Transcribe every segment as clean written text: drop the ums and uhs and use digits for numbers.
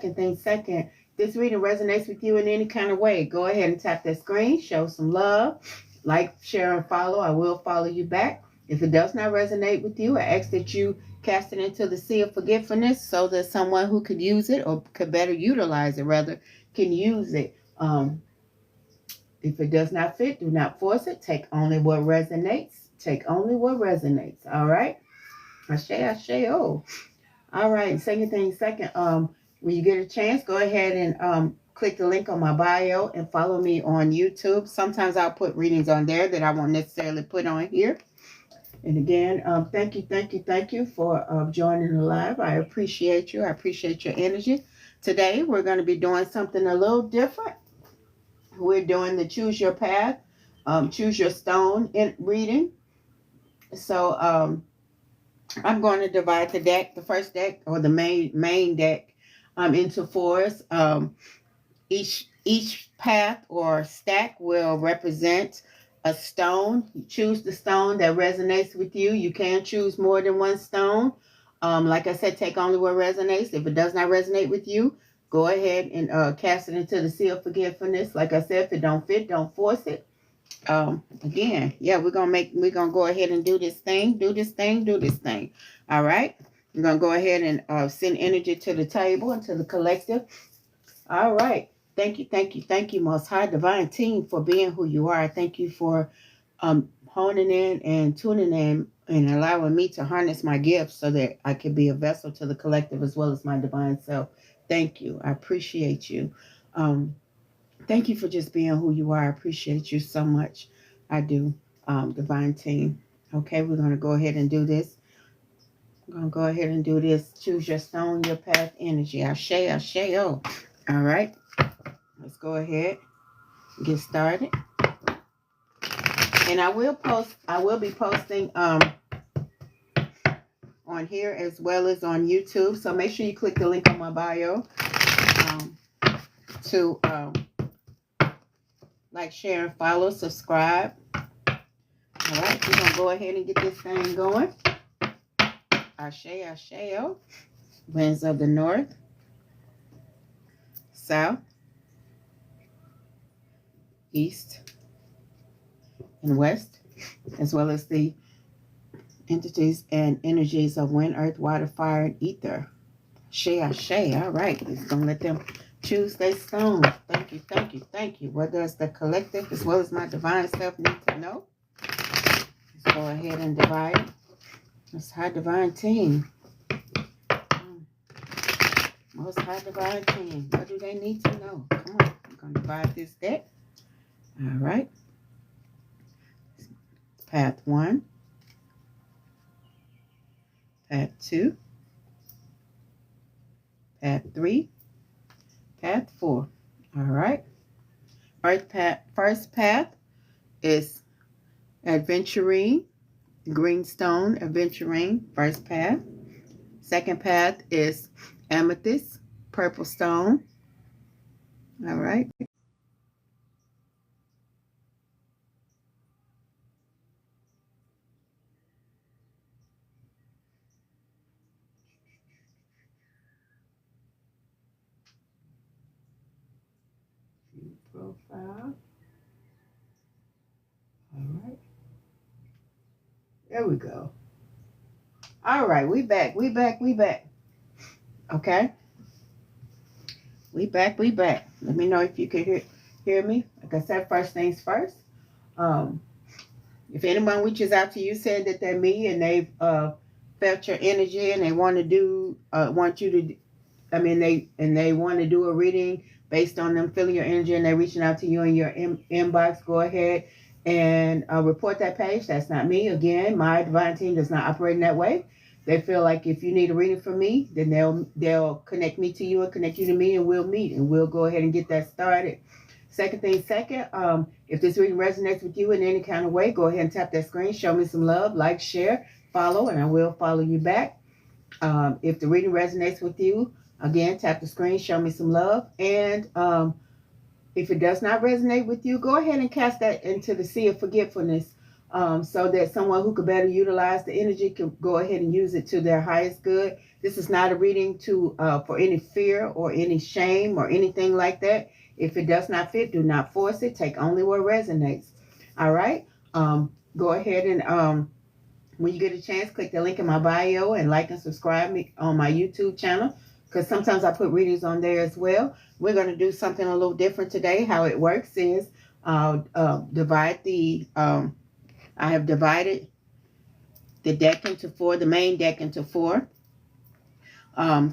thing second, this reading resonates with you in any kind of way, go ahead and tap that screen, show some love, like, share, and follow. I will follow you back. If it does not resonate with you, I ask that you cast it into the sea of forgetfulness so that someone who could use it, or could better utilize it rather, can use it. If it does not fit, do not force it. Take only what resonates. Take only what resonates. All right? Ashe, ashe, oh. All right. Second thing second, when you get a chance, go ahead and click the link on my bio and follow me on YouTube. Sometimes I'll put readings on there that I won't necessarily put on here. And again, thank you for joining the live. I appreciate you. I appreciate your energy. Today, we're going to be doing something a little different. We're doing the Choose Your Path, Choose Your Stone in reading. So, I'm going to divide the deck, the first deck, or the main deck, into fours. Each path or stack will represent a stone. You choose the stone that resonates with you. You can choose more than one stone. Like I said, take only what resonates. If it does not resonate with you, go ahead and cast it into the sea of forgetfulness. Like I said, if it don't fit, don't force it. Again, yeah, we're gonna go ahead and do this thing. All right. We're gonna go ahead and send energy to the table and to the collective. All right. Thank you, Most High Divine Team, for being who you are. Thank you for honing in and tuning in and allowing me to harness my gifts so that I can be a vessel to the collective as well as my divine self. Thank you. I appreciate you. Thank you for just being who you are. I appreciate you so much. I do. Divine Team. Okay, we're going to go ahead and do this. Choose your stone, your path energy. Ashe, ashe, oh. All right. Let's go ahead and get started. And I will be posting on here as well as on YouTube. So make sure you click the link on my bio to like, share, and follow, subscribe. All right, we're going to go ahead and get this thing going. Ashe, ashe, oh. Winds of the north, south, east, and west, as well as the entities and energies of wind, earth, water, fire, and ether. Ashe, ashe. All right, we're going to let them choose their stone. Thank you. What does the collective as well as my divine self need to know? Let's go ahead and divide it. Most High Divine Team. Most High Divine Team. What do they need to know? Come on. I'm going to divide this deck. All right. Path 1. Path 2. Path 3. Path 4. All right. First path is Adventurine, Greenstone, Adventurine, first path. Second path is Amethyst, Purple Stone. All right. Profile. All right. There we go. All right, we back. Okay. We back. Let me know if you can hear me. Like I said, first things first. If anyone reaches out to you saying that they're me and they've felt your energy and they want to do they want to do a reading based on them feeling your energy and they're reaching out to you in your inbox, go ahead and report that page. That's not me. Again, my divine team does not operate in that way. They feel like if you need a reading from me, then they'll connect me to you and connect you to me, and we'll meet and we'll go ahead and get that started. Second thing second, if this reading resonates with you in any kind of way, go ahead and tap that screen, show me some love, like, share, follow, and I will follow you back. If the reading resonates with you, again, tap the screen, show me some love. And if it does not resonate with you, go ahead and cast that into the sea of forgetfulness so that someone who could better utilize the energy can go ahead and use it to their highest good. This is not a reading to for any fear or any shame or anything like that. If it does not fit, do not force it. Take only what resonates. All right. Go ahead and when you get a chance, click the link in my bio and like and subscribe me on my YouTube channel, because sometimes I put readings on there as well. We're going to do something a little different today. How it works is divide the I have divided the deck into four, the main deck into four.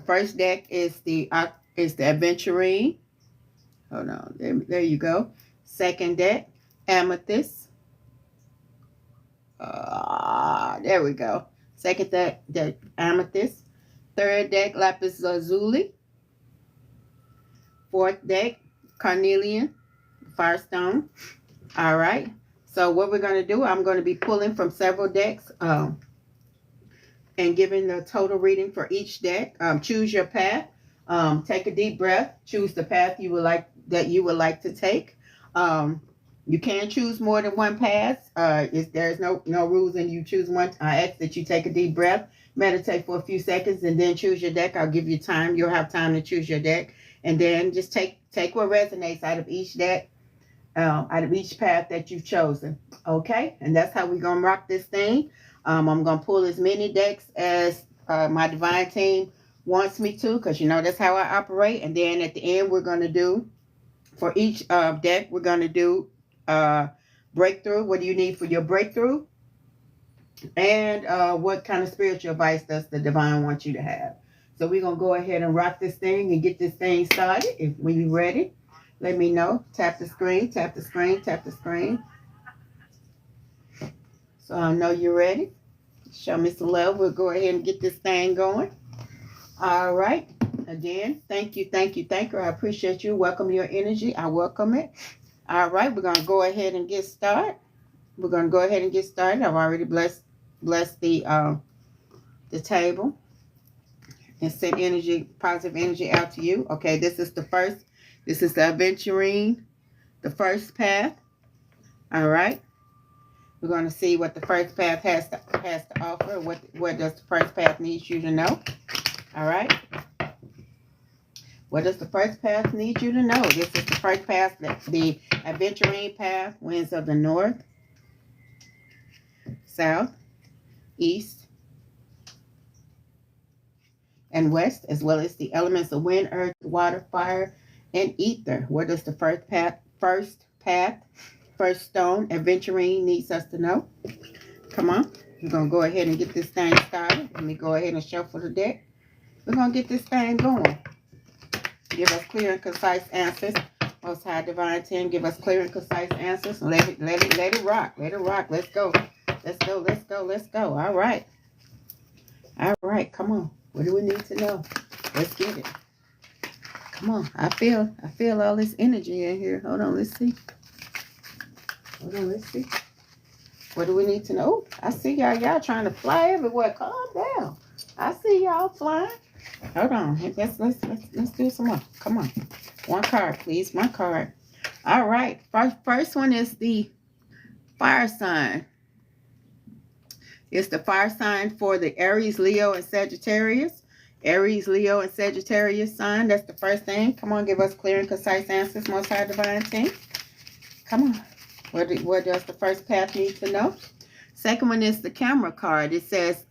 First deck is the Aventurine. Hold on, there you go. Second deck, Amethyst. There we go. Second deck, Amethyst. Third deck, Lapis Lazuli. Fourth deck, Carnelian, Firestone. All right. So what we're going to do, I'm going to be pulling from several decks and giving the total reading for each deck. Choose your path. Take a deep breath. Choose the path you would like to take. You can choose more than one path. There's no rules, and you choose one. I ask that you take a deep breath, meditate for a few seconds, and then choose your deck. I'll give you time. You'll have time to choose your deck, and then just take what resonates out of each deck. Out of each path that you've chosen. Okay? And that's how we're going to rock this thing. I'm going to pull as many decks as my divine team wants me to, because that's how I operate. And then at the end, we're going to do, for each deck, we're going to do breakthrough. What do you need for your breakthrough? And what kind of spiritual advice does the divine want you to have? So we're going to go ahead and rock this thing and get this thing started. When you're ready, let me know. Tap the screen, tap the screen, tap the screen. So I know you're ready. Show me some love. We'll go ahead and get this thing going. All right. Again, thank you, thank you, thank you. I appreciate you. Welcome your energy. I welcome it. All right. We're going to go ahead and get started. I've already blessed the table and sent energy, positive energy out to you. Okay, this is the first. This is the Aventurine, the first path. All right. We're going to see what the first path has to offer. What does the first path need you to know? All right. What does the first path need you to know? This is the first path, the Aventurine path, winds of the north, south, east, and west, as well as the elements of wind, earth, water, fire, and ether. What does the first stone, Aventurine needs us to know? Come on. We're going to go ahead and get this thing started. Let me go ahead and shuffle the deck. We're going to get this thing going. Give us clear and concise answers. Most High Divine Team, give us clear and concise answers. Let it rock. Let it rock. Let's go. Let's go. Let's go. Let's go. All right. All right. Come on. What do we need to know? Let's get it. Come on. I feel all this energy in here. Hold on. Let's see. What do we need to know? Oh, I see y'all. Y'all trying to fly everywhere. Calm down. I see y'all flying. Hold on. Let's do some more. Come on. One card, please. One card. All right. First one is the fire sign. It's the fire sign for the Aries, Leo, and Sagittarius. Aries, Leo, and Sagittarius sign. That's the first thing. Come on, give us clear and concise answers, Most High Divine Team. Come on. What does the first path need to know? Second one is the camera card. It says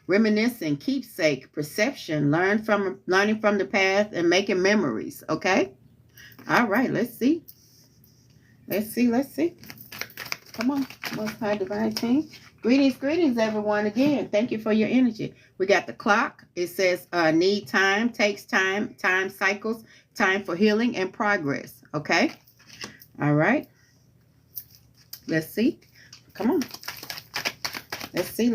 reminiscing, keepsake, perception, learning from the past, and making memories. Okay? All right, let's see. Let's see. Come on, Most High Divine Team. Greetings, everyone. Again, thank you for your energy. We got the clock. It says need time, takes time, time cycles, time for healing and progress. Okay? All right. Let's see. Come on. Let's see.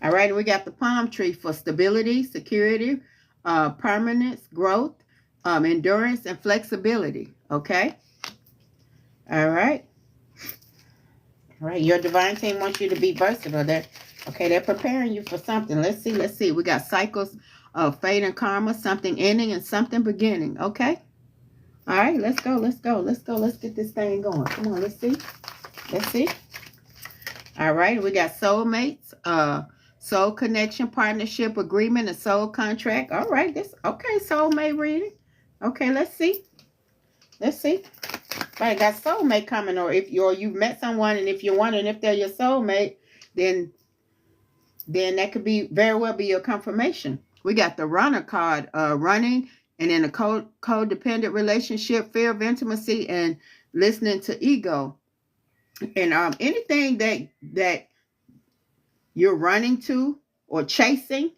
All right, we got the palm tree for stability, security, permanence, growth, endurance, and flexibility. Okay? All right. All right, your divine team wants you to be versatile. They're preparing you for something. Let's see. We got cycles of fate and karma, something ending and something beginning. Okay? All right, let's go. Let's get this thing going. Come on, let's see. All right, we got soulmates, soul connection, partnership, agreement, a soul contract. All right, this okay, soulmate reading. Okay, let's see. Let's see. Right, got soulmate coming, or if you've met someone, and if you're wondering if they're your soulmate, then that could be very well be your confirmation. We got the runner card, running, and in a codependent relationship, fear of intimacy, and listening to ego. And anything that you're running to or chasing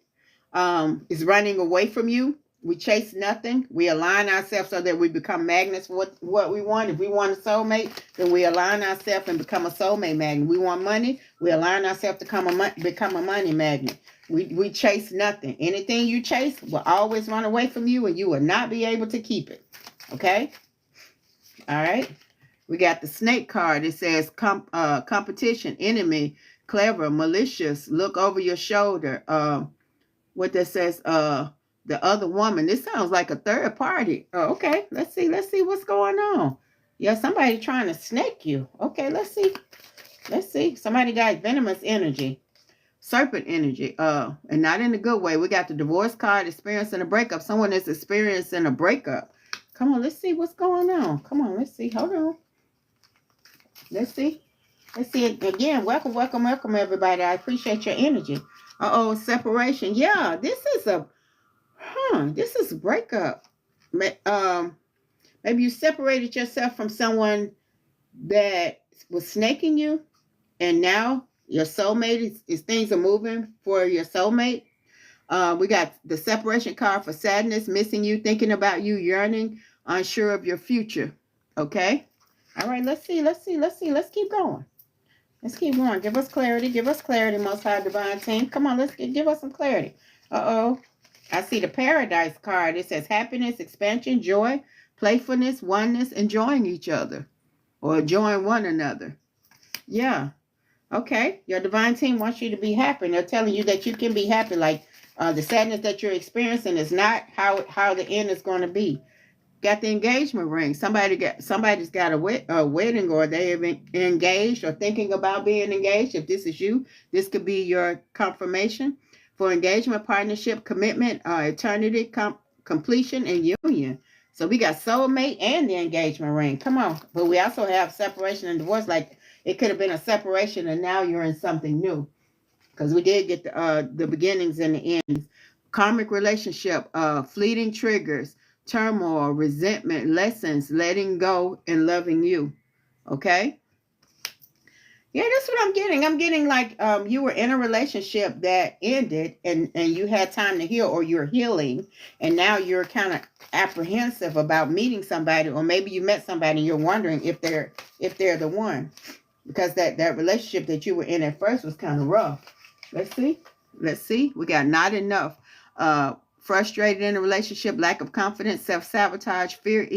is running away from you. We chase nothing. We align ourselves so that we become magnets for what we want. If we want a soulmate, then we align ourselves and become a soulmate magnet. We want money, we align ourselves to become a money magnet. We chase nothing. Anything you chase will always run away from you, and you will not be able to keep it. Okay? All right. We got the snake card. It says competition, enemy, clever, malicious, look over your shoulder. What that says, the other woman. This sounds like a third party. Oh, okay, let's see what's going on. Yeah, somebody trying to snake you. Okay, let's see. Somebody got venomous energy, serpent energy, and not in a good way. We got the divorce card, experiencing a breakup. Someone is experiencing a breakup. Come on, let's see what's going on. Come on, let's see. Hold on. Let's see it again. Welcome, everybody. I appreciate your energy. Separation. Yeah, this is a breakup. Maybe you separated yourself from someone that was snaking you, and now your soulmate is things are moving for your soulmate. We got the separation card for sadness, missing you, thinking about you, yearning, unsure of your future. Okay. All right, let's see. Let's keep going. Give us clarity, Most High Divine Team. Come on, let's give us some clarity. I see the Paradise card. It says happiness, expansion, joy, playfulness, oneness, enjoying each other, or enjoying one another. Yeah. Okay. Your Divine Team wants you to be happy. And they're telling you that you can be happy. Like the sadness that you're experiencing is not how the end is going to be. Got the engagement ring. Somebody's got a wedding, or they have been engaged or thinking about being engaged. If this is you, this could be your confirmation for engagement, partnership, commitment, eternity, completion, and union. So we got soulmate and the engagement ring. Come on. But we also have separation and divorce. Like it could have been a separation and now you're in something new. Because we did get the beginnings and the ends. Karmic relationship, fleeting triggers, turmoil, resentment, lessons, letting go, and loving you. Okay? Yeah, that's what I'm getting. I'm getting like you were in a relationship that ended and you had time to heal, or you're healing, and now you're kind of apprehensive about meeting somebody, or maybe you met somebody and you're wondering if they're the one, because that relationship that you were in at first was kind of rough. Let's see. We got not enough. Frustrated in a relationship, lack of confidence, self-sabotage, fear and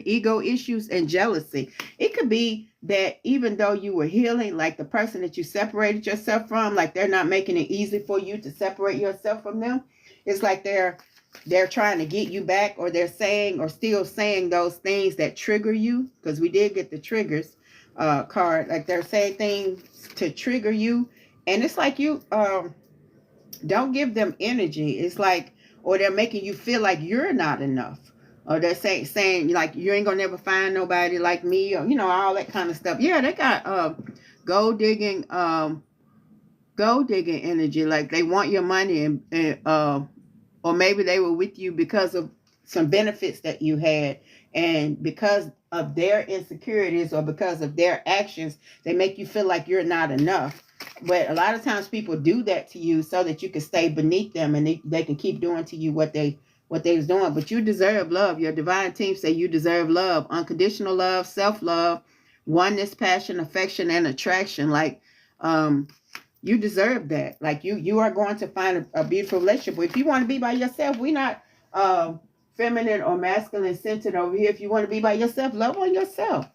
ego issues, and jealousy. It could be that even though you were healing, like the person that you separated yourself from, like they're not making it easy for you to separate yourself from them. It's like they're trying to get you back, or they're saying or still saying those things that trigger you, because we did get the triggers card. Like they're saying things to trigger you, and it's like you don't give them energy. It's like, or they're making you feel like you're not enough, or they're saying like you ain't gonna never find nobody like me, or all that kind of stuff. Yeah, they got gold digging energy. Like they want your money, and or maybe they were with you because of some benefits that you had, and because of their insecurities or because of their actions, they make you feel like you're not enough. But a lot of times people do that to you so that you can stay beneath them, and they can keep doing to you what they was doing. But you deserve love. Your divine team say you deserve love, unconditional love, self-love, oneness, passion, affection, and attraction. Like you deserve that. Like you are going to find a beautiful relationship. But if you want to be by yourself, we're not feminine or masculine centered over here. If you want to be by yourself, love on yourself.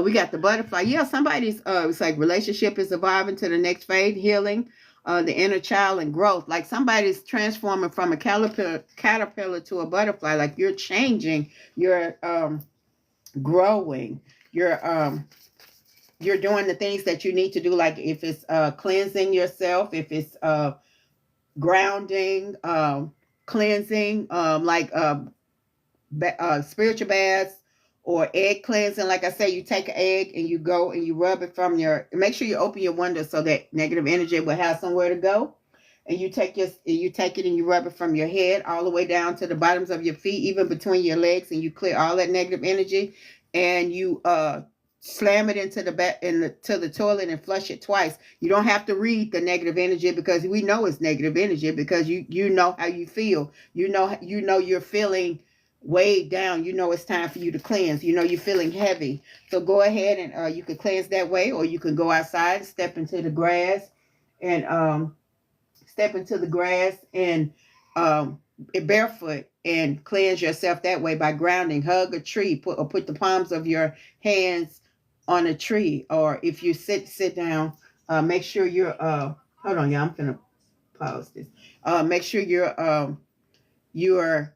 We got the butterfly. Yeah, somebody's it's like relationship is evolving to the next phase, healing, the inner child, and growth. Like somebody's transforming from a caterpillar to a butterfly. Like you're changing, you're growing, you're you're doing the things that you need to do, like if it's cleansing yourself, if it's grounding, cleansing, like spiritual baths or egg cleansing. Like I say, you take an egg and you go and you rub it from your, make sure you open your window so that negative energy will have somewhere to go. And you take it and you rub it from your head all the way down to the bottoms of your feet, even between your legs, and you clear all that negative energy. And you slam it into the toilet and flush it twice. You don't have to read the negative energy, because we know it's negative energy, because you know how you feel. You know you're feeling weighed down. You know it's time for you to cleanse. You know you're feeling heavy. So go ahead and you can cleanse that way, or you can go outside, step into the grass and barefoot and cleanse yourself that way by grounding. Hug a tree, put the palms of your hands on a tree, or if you sit down, make sure you're hold on, y'all, I'm gonna pause this. Make sure you're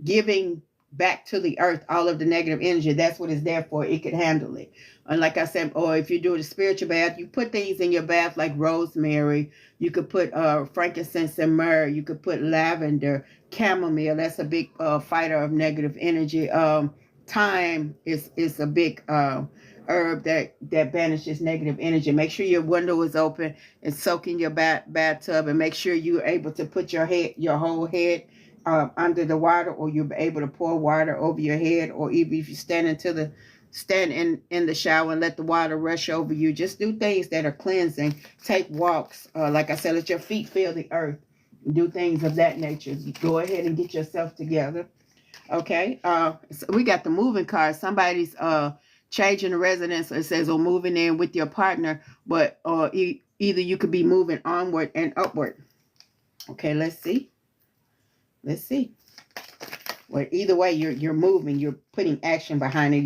giving back to the earth all of the negative energy. That's what it's there for. It could handle it. And like I said, or if you do a spiritual bath, you put things in your bath like rosemary. You could put frankincense and myrrh. You could put lavender, chamomile. That's a big fighter of negative energy. Thyme is a big herb that banishes negative energy. Make sure your window is open and soak in your bathtub, and make sure you're able to put your whole head under the water, or you'll be able to pour water over your head, or even if you stand in the shower and let the water rush over you. Just do things that are cleansing. Take walks. Like I said, let your feet feel the earth. Do things of that nature. Go ahead and get yourself together. Okay. So we got the moving card. Somebody's changing the residence. It says, or moving in with your partner, but either you could be moving onward and upward. Okay, let's see. Well, either way, you're moving, you're putting action behind it.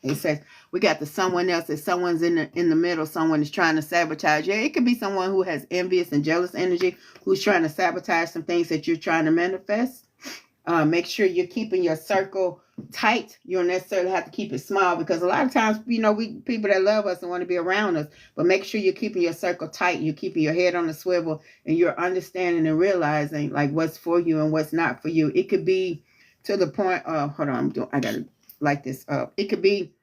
It says we got the someone else. If someone's in the middle, someone is trying to sabotage. Yeah, it could be someone who has envious and jealous energy, who's trying to sabotage some things that you're trying to manifest. Make sure you're keeping your circle tight. You don't necessarily have to keep it small, because a lot of times, we people that love us and want to be around us, but make sure you're keeping your circle tight. You're keeping your head on the swivel, and you're understanding and realizing like what's for you and what's not for you. It could be to the point of, hold on, I gotta light this up. It could be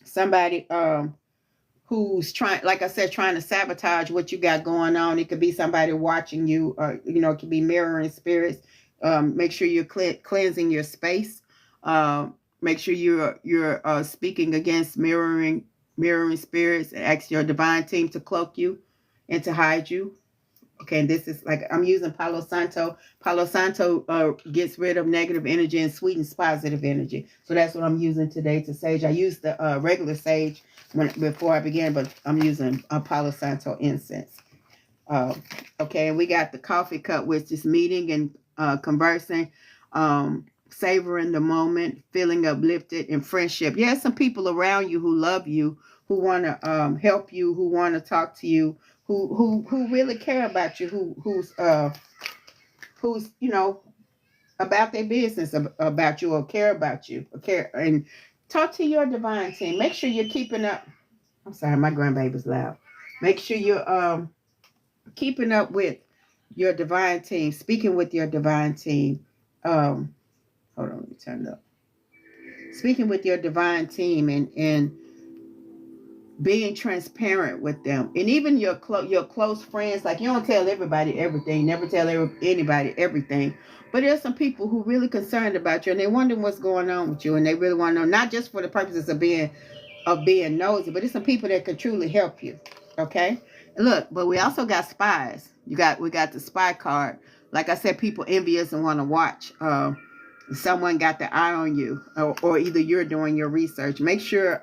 somebody who's trying to sabotage what you got going on. It could be somebody watching you, it could be mirroring spirits. Make sure you're cleansing your space. Make sure you're speaking against mirroring spirits, and ask your divine team to cloak you and to hide you. Okay, and this is like, I'm using Palo Santo. Palo Santo gets rid of negative energy and sweetens positive energy. So that's what I'm using today to sage. I used the regular sage before I began, but I'm using Palo Santo incense. Okay, and we got the coffee cup, which is meeting and conversing, savoring the moment, feeling uplifted, and friendship. Yeah, some people around you who love you, who want to help you, who want to talk to you, who really care about you, who's about their business about you, or care about you, and talk to your divine team. Make sure you're keeping up. I'm sorry, my grandbaby's loud. Make sure you're keeping up with your divine team, speaking with your divine team. Hold on, let me turn it up. Speaking with your divine team and being transparent with them, and even your close friends. Like, you don't tell everybody everything, never tell anybody everything, but there's some people who really concerned about you, and they wonder what's going on with you, and they really want to know, not just for the purposes of being nosy, but it's some people that could truly help you. Okay, look, but we also got spies. We got the spy card. Like I said, people envious and want to watch. Someone got the eye on you, or either you're doing your research. Make sure,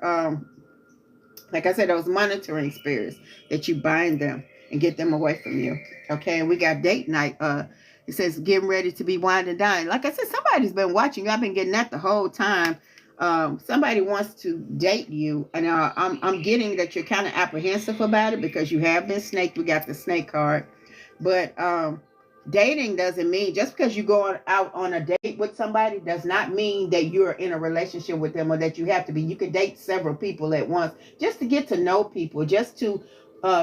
like I said, those monitoring spirits, that you bind them and get them away from you. Okay, and we got date night. It says getting ready to be wine and dine. Like I said, somebody's been watching you. I've been getting that the whole time. Somebody wants to date you, and I'm getting that you're kind of apprehensive about it because you have been snaked. We got the snake card, but dating doesn't mean, just because you go out on a date with somebody does not mean that you're in a relationship with them, or that you have to be. You could date several people at once just to get to know people, just to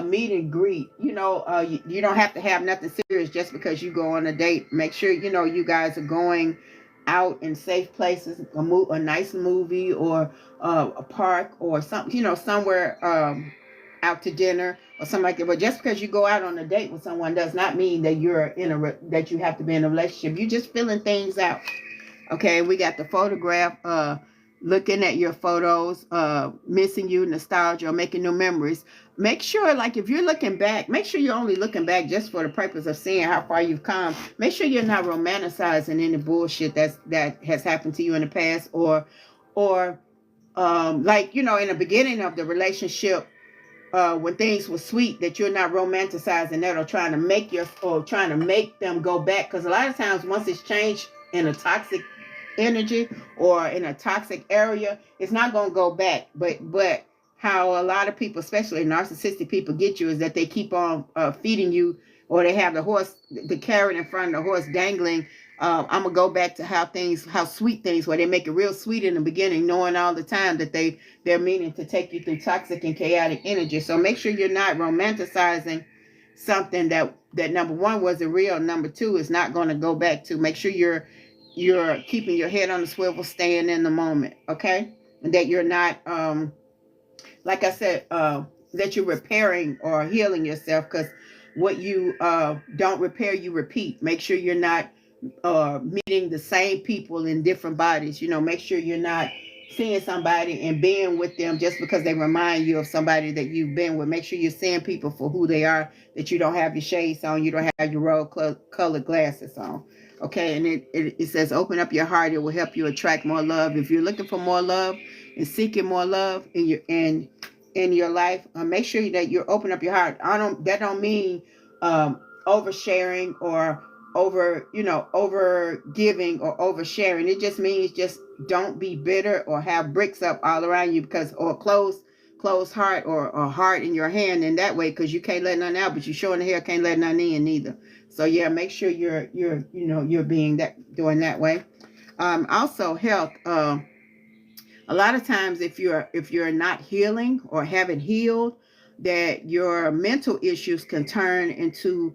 meet and greet. You don't have to have nothing serious just because you go on a date. Make sure you guys are going out in safe places, a nice movie, or a park, or something, somewhere, out to dinner or something like that. But just because you go out on a date with someone does not mean that that you have to be in a relationship. You're just filling things out. Okay, we got the photograph, looking at your photos, missing you, nostalgia, or making new memories. Make sure, like, if you're looking back, make sure you're only looking back just for the purpose of seeing how far you've come. Make sure you're not romanticizing any bullshit that has happened to you in the past, or like, in the beginning of the relationship, when things were sweet, that you're not romanticizing that, or trying to make them go back. Because a lot of times, once it's changed in a toxic energy or in a toxic area, it's not going to go back. But how a lot of people, especially narcissistic people, get you is that they keep on feeding you, or they have the carrot in front of the horse dangling. I'm gonna go back to how sweet things were. They make it real sweet in the beginning, knowing all the time that they're meaning to take you through toxic and chaotic energy. So make sure you're not romanticizing something that number one wasn't real. Number two is not going to go back to. Make sure you're keeping your head on the swivel, staying in the moment, okay? And that you're not, like I said, that you're repairing or healing yourself, because what you don't repair, you repeat. Make sure you're not meeting the same people in different bodies. Make sure you're not seeing somebody and being with them just because they remind you of somebody that you've been with. Make sure you're seeing people for who they are, that you don't have your shades on, you don't have your rose-colored glasses on. Okay, and it says open up your heart. It will help you attract more love. If you're looking for more love and seeking more love in your life, make sure that you're open up your heart. That don't mean oversharing or over giving or oversharing. It just means just don't be bitter or have bricks up all around you, or closed heart, or heart in your hand in that way, because you can't let nothing out, but you sure in the hell can't let nothing in neither. So yeah, make sure you're doing that way. Also health. A lot of times, if you're not healing or haven't healed, that your mental issues can turn into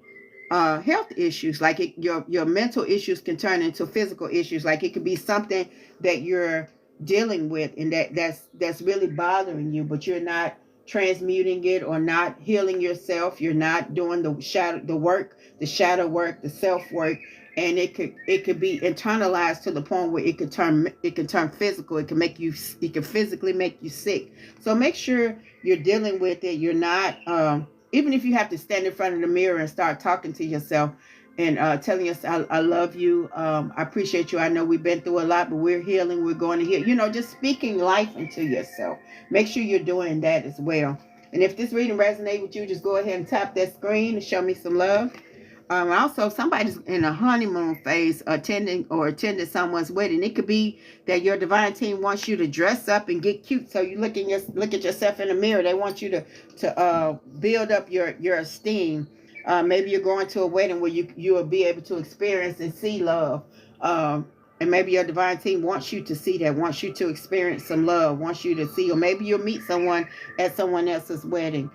health issues. Like your mental issues can turn into physical issues. Like it could be something that you're dealing with and that's really bothering you, but you're not transmuting it or not healing yourself. You're not doing the shadow work, the self work, and it could be internalized to the point where it could turn physical. It can physically make you sick. So make sure you're dealing with it. You're not even if you have to stand in front of the mirror and start talking to yourself and telling yourself, I love you, I appreciate you, I know we've been through a lot, but we're healing, we're going to heal. Just speaking life into yourself. Make sure you're doing that as well. And if this reading resonates with you, just go ahead and tap that screen and show me some love. Also, somebody's in a honeymoon phase, attending someone's wedding. It could be that your divine team wants you to dress up and get cute. So you look at yourself in the mirror. They want you to build up your esteem. Maybe you're going to a wedding where you will be able to experience and see love. And maybe your divine team wants you to see that, wants you to experience some love, wants you to see, or maybe you'll meet someone at someone else's wedding.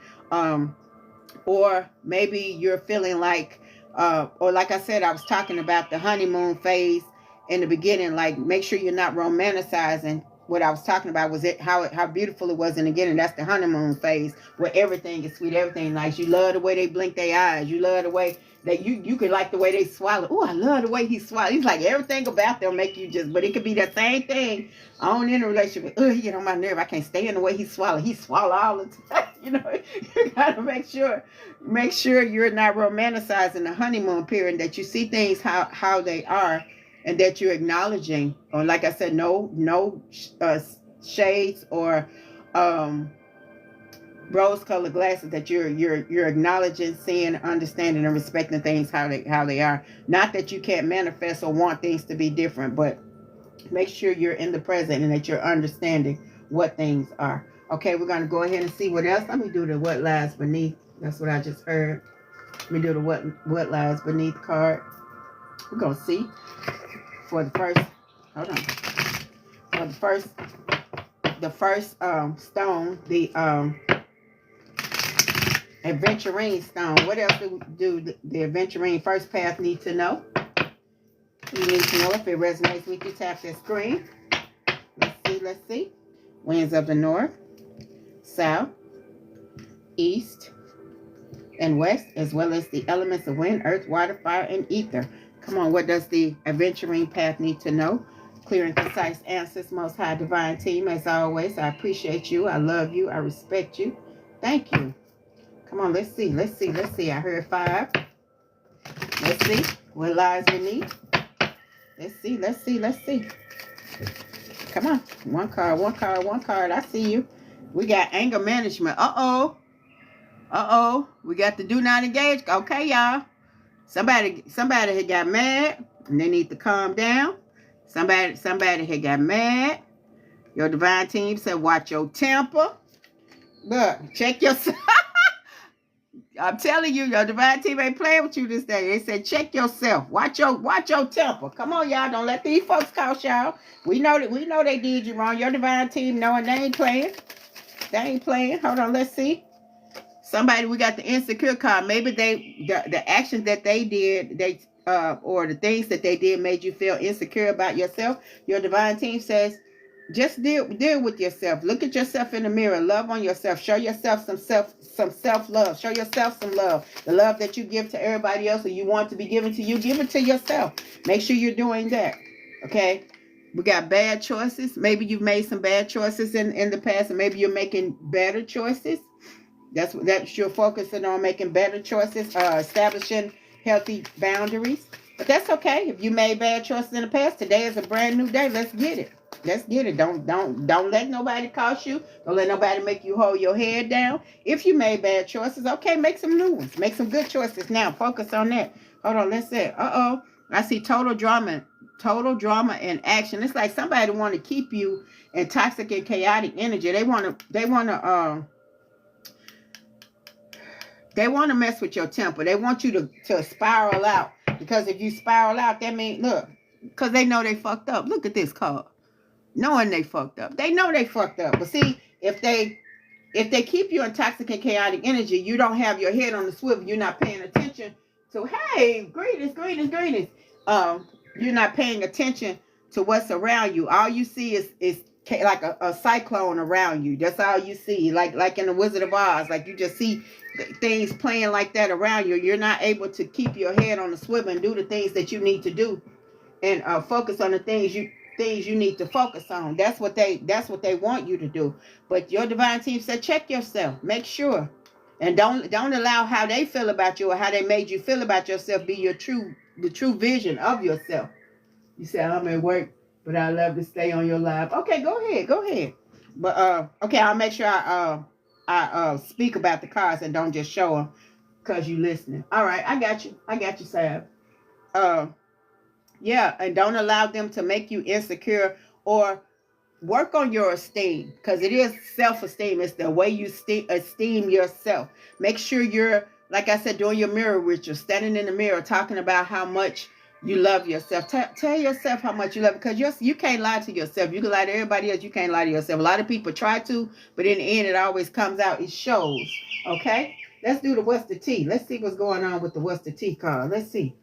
Or maybe you're feeling like, or like I said, I was talking about the honeymoon phase in the beginning. Like, make sure you're not romanticizing. What I was talking about was how beautiful it was in the beginning. That's the honeymoon phase, where everything is sweet, everything nice. You love the way they blink their eyes. You love the way that you could like the way they swallow. Oh, I love the way he swallows. He's like, everything about them make you just, but it could be that same thing on in a relationship. Oh, he get on my nerve. I can't stand the way he swallow. He swallow all the time. You gotta make sure you're not romanticizing the honeymoon period, that you see things how they are, and that you're acknowledging, or like I said, no shades or rose-colored glasses, that you're acknowledging, seeing, understanding, and respecting things how they are. Not that you can't manifest or want things to be different, but make sure you're in the present and that you're understanding what things are. Okay, we're going to go ahead and see what else. Let me do the what lies beneath. That's what I just heard. Let me do the what lies beneath card. We're gonna see for the first. Hold on. For the first stone, the Adventurine stone. What else do the Adventurine first path need to know? You need to know if it resonates with you. Tap that screen. Let's see. Winds of the north, south, east, and west, as well as the elements of wind, earth, water, fire, and ether. Come on, what does the Adventuring path need to know? Clear and concise answers, Most High Divine Team. As always, I appreciate you. I love you. I respect you. Thank you. Come on, let's see. I heard 5. Let's see what lies beneath. Let's see. Come on. One card. I see you. We got anger management. Uh-oh. We got the do not engage. Okay, y'all. Somebody had got mad and they need to calm down. Somebody had got mad. Your divine team said, watch your temper. Look, check yourself. I'm telling you, your divine team ain't playing with you this day. They said, check yourself. Watch your temper. Come on, y'all. Don't let these folks cost y'all. We know they did you wrong. Your divine team knowing they ain't playing. Hold on, let's see. Somebody, we got the insecure card. Maybe the actions that they did, or the things that they did made you feel insecure about yourself. Your divine team says, just deal with yourself. Look at yourself in the mirror. Love on yourself. Show yourself some self-love. Show yourself some love. The love that you give to everybody else or you want to be given to you, give it to yourself. Make sure you're doing that. Okay? We got bad choices. Maybe you've made some bad choices in the past, and maybe you're making better choices. That's you're focusing on, making better choices, establishing healthy boundaries. But that's okay. If you made bad choices in the past, today is a brand new day. Let's get it. Don't let nobody cost you. Don't let nobody make you hold your head down. If you made bad choices, okay, make some new ones. Make some good choices now. Focus on that. Hold on, let's see. I see total drama and action. It's like somebody want to keep you in toxic and chaotic energy. They want to mess with your temper. They want you to spiral out. Because if you spiral out, that means, look, because they know they fucked up. Look at this card. Knowing they fucked up. They know they fucked up. But see, if they keep you in toxic and chaotic energy, you don't have your head on the swivel. You're not paying attention to, hey, greetings. You're not paying attention to what's around you. All you see is like a cyclone around you. That's all you see. Like in the Wizard of Oz. Like you just see things playing like that around you. You're not able to keep your head on the swivel and do the things that you need to do, and focus on the things you need to focus on. That's what they want you to do. But your divine team said, check yourself. Make sure, and don't allow how they feel about you or how they made you feel about yourself be the true vision of yourself. You say, I'm at work, but I love to stay on your live. Okay, go ahead. But okay, I'll make sure I speak about the cards and don't just show them because you listening. All right, I got you, Sab. Yeah, and don't allow them to make you insecure, or work on your esteem, because it is self-esteem. It's the way you esteem yourself. Make sure you're, like I said, doing your mirror ritual, standing in the mirror, talking about how much you love yourself. Tell yourself how much you love it, because you can't lie to yourself. You can lie to everybody else. You can't lie to yourself. A lot of people try to, but in the end, it always comes out. It shows. Okay? Let's do the what's the tea. Let's see what's going on with the what's the tea card. Let's see.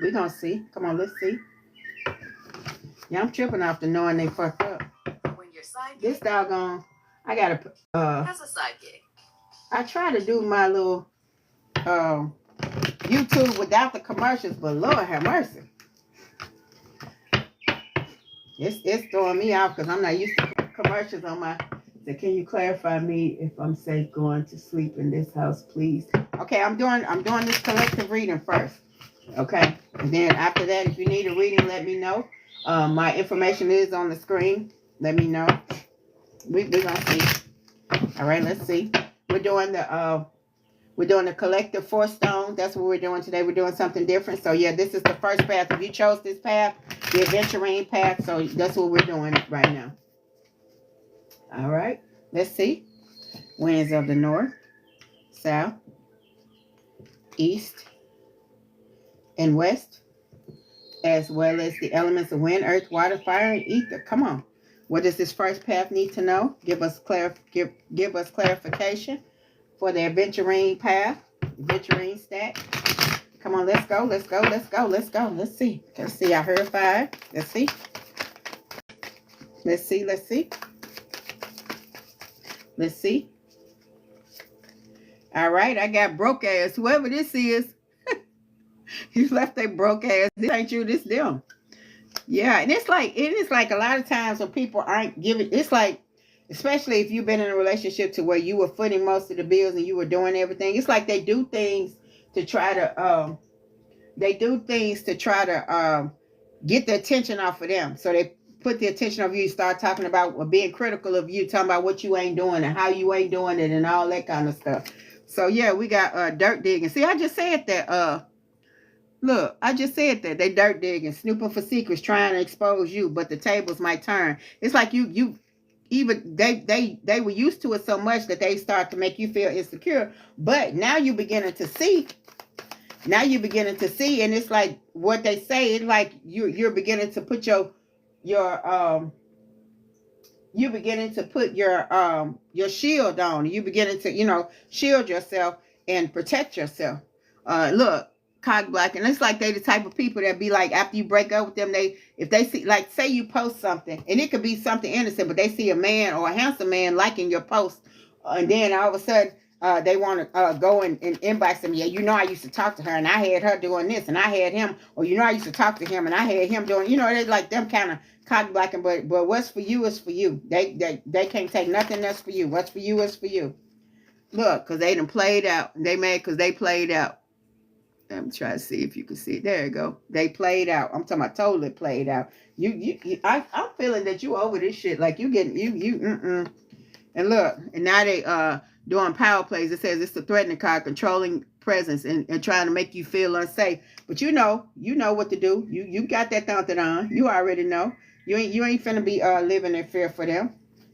We're going to see. Come on, let's see. Yeah, I'm tripping off the knowing they fucked up. When your sidekick, this doggone, I got to, as a sidekick, I try to do my little YouTube without the commercials, but Lord have mercy. It's throwing me off because I'm not used to commercials on my, so can you clarify me if I'm safe going to sleep in this house, please? Okay, I'm doing this collective reading first. Okay, and then after that, if you need a reading, let me know. My information is on the screen. Let me know. We're gonna see. All right, let's see. We're doing the collective 4 stone. That's what we're doing today. We're doing something different. So yeah, this is the first path. If you chose this path, the Adventurine path, so that's what we're doing right now. All right, let's see. Winds of the north, south, east, and west, as well as the elements of wind, earth, water, fire, and ether. Come on. What does this first path need to know? Give us clarification for the adventurine path, adventurine stack. Come on, let's go, let's go, let's go, let's go. Let's see. Let's see. I heard 5. Let's see. Let's see, let's see. Let's see. All right, I got broke ass. Whoever this is, you left a broke ass. This ain't you, this them. Yeah, and it is like a lot of times when people aren't giving, it's like, especially if you've been in a relationship to where you were footing most of the bills and you were doing everything, it's like they do things to try to get the attention off of them. So they put the attention of you, start talking about being critical of you, talking about what you ain't doing and how you ain't doing it and all that kind of stuff. So yeah, we got dirt digging. See, I just said that look, I just said that they dirt digging, snooping for secrets, trying to expose you, but the tables might turn. It's like you even they were used to it so much that they start to make you feel insecure. But now you're beginning to see. Now you're beginning to see, and it's like what they say. It's like you're beginning to put you're beginning to put your shield on. You're beginning to shield yourself and protect yourself. Look. Cock block, and it's like they the type of people that be like, after you break up with them, if they see, like, say you post something, and it could be something innocent, but they see a man or a handsome man liking your post, and then all of a sudden they want to go and inbox them. Yeah, I used to talk to her, and I had her doing this, and I had him, or I used to talk to him, and I had him doing, they like them kind of cock blocking. But what's for you is for you. They can't take nothing that's for you. What's for you is for you. Look, because they done played out. They mad because they played out. I'm trying to see if you can see it. There you go. They played out. I'm talking about totally played out. I'm feeling that you over this shit. Like you getting And look, and now they doing power plays. It says it's the threatening card, controlling presence and trying to make you feel unsafe. But you know what to do. You got that thought on. You already know. You ain't finna be living in fear for them.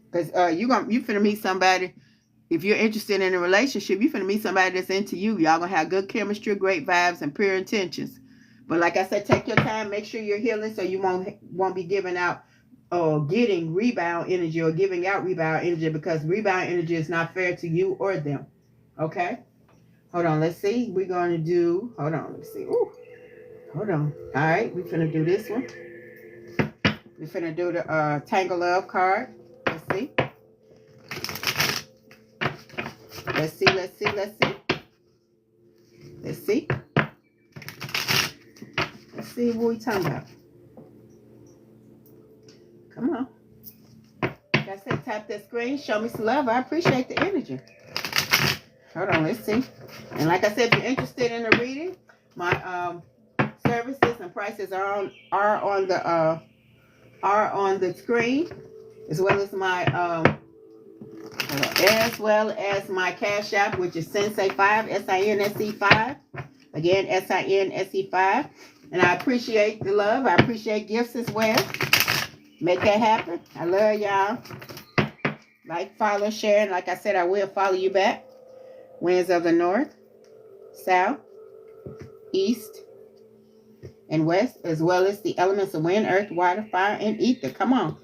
Because you finna meet somebody. If you're interested in a relationship, you're finna meet somebody that's into you. Y'all gonna have good chemistry, great vibes, and pure intentions. But like I said, take your time. Make sure you're healing so you won't be giving out or getting rebound energy or giving out rebound energy, because rebound energy is not fair to you or them. Okay? Hold on. Let's see. We're going to do... Hold on. Let's see. Ooh. Hold on. All right. We're finna do this one. We're finna do the Tangle Love card. Let's see. Let's see, let's see, let's see. Let's see. Let's see what we talking about. Come on. Like I said, tap that screen. Show me some love. I appreciate the energy. Hold on, let's see. And like I said, if you're interested in a reading, my services and prices are on the screen, as well as my Cash App, which is Sensei5, SINSE5. Again, SINSE5. And I appreciate the love. I appreciate gifts as well. Make that happen. I love y'all. Like, follow, share, and like I said, I will follow you back. Winds of the north, south, east, and west, as well as the elements of wind, earth, water, fire, and ether. Come on.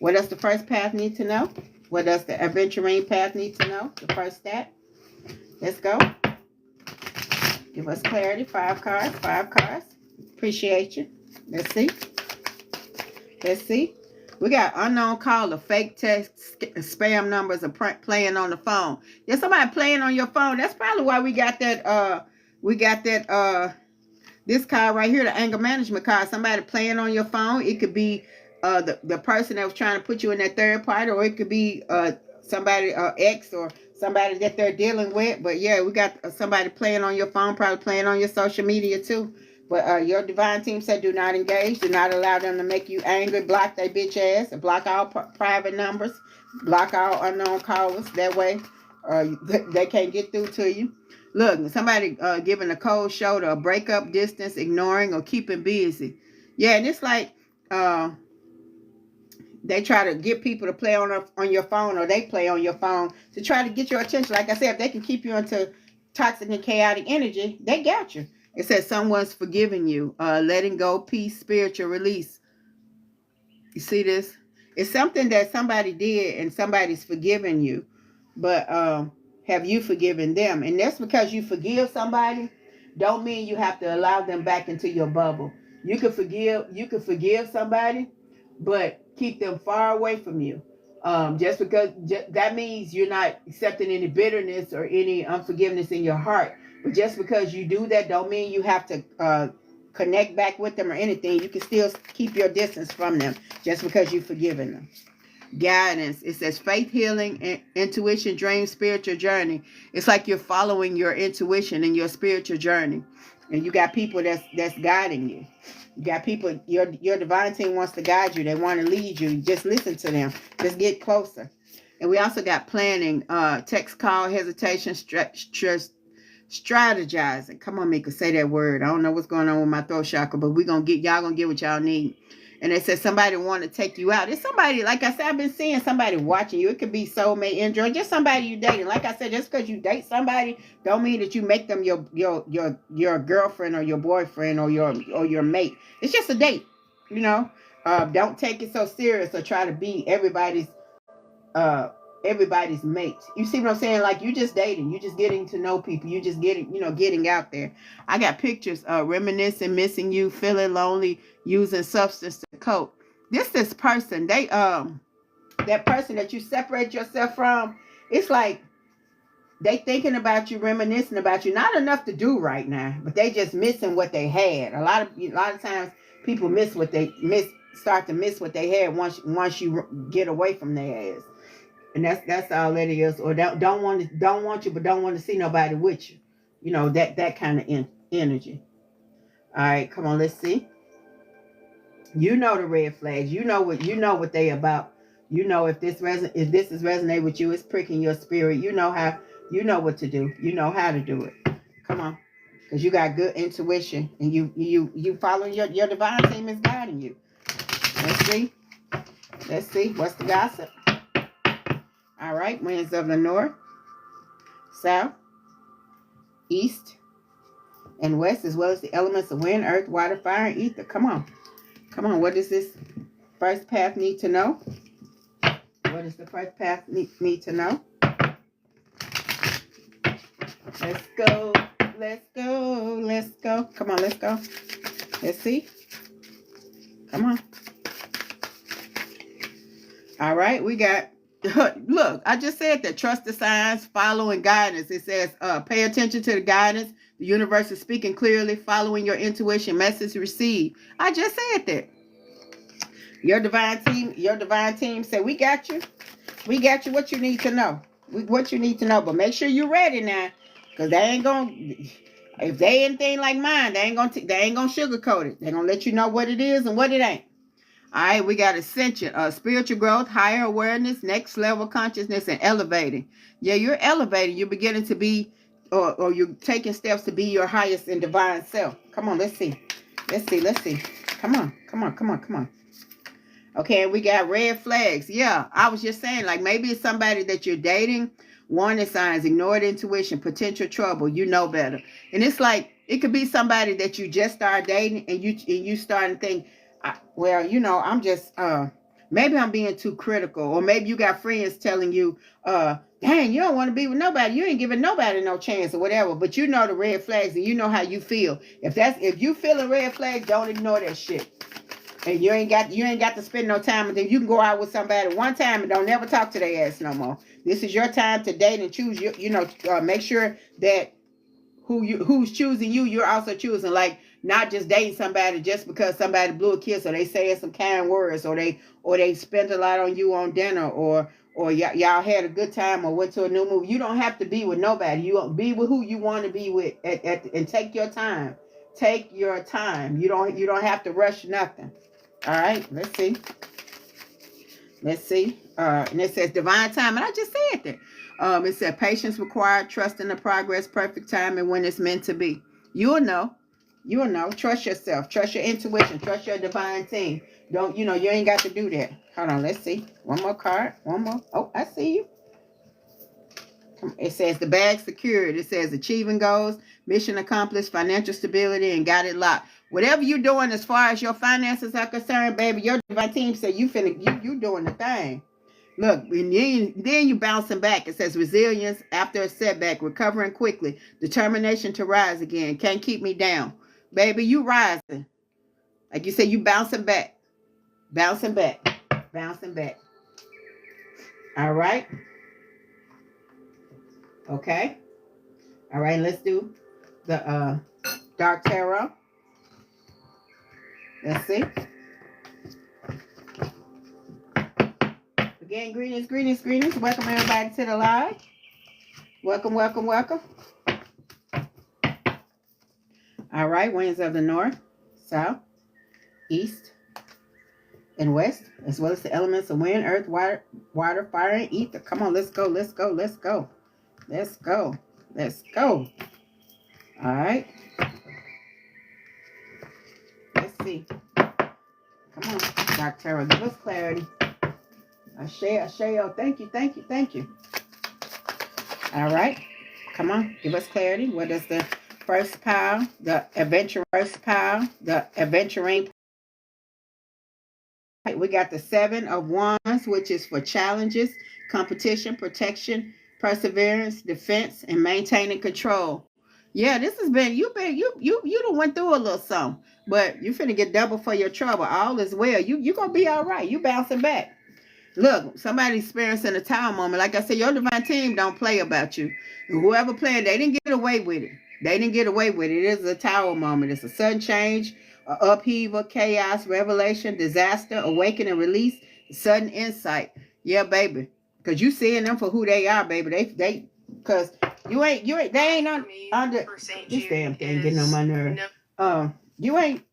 What does the first path need to know? What does the adventurine path need to know? The first step. Let's go. Give us clarity. 5 cards. 5 cards. Appreciate you. Let's see. Let's see. We got unknown caller, fake text, spam numbers are playing on the phone. There's somebody playing on your phone. That's probably why we got that. This card right here, the anger management card. Somebody playing on your phone. It could be the person that was trying to put you in that third party, or it could be somebody ex or somebody that they're dealing with. But yeah, we got somebody playing on your phone, probably playing on your social media too. But your divine team said do not engage, do not allow them to make you angry, block their bitch ass, and block all private numbers, block all unknown callers. That way they can't get through to you. Look, somebody giving a cold shoulder, a breakup, distance, ignoring, or keeping busy. Yeah, and it's like they try to get people to play on your phone, or they play on your phone to try to get your attention. Like I said, if they can keep you into toxic and chaotic energy, they got you. It says someone's forgiving you, letting go, peace, spiritual release. You see this? It's something that somebody did and somebody's forgiven you, but have you forgiven them? And that's because you forgive somebody, don't mean you have to allow them back into your bubble. You could forgive somebody, but keep them far away from you. Just because that means you're not accepting any bitterness or any unforgiveness in your heart. But just because you do that, don't mean you have to connect back with them or anything. You can still keep your distance from them just because you've forgiven them. Guidance. It says faith, healing, intuition, dream, spiritual journey. It's like you're following your intuition in your spiritual journey, and you got people that's guiding you. You got people. Your divine team wants to guide you. They want to lead you. Just listen to them. Just get closer. And we also got planning, text, call, hesitation, strategizing. Come on, Mika, say that word. I don't know what's going on with my throat chakra, but y'all gonna get what y'all need. And they said somebody want to take you out. It's somebody, like I said, I've been seeing somebody watching you. It could be soulmate, enjoy, just somebody you dating. Like I said, just because you date somebody, don't mean that you make them your girlfriend or your boyfriend or your mate. It's just a date, you know. Don't take it so serious or try to be everybody's mate. You see what I'm saying? Like, you just dating, you just getting to know people, you just getting out there. I got pictures reminiscing, missing you, feeling lonely, using substance to cope. This person, they that person that you separate yourself from, it's like they thinking about you, reminiscing about you. Not enough to do right now, but they just missing what they had. A lot of times people start to miss what they had once you get away from their ass. And that's all that is. Or don't want you, but don't want to see nobody with you. You know, that kind of energy. All right, come on, let's see. You know the red flags. You know what they about. You know if this is resonate with you, it's pricking your spirit. You know what to do. You know how to do it. Come on, because you got good intuition, and you following your divine team is guiding you. Let's see. What's the gossip? All right, winds of the north, south, east, and west, as well as the elements of wind, earth, water, fire, and ether. Come on. What does this first path need to know? What does the first path need to know? Let's go. Come on, let's go. Let's see. Come on. All right, we got. Look, I just said that. Trust the signs, following guidance. It says, pay attention to the guidance. The universe is speaking clearly, following your intuition, message received. I just said that. Your divine team said, we got you. We got you what you need to know. What you need to know. But make sure you're ready now. Because they ain't going to, if they anything like mine, they ain't going to sugarcoat it. They're going to let you know what it is and what it ain't. All right, we got ascension, spiritual growth, higher awareness, next level consciousness, and elevating. Yeah, you're elevating. You're beginning to be, or you're taking steps to be your highest and divine self. Come on, let's see. Come on. Okay, we got red flags. Yeah, I was just saying, like, maybe it's somebody that you're dating. Warning signs, ignored intuition, potential trouble. You know better. And it's like, it could be somebody that you just started dating, and you starting to think, well, you know, I'm just, maybe I'm being too critical. Or maybe you got friends telling you, dang, you don't want to be with nobody. You ain't giving nobody no chance or whatever. But you know the red flags and you know how you feel. If you feeling red flags, don't ignore that shit. And you ain't got to spend no time with them. You can go out with somebody one time and don't never talk to their ass no more. This is your time to date and choose. Make sure that who's choosing you, you're also choosing. Like, not just dating somebody just because somebody blew a kiss or they saying some kind words or they spent a lot on you on dinner or y'all had a good time or went to a new movie. You don't have to be with nobody. You be with who you want to be with and take your time. Take your time. You don't have to rush nothing. All right, let's see. And it says divine time, and I just said that. It said patience required, trust in the progress, perfect time, and when it's meant to be. You'll know. Trust yourself. Trust your intuition. Trust your divine team. You ain't got to do that. Hold on, let's see. One more card. One more. Oh, I see you. It says the bag secured. It says achieving goals, mission accomplished, financial stability, and got it locked. Whatever you're doing as far as your finances are concerned, baby, your divine team said you doing the thing. Look, and then you bouncing back. It says resilience after a setback, recovering quickly, determination to rise again. Can't keep me down. Baby, you rising. Like you said, you bouncing back. Bouncing back. Bouncing back. All right. Okay. All right, let's do the dark tarot. Let's see. Again, greetings, greetings, greetings. Welcome everybody to the live. Welcome, welcome, welcome. All right, winds of the north, south, east, and west, as well as the elements of wind, earth, water, fire, and ether. Come on, let's go, let's go, let's go. Let's go. Let's go. All right. Let's see. Come on, Dark Tarot, give us clarity. Ashayo, thank you, thank you, thank you. All right. Come on, give us clarity. What is the first pile? The adventure first pile. The adventuring. We got the 7 of Wands, which is for challenges, competition, protection, perseverance, defense, and maintaining control. Yeah, this has been you done went through a little something, but you finna get double for your trouble. All is well. You gonna be all right. You bouncing back. Look, somebody experiencing a tower moment. Like I said, your divine team don't play about you. Whoever playing, they didn't get away with it. They didn't get away with it. It is a tower moment. It's a sudden change, upheaval, chaos, revelation, disaster, awakening, release, sudden insight. Yeah, baby. Because you seeing them for who they are, baby. They because they ain't under this damn thing getting on my nerve. You ain't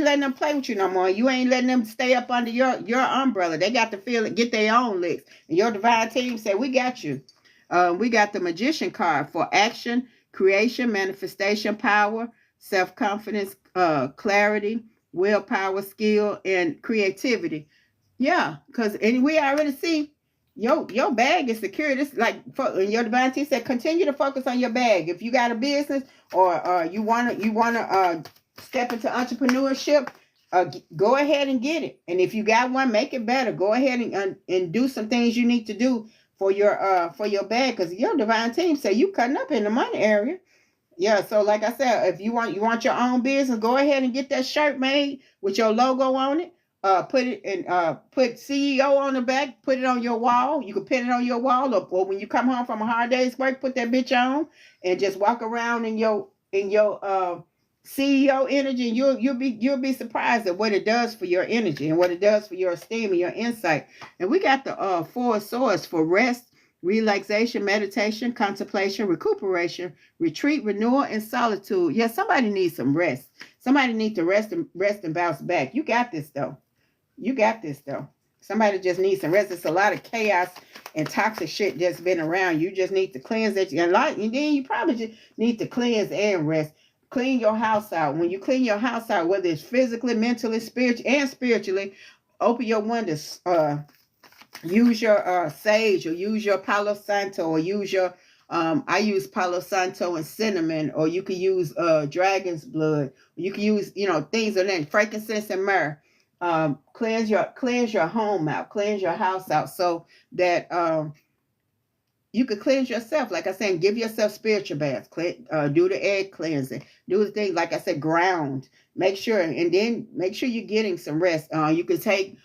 letting them play with you no more. You ain't letting them stay up under your umbrella. They got to feel it, get their own licks. And your divine team said, we got you. We got the Magician card for action, creation, manifestation, power, self-confidence, clarity, willpower, skill, and creativity. Yeah, because we already see your bag is secure. This like your divine team said, continue to focus on your bag. If you got a business or you wanna step into entrepreneurship, go ahead and get it. And if you got one, make it better. Go ahead and do some things you need to do for your bag, because your divine team say you cutting up in the money area. Yeah, so like I said, if you want your own business, go ahead and get that shirt made with your logo on it. Put it in put CEO on the back, put it on your wall. You can pin it on your wall, or when you come home from a hard day's work, put that bitch on and just walk around in your CEO energy, and you'll be surprised at what it does for your energy and what it does for your esteem and your insight. And we got the 4 swords for rest, relaxation, meditation, contemplation, recuperation, retreat, renewal, and solitude. Yeah, somebody needs some rest. Somebody needs to rest and bounce back. You got this though. You got this though. Somebody just needs some rest. It's a lot of chaos and toxic shit that's been around. You just need to cleanse it. And then you probably just need to cleanse and rest. Clean your house out. When you clean your house out, whether it's physically, mentally, spiritually, open your windows. Use your sage, or use your Palo Santo, or use your I use Palo Santo and cinnamon, or you can use dragon's blood. You can use things of that, frankincense and myrrh. Cleanse your home out, cleanse your house out, so that you could cleanse yourself. Like I said, give yourself spiritual baths. Do the egg cleansing. Do the things, like I said, ground. Make sure you're getting some rest. You can take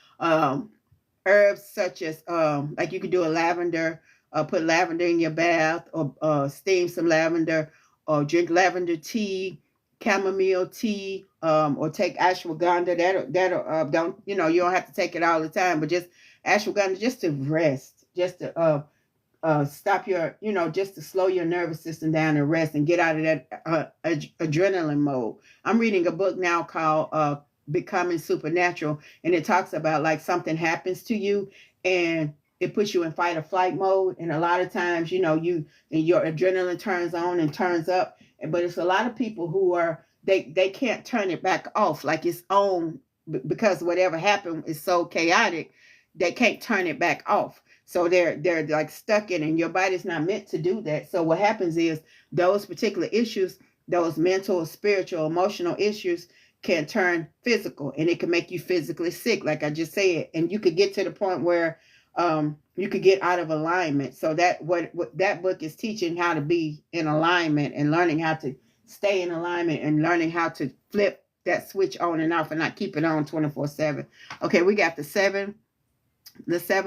herbs such as like you could do a lavender, put lavender in your bath, or steam some lavender, or drink lavender tea, chamomile tea, or take ashwagandha. That'll don't you don't have to take it all the time, but just ashwagandha just to rest, just to stop your just to slow your nervous system down and rest and get out of that adrenaline mode. I'm reading a book now called Becoming Supernatural, and it talks about like something happens to you and it puts you in fight or flight mode, and a lot of times your adrenaline turns on and turns up, but it's a lot of people who are they can't turn it back off like it's on, because whatever happened is so chaotic they can't turn it back off. So they're like stuck in it, and your body's not meant to do that. So what happens is those particular issues, those mental, spiritual, emotional issues can turn physical, and it can make you physically sick, like I just said. And you could get to the point where you could get out of alignment. So that what that book is teaching, how to be in alignment and learning how to stay in alignment and learning how to flip that switch on and off and not keep it on 24/7. Okay, we got the seven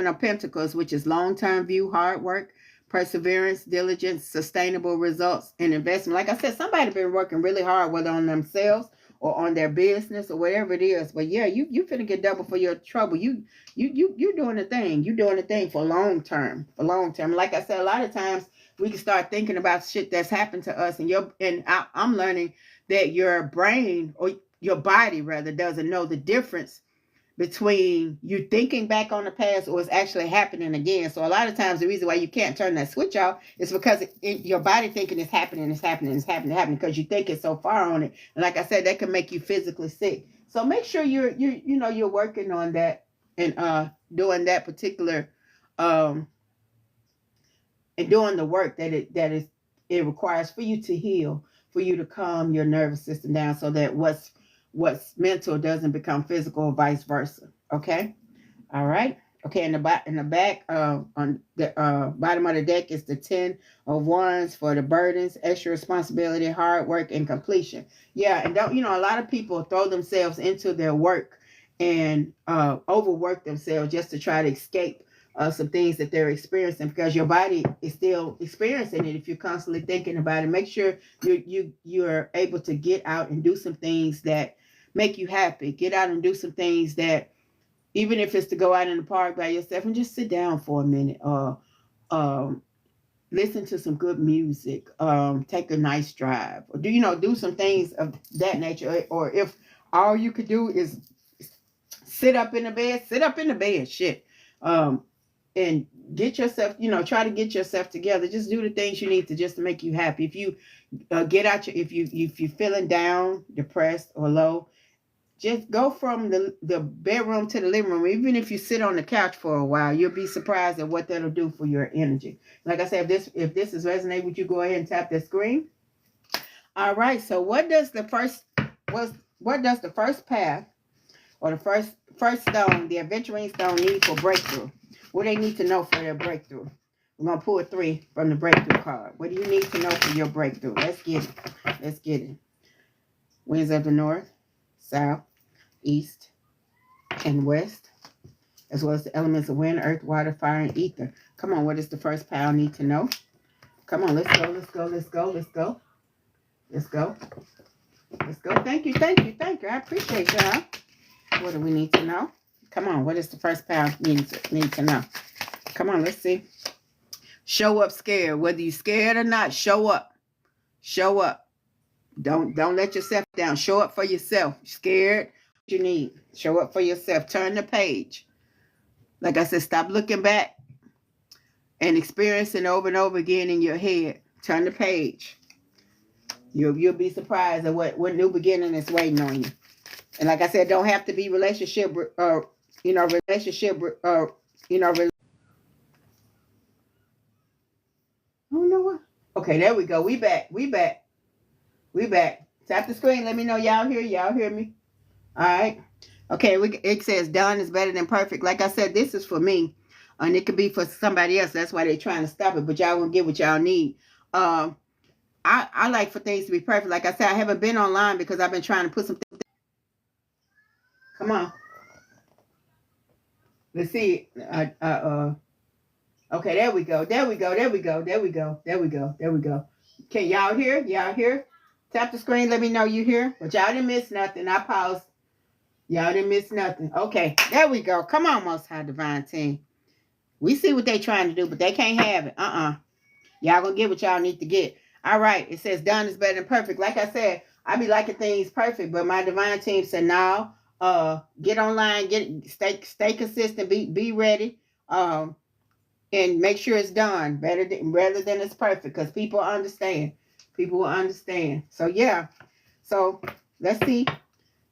of Pentacles, which is long-term view, hard work, perseverance, diligence, sustainable results, and investment. Like I said, somebody been working really hard, whether on themselves or on their business or whatever it is. But yeah, you finna get double for your trouble. You doing the thing. You doing the thing for long term. For long term. Like I said, a lot of times we can start thinking about shit that's happened to us, and I'm learning that your brain, or your body rather, doesn't know the difference between you thinking back on the past or it's actually happening again. So a lot of times the reason why you can't turn that switch off is because your body thinking it's happening because you think it's so far on it. And like I said, that can make you physically sick. So make sure you're working on that and doing that particular and doing the work that it requires for you to heal, for you to calm your nervous system down, so that what's mental doesn't become physical, or vice versa. Okay. All right. Okay. In the back, on the bottom of the deck is the 10 of Wands for the burdens, extra responsibility, hard work, and completion. Yeah. And don't, a lot of people throw themselves into their work and overwork themselves just to try to escape some things that they're experiencing, because your body is still experiencing it. If you're constantly thinking about it, make sure you're able to get out and do some things that make you happy. Get out and do some things that, even if it's to go out in the park by yourself and just sit down for a minute, or listen to some good music, take a nice drive, or do some things of that nature. Or if all you could do is sit up in the bed, shit. And get yourself, try to get yourself together. Just do the things you need to, just to make you happy. If you if you're feeling down, depressed, or low, just go from the bedroom to the living room. Even if you sit on the couch for a while, you'll be surprised at what that'll do for your energy. Like I said, if this is resonating with you, go ahead and tap the screen. All right. So what does the first path, or the first stone, the Aventurine stone, need for breakthrough? What they need to know for their breakthrough? We're going to pull 3 from the breakthrough card. What do you need to know for your breakthrough? Let's get it. Winds of the north, south, east, and west, as well as the elements of wind, earth, water, fire, and ether. Come on, what does the first pile need to know? Come on, let's go. Thank you. I appreciate y'all. What do we need to know? Come on, what does the first pile need to know? Come on, let's see. Show up scared. Whether you're scared or not, show up. Show up. Don't let yourself down. Show up for yourself. Scared, you need. Show up for yourself. Turn the page. Like I said, stop looking back and experiencing over and over again in your head. Turn the page. You'll be surprised at what new beginning is waiting on you. And like I said, don't have to be relationship. I don't know what. Okay, there we go. We back. Tap the screen. Let me know y'all hear me. All right. Okay, it says done is better than perfect. Like I said, this is for me. And it could be for somebody else. That's why they're trying to stop it. But y'all won't get what y'all need. I like for things to be perfect. Like I said, I haven't been online because I've been trying to put some things. Come on. Let's see. Okay, there we go. Can y'all hear? Tap the screen. Let me know you hear. But y'all didn't miss nothing. I paused. Y'all didn't miss nothing. Okay, there we go. Come on, Most High Divine Team. We see what they trying to do, but they can't have it. Y'all gonna get what y'all need to get. All right. It says done is better than perfect. Like I said, I be liking things perfect, but my divine team said no. Get online, stay consistent, be ready, and make sure it's done rather than it's perfect, because people understand. People will understand. So yeah. So let's see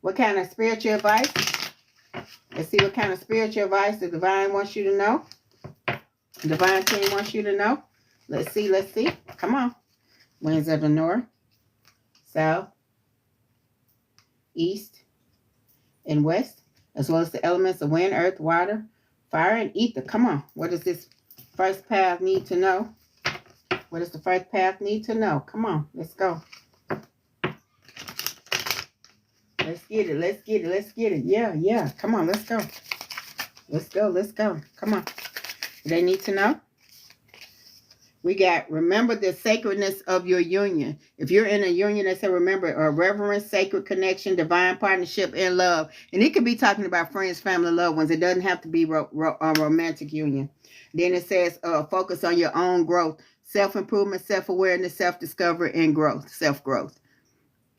what kind of spiritual advice. The divine wants you to know. Divine team wants you to know. Let's see, let's see. Come on. Winds of the north, south, east, and west, as well as the elements of wind, earth, water, fire, and ether. Come on. What does this first path need to know? What does the first path need to know? Come on. Let's go. Let's get it. Let's get it. Let's get it. Yeah, yeah. Come on. Let's go. Let's go. Let's go. Come on. They need to know. We got, remember the sacredness of your union. If you're in a union, they say, remember, a reverence, sacred connection, divine partnership, and love. And it could be talking about friends, family, loved ones. It doesn't have to be a romantic union. Then it says, focus on your own growth, self-improvement, self-awareness, self-discovery, and growth, self-growth.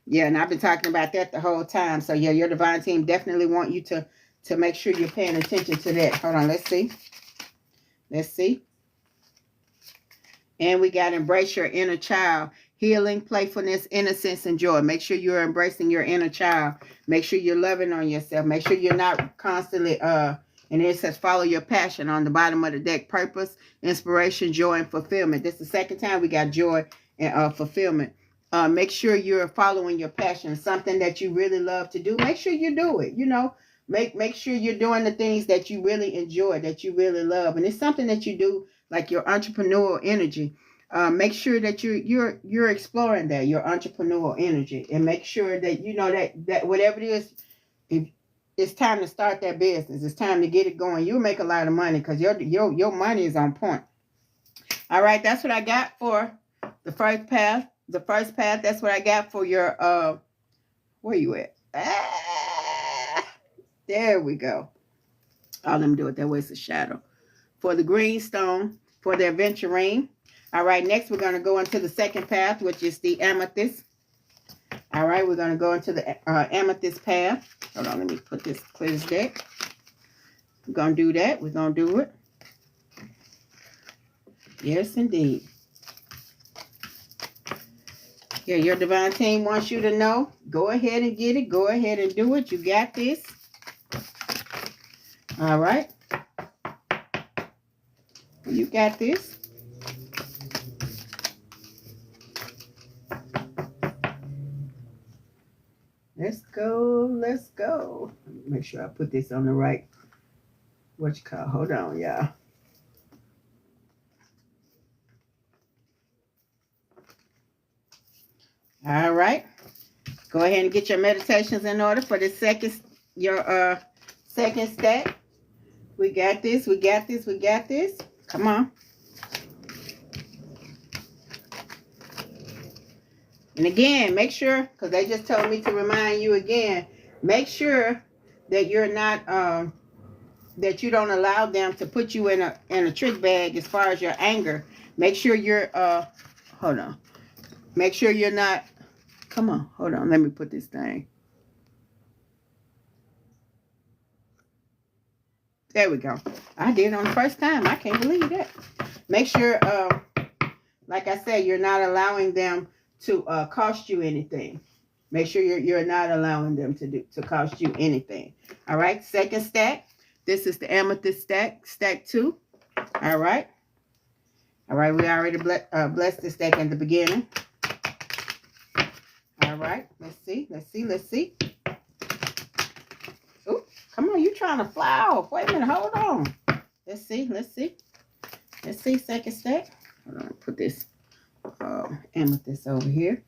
Yeah, and I've been talking about that the whole time. So, yeah, your divine team definitely want you to make sure you're paying attention to that. Hold on, let's see. Let's see. And we got embrace your inner child. Healing, playfulness, innocence, and joy. Make sure you're embracing your inner child. Make sure you're loving on yourself. Make sure you're not constantly, and it says follow your passion on the bottom of the deck. Purpose, inspiration, joy, and fulfillment. This is the second time we got joy and fulfillment. Make sure you're following your passion. Something that you really love to do. Make sure you do it. You know, make sure you're doing the things that you really enjoy, that you really love. And it's something that you do, like your entrepreneurial energy. Make sure that you're exploring that, your entrepreneurial energy, and make sure that you know that whatever it is, if it's time to start that business, it's time to get it going. You'll make a lot of money because your money is on point. All right, that's what I got for the first path. The first path, that's what I got for your where you at? There we go. Oh, let me do it that way. It's a shadow. For the green stone, for the aventurine. All right, next we're going to go into the second path, which is the amethyst. All right, we're going to go into the amethyst path. Hold on, let me put this, clear this deck. We're going to do that. We're going to do it. Yes, indeed. Yeah, your divine team wants you to know. Go ahead and get it. Go ahead and do it. You got this. All right. You got this. Let's go. Let's go. Make sure I put this on the right. What you call? Hold on, y'all. All right. Go ahead and get your meditations in order for the second stack. We got this. We got this. We got this. Come on. And again, make sure, because they just told me to remind you again, make sure that you're not, that you don't allow them to put you in a trick bag as far as your anger. Make sure you're, hold on. Make sure you're not, come on, hold on. Let me put this thing. There we go. I did it on the first time. I can't believe that. Make sure, like I said, you're not allowing them to cost you anything. Make sure you're not allowing them to cost you anything. All right. Second stack. This is the amethyst stack. Stack 2. All right. All right. We already blessed this stack in the beginning. All right. Let's see. Let's see. Let's see. Ooh, come on. You trying to fly off. Wait a minute. Hold on. Let's see. Let's see. Let's see. Second stack. Hold on. Put this amethyst over here.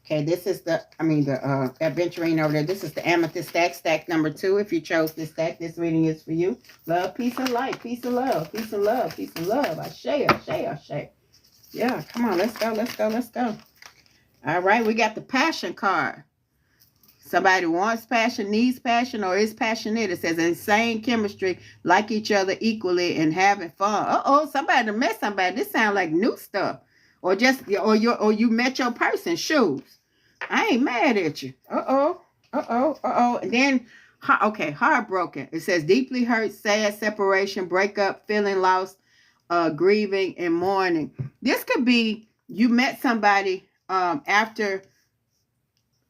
Okay, this is the aventurine over there. This is the amethyst stack, stack number 2. If you chose this stack, this reading is for you. Love, peace, and light. Peace and love. Peace and love. Peace and love. I share. Yeah, come on. Let's go. Let's go. Let's go. All right, we got the passion card. Somebody wants passion, needs passion, or is passionate. It says insane chemistry, like each other equally, and having fun. Uh-oh, somebody met somebody. This sounds like new stuff. Or you met your person. Shoes. I ain't mad at you. And then, okay, heartbroken. It says deeply hurt, sad, separation, breakup, feeling lost, grieving, and mourning. This could be you met somebody after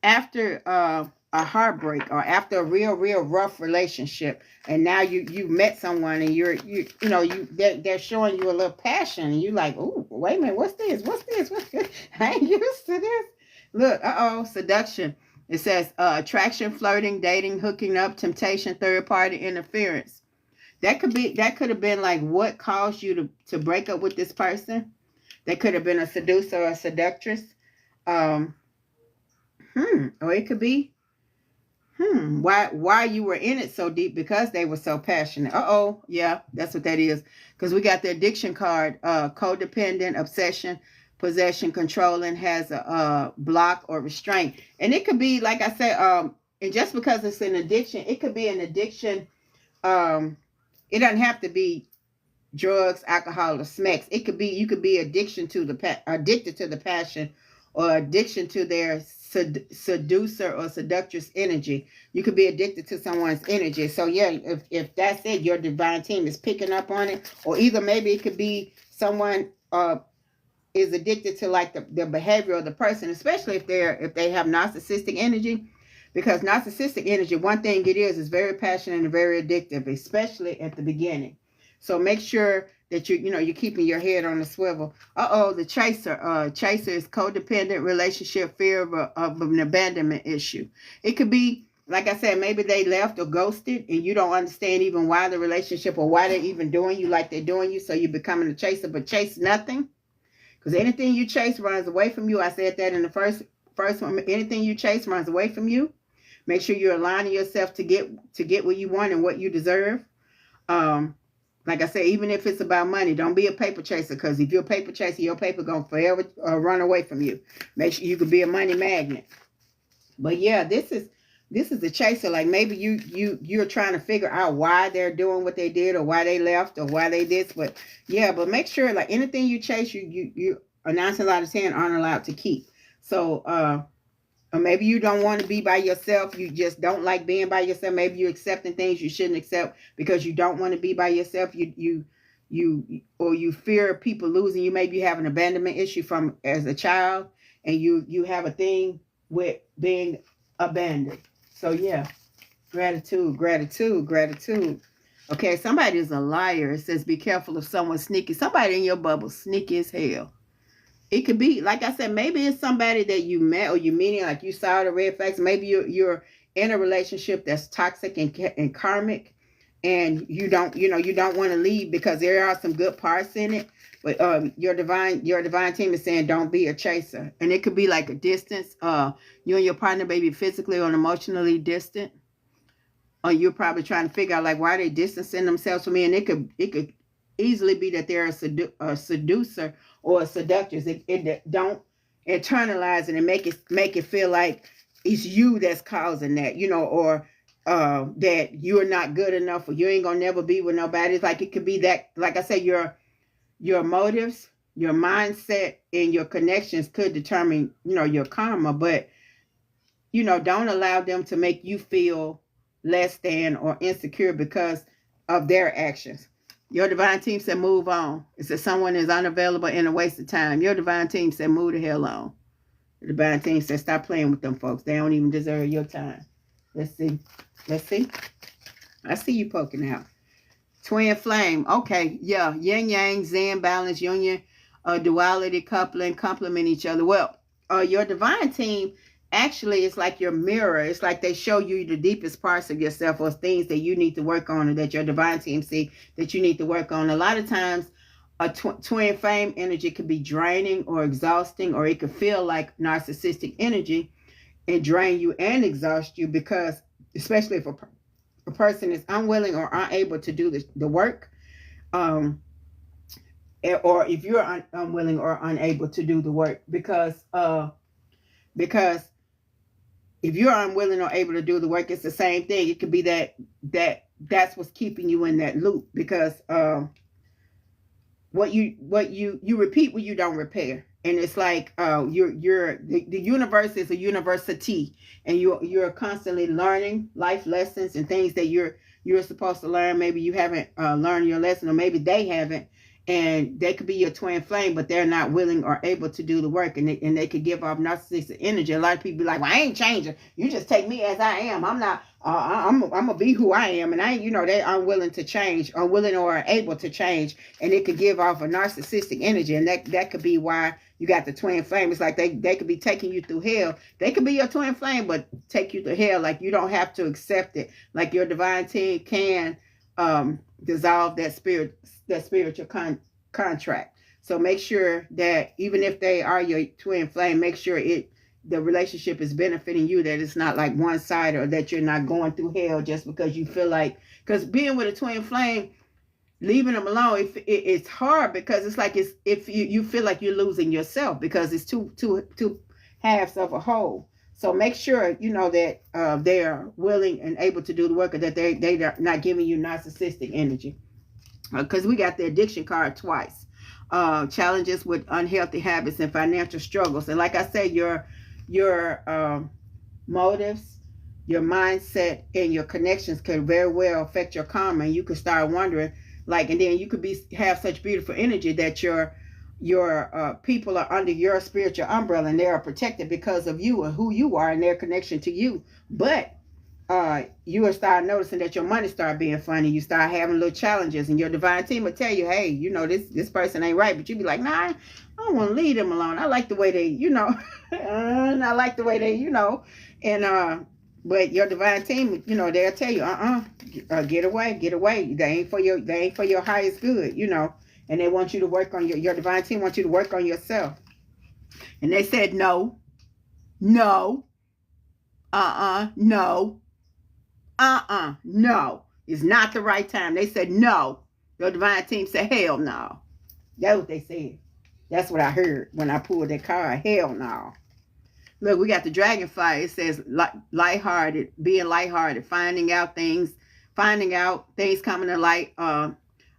a a heartbreak, or after a real rough relationship, and now you met someone, and they're showing you a little passion, and you like, oh, wait a minute, what's this? I ain't used to this. Look, seduction. It says attraction, flirting, dating, hooking up, temptation, third party interference. That could have been like what caused you to break up with this person. That could have been a seducer or a seductress. Or it could be why you were in it so deep, because they were so passionate. Yeah, that's what that is. Because we got the addiction card, codependent, obsession, possession, controlling, has a block or restraint. And it could be, like I said, and just because it's an addiction, it could be an addiction. It doesn't have to be drugs, alcohol, or smacks. It could be, you could be addicted to the passion, or addiction to their seducer or seductress energy. You could be addicted to someone's energy. So yeah, if that's it, your divine team is picking up on it. Or either maybe it could be someone is addicted to like the behavior of the person, especially if they have narcissistic energy. Because narcissistic energy, one thing it is very passionate and very addictive, especially at the beginning. So make sure that you're keeping your head on the swivel. The chaser. Chaser is codependent relationship, fear of an abandonment issue. It could be, like I said, maybe they left or ghosted, and you don't understand even why the relationship, or why they're even doing you like they're doing you. So you're becoming a chaser, but chase nothing. Because anything you chase runs away from you. I said that in the first one. Anything you chase runs away from you. Make sure you're aligning yourself to get what you want and what you deserve. Like I said, even if it's about money, don't be a paper chaser, because if you're a paper chaser, your paper gonna forever run away from you. Make sure you could be a money magnet. But yeah, this is a chaser. Like maybe you're trying to figure out why they're doing what they did, or why they left, or why they did. But yeah, but make sure, like, anything you chase, you are 9 times out of 10 aren't allowed to keep. So or maybe you don't want to be by yourself. You just don't like being by yourself. Maybe you're accepting things you shouldn't accept because you don't want to be by yourself. You fear people losing you. Maybe you have an abandonment issue from as a child, and you have a thing with being abandoned. So yeah, gratitude. Okay, somebody is a liar. It says be careful of someone sneaky. Somebody in your bubble sneaky as hell. It could be, like I said, maybe it's somebody that you met, or you meeting, like you saw the red flags. Maybe you're in a relationship that's toxic and karmic, and you don't want to leave because there are some good parts in it. But your divine team is saying don't be a chaser, and it could be like a distance. You and your partner may be physically or emotionally distant, or you're probably trying to figure out like why they distancing themselves from me, and it could easily be that they're a seducer or a seductress. It don't internalize it and make it feel like it's you that's causing that, or that you're not good enough, or you ain't gonna never be with nobody. It's like it could be that, like I said, your motives, your mindset, and your connections could determine, your karma. But don't allow them to make you feel less than or insecure because of their actions. Your divine team said move on. It said someone is unavailable and a waste of time. Your divine team said move the hell on. The divine team said stop playing with them folks. They don't even deserve your time. Let's see. I see you poking out. Twin flame. Okay, yeah. Yin yang, zen, balance, union, duality, coupling, complement each other. Well, your divine team actually is like your mirror. It's like they show you the deepest parts of yourself, or things that you need to work on, or that your divine team see that you need to work on. A lot of times a twin flame energy could be draining or exhausting, or it could feel like narcissistic energy and drain you and exhaust you, because especially if a person is unwilling or unable to do the work, or if you're unwilling or unable to do the work, because if you're unwilling or able to do the work, it's the same thing. It could be that's what's keeping you in that loop, because what you repeat what you don't repair. And it's like the universe is a university, and you're constantly learning life lessons and things that you're supposed to learn. Maybe you haven't learned your lesson, or maybe they haven't, and they could be your twin flame, but they're not willing or able to do the work, and they could give off narcissistic energy. A lot of people be like, well, I ain't changing. You just take me as I am. I'm not, I'm gonna be who I am. And they unwilling to change, unwilling or able to change. And it could give off a narcissistic energy. And that could be why you got the twin flame. It's like they could be taking you through hell. They could be your twin flame, but take you through hell. Like, you don't have to accept it. Like, your divine team can dissolve that spiritual contract. So make sure that even if they are your twin flame, make sure the relationship is benefiting you, that it's not like one side, or that you're not going through hell just because you feel like, because being with a twin flame, leaving them alone, it's hard, because it's like, if you feel like you're losing yourself, because it's two halves of a whole. So make sure that they are willing and able to do the work, or that they're not giving you narcissistic energy. Because we got the addiction card twice. Challenges with unhealthy habits and financial struggles. And like I said, your motives, your mindset, and your connections can very well affect your karma. And you could start wondering, like, and then you could have such beautiful energy that your people are under your spiritual umbrella, and they are protected because of you and who you are and their connection to you. But you will start noticing that your money start being funny. You start having little challenges, and your divine team will tell you, hey, this person ain't right. But you be like, nah, I don't want to leave them alone. I like the way they, I like the way they, and but your divine team, they'll tell you, get away. They ain't for your highest good, and they want you to work on your divine team wants you to work on yourself. And they said, no, no, no. No, it's not the right time. They said no. Your divine team said hell no. That's what they said. That's what I heard when I pulled that card. Hell no. Look, we got the dragonfly. It says lighthearted, being lighthearted, finding out things coming to light,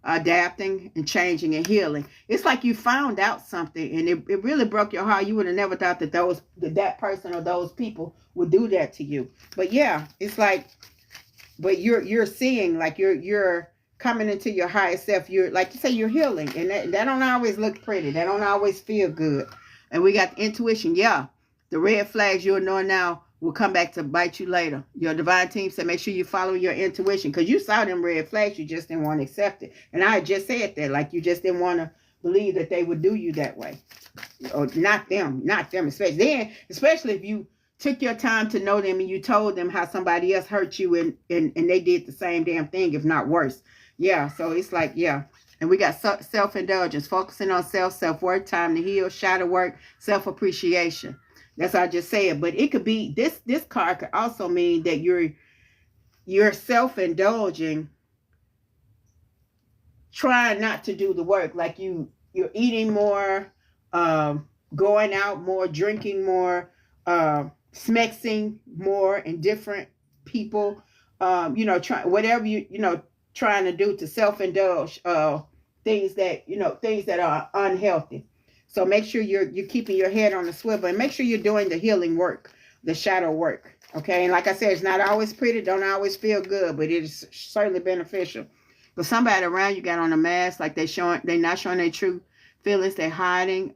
adapting and changing and healing. It's like you found out something, and it really broke your heart. You would have never thought that that person or those people would do that to you. But yeah, it's like, but you're seeing, like, you're coming into your highest self. You're, like you say, you're healing, and that don't always look pretty. That don't always feel good. And we got intuition. Yeah, the red flags you're knowing now will come back to bite you later. Your divine team said make sure you follow your intuition, because you saw them red flags, you just didn't want to accept it. And I just said that, like, you just didn't want to believe that they would do you that way. Or not them, especially if you took your time to know them and you told them how somebody else hurt you, and they did the same damn thing, if not worse. Yeah, so it's like, yeah. And we got self-indulgence, focusing on self-worth, time to heal, shadow work, self-appreciation. That's what I just said. But it could be, this card could also mean that you're self-indulging, trying not to do the work. Like you're eating more, going out more, drinking more, smexing more and different people, trying to do to self-indulge, things that are unhealthy. So make sure you're keeping your head on the swivel, and make sure you're doing the healing work, the shadow work. Okay. And like I said, it's not always pretty, don't always feel good, but it is certainly beneficial. But somebody around you got on a mask, like they're not showing their true feelings, they're hiding,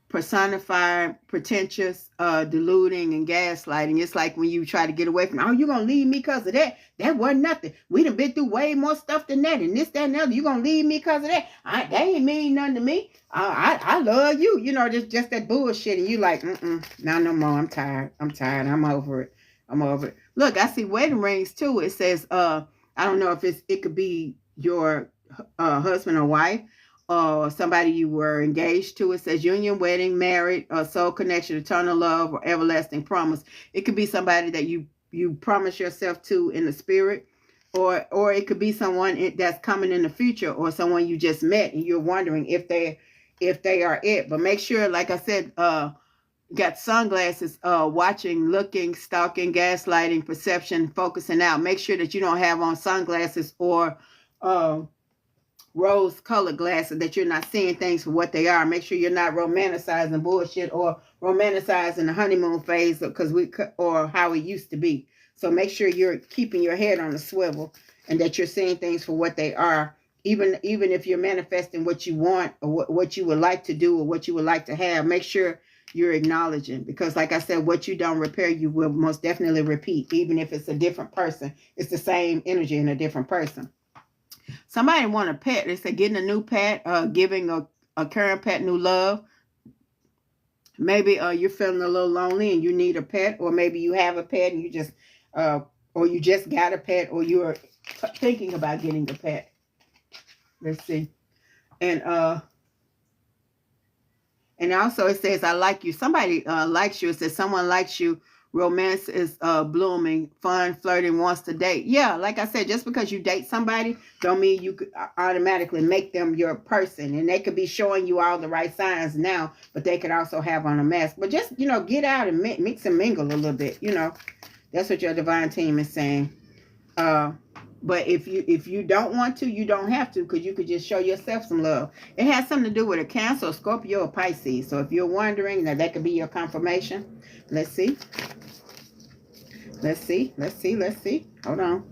personified, pretentious, deluding, and gaslighting. It's like when you try to get away from, oh, you're going to leave me because of that. That wasn't nothing. We done been through way more stuff than that, and this, that, and the other. You're going to leave me because of that. They ain't mean nothing to me. I love you. Just that bullshit. And you like, no more. I'm tired. I'm over it. Look, I see wedding rings too. It says, I don't know if it could be your husband or wife, or somebody you were engaged to. It says union, wedding, married, soul connection, eternal love, or everlasting promise. It could be somebody that you promise yourself to in the spirit, or it could be someone that's coming in the future, or someone you just met and you're wondering if they are it. But make sure, like I said, got sunglasses, watching, looking, stalking, gaslighting, perception, focusing out. Make sure that you don't have on sunglasses or rose-colored glasses, that you're not seeing things for what they are. Make sure you're not romanticizing bullshit or romanticizing the honeymoon phase, or how it used to be. So make sure you're keeping your head on the swivel, and that you're seeing things for what they are, even if you're manifesting what you want or what you would like to do or what you would like to have, make sure you're acknowledging, because like I said, what you don't repair, you will most definitely repeat. Even if it's a different person, it's the same energy in a different person. Somebody want a pet. They say getting a new pet, giving a current pet new love. Maybe you're feeling a little lonely and you need a pet, or maybe you have a pet and you just or you just got a pet, or you're thinking about getting a pet. Let's see. And also it says, I like you. Somebody likes you. It says someone likes you. Romance is blooming. Fun, flirting, wants to date. Yeah, like I said, just because you date somebody don't mean you could automatically make them your person. And they could be showing you all the right signs now, but they could also have on a mask. But just, get out and mix and mingle a little bit. That's what your divine team is saying. But if you don't want to, you don't have to, because you could just show yourself some love. It has something to do with a Cancer, Scorpio, or Pisces. So if you're wondering, that could be your confirmation. Let's see. Let's see. Hold on.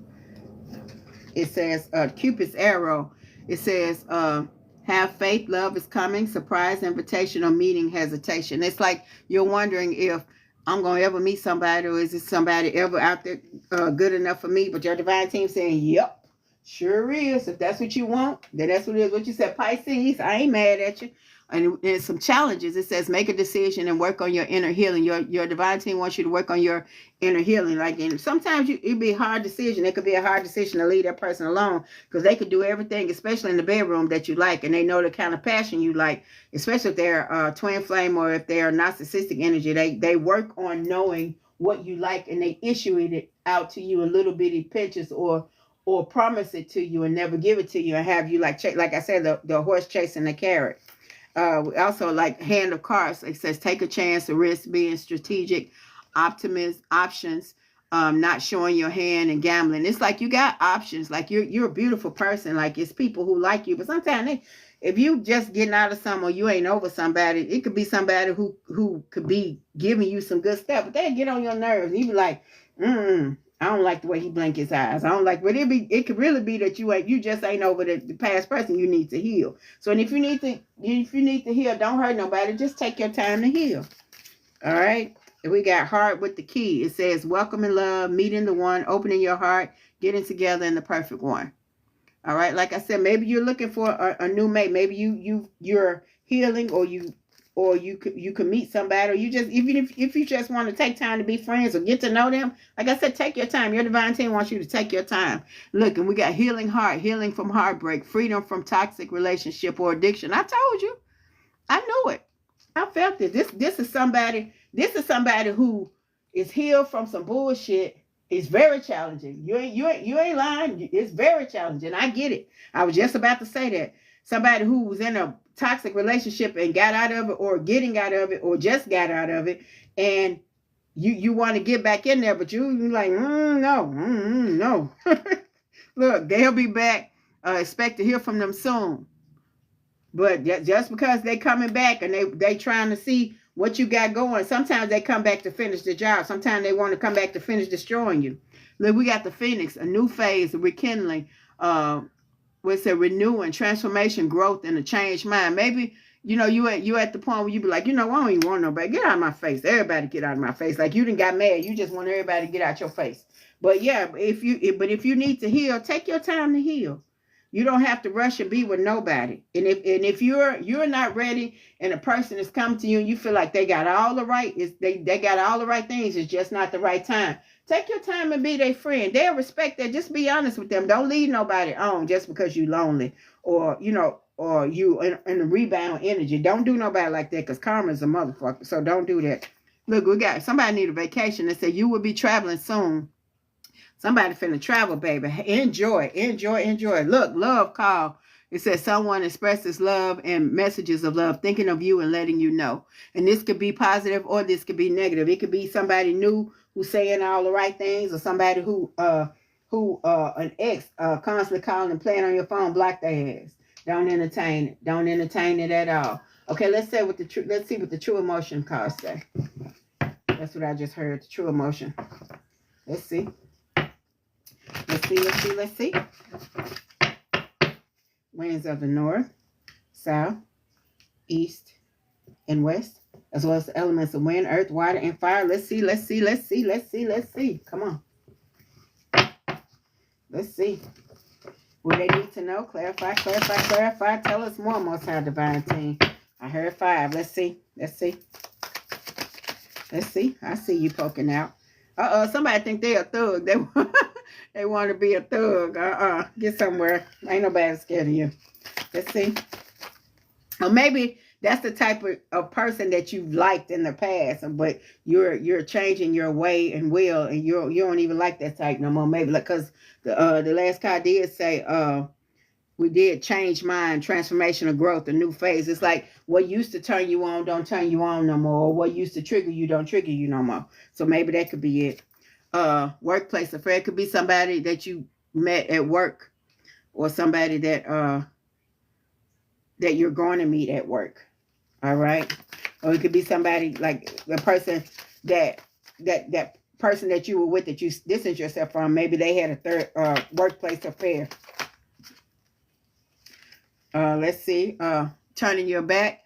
It says Cupid's arrow. It says have faith, love is coming, surprise, invitation, or meeting, hesitation. It's like you're wondering if I'm going to ever meet somebody, or is this somebody ever out there good enough for me? But your divine team saying, yep, sure is. If that's what you want, then that's what it is. What you said, Pisces, I ain't mad at you. And some challenges. It says make a decision and work on your inner healing. Your divine team wants you to work on your inner healing. And sometimes it'd be a hard decision. It could be a hard decision to leave that person alone, because they could do everything, especially in the bedroom, that you like, and they know the kind of passion you like, especially if they're twin flame or if they're narcissistic energy. They work on knowing what you like, and they issue it out to you in little bitty pictures, or promise it to you and never give it to you, and have you like I said, the horse chasing the carrot. Also, like Hand of Cards, it says take a chance, a risk, being strategic, options, not showing your hand, and gambling. It's like you got options. Like you're a beautiful person. Like it's people who like you, but sometimes if you just getting out of something, or you ain't over somebody, it could be somebody who could be giving you some good stuff, but they get on your nerves. And you be like, I don't like the way he blink his eyes. I don't like, but it could really be that you just ain't over the past person you need to heal. So, and if you need to heal, don't hurt nobody. Just take your time to heal. All right. We got heart with the key. It says welcoming love, meeting the one, opening your heart, getting together in the perfect one. All right. Like I said, maybe you're looking for a new mate. Maybe you're healing, or you could meet somebody, or you just, even if you just want to take time to be friends or get to know them. Like I said, take your time. Your divine team wants you to take your time. Look, and we got healing heart, healing from heartbreak, freedom from toxic relationship or addiction. I told you. I knew it. I felt it. This is somebody who is healed from some bullshit. It's very challenging. You ain't lying. It's very challenging. I get it. I was just about to say that. Somebody who was in a toxic relationship and got out of it, or getting out of it, or just got out of it, and you want to get back in there, but you're like, no. Look, they'll be back. Expect to hear from them soon. But just because they coming back and they trying to see what you got going, sometimes they come back to finish the job. Sometimes they want to come back to finish destroying you. Look, we got the Phoenix, a new phase, a rekindling, what's a renewing, transformation, growth, and a changed mind. Maybe, you at the point where you be like, I don't even want nobody. Get out of my face. Everybody get out of my face. Like you done got mad. You just want everybody to get out your face. But yeah, if you need to heal, take your time to heal. You don't have to rush and be with nobody. And if you're not ready, and a person has come to you and you feel like they got all the right, they got all the right things, it's just not the right time. Take your time and be their friend. They'll respect that. Just be honest with them. Don't leave nobody on just because you lonely, or you in a rebound energy. Don't do nobody like that, because karma's a motherfucker. So don't do that. Look, we got somebody need a vacation. They say you will be traveling soon. Somebody finna travel, baby. Enjoy. Look, love call. It says someone expresses love and messages of love, thinking of you and letting you know. And this could be positive, or this could be negative. It could be somebody new who's saying all the right things, or somebody who an ex constantly calling and playing on your phone. Block their ass. Don't entertain it. Don't entertain it at all. Okay, let's see what the true emotion cards say. That's what I just heard. The true emotion. Let's see. Let's see. winds of the north, south, east, and west, as well as the elements of wind, earth, water, and fire. Let's see, let's see, let's see, let's see, let's see. Come on. Let's see. What they need to know? Clarify, clarify, clarify. Tell us more, Most High Divine Team. I heard 5. Let's see. Let's see. Let's see. I see you poking out. Somebody think they a thug. They want to be a thug. Get somewhere. Ain't nobody scared of you. Let's see. Or maybe that's the type of person that you've liked in the past, but you're changing your way and will, and you don't even like that type no more. Maybe because the last card did say we did change mind, transformational growth, a new phase. It's like what used to turn you on don't turn you on no more. Or what used to trigger you don't trigger you no more. So maybe that could be it. Workplace affair. It could be somebody that you met at work, or somebody that you're going to meet at work. All right. Or it could be somebody like the person that person that you were with that you distanced yourself from. Maybe they had a third workplace affair. Let's see. Turning your back.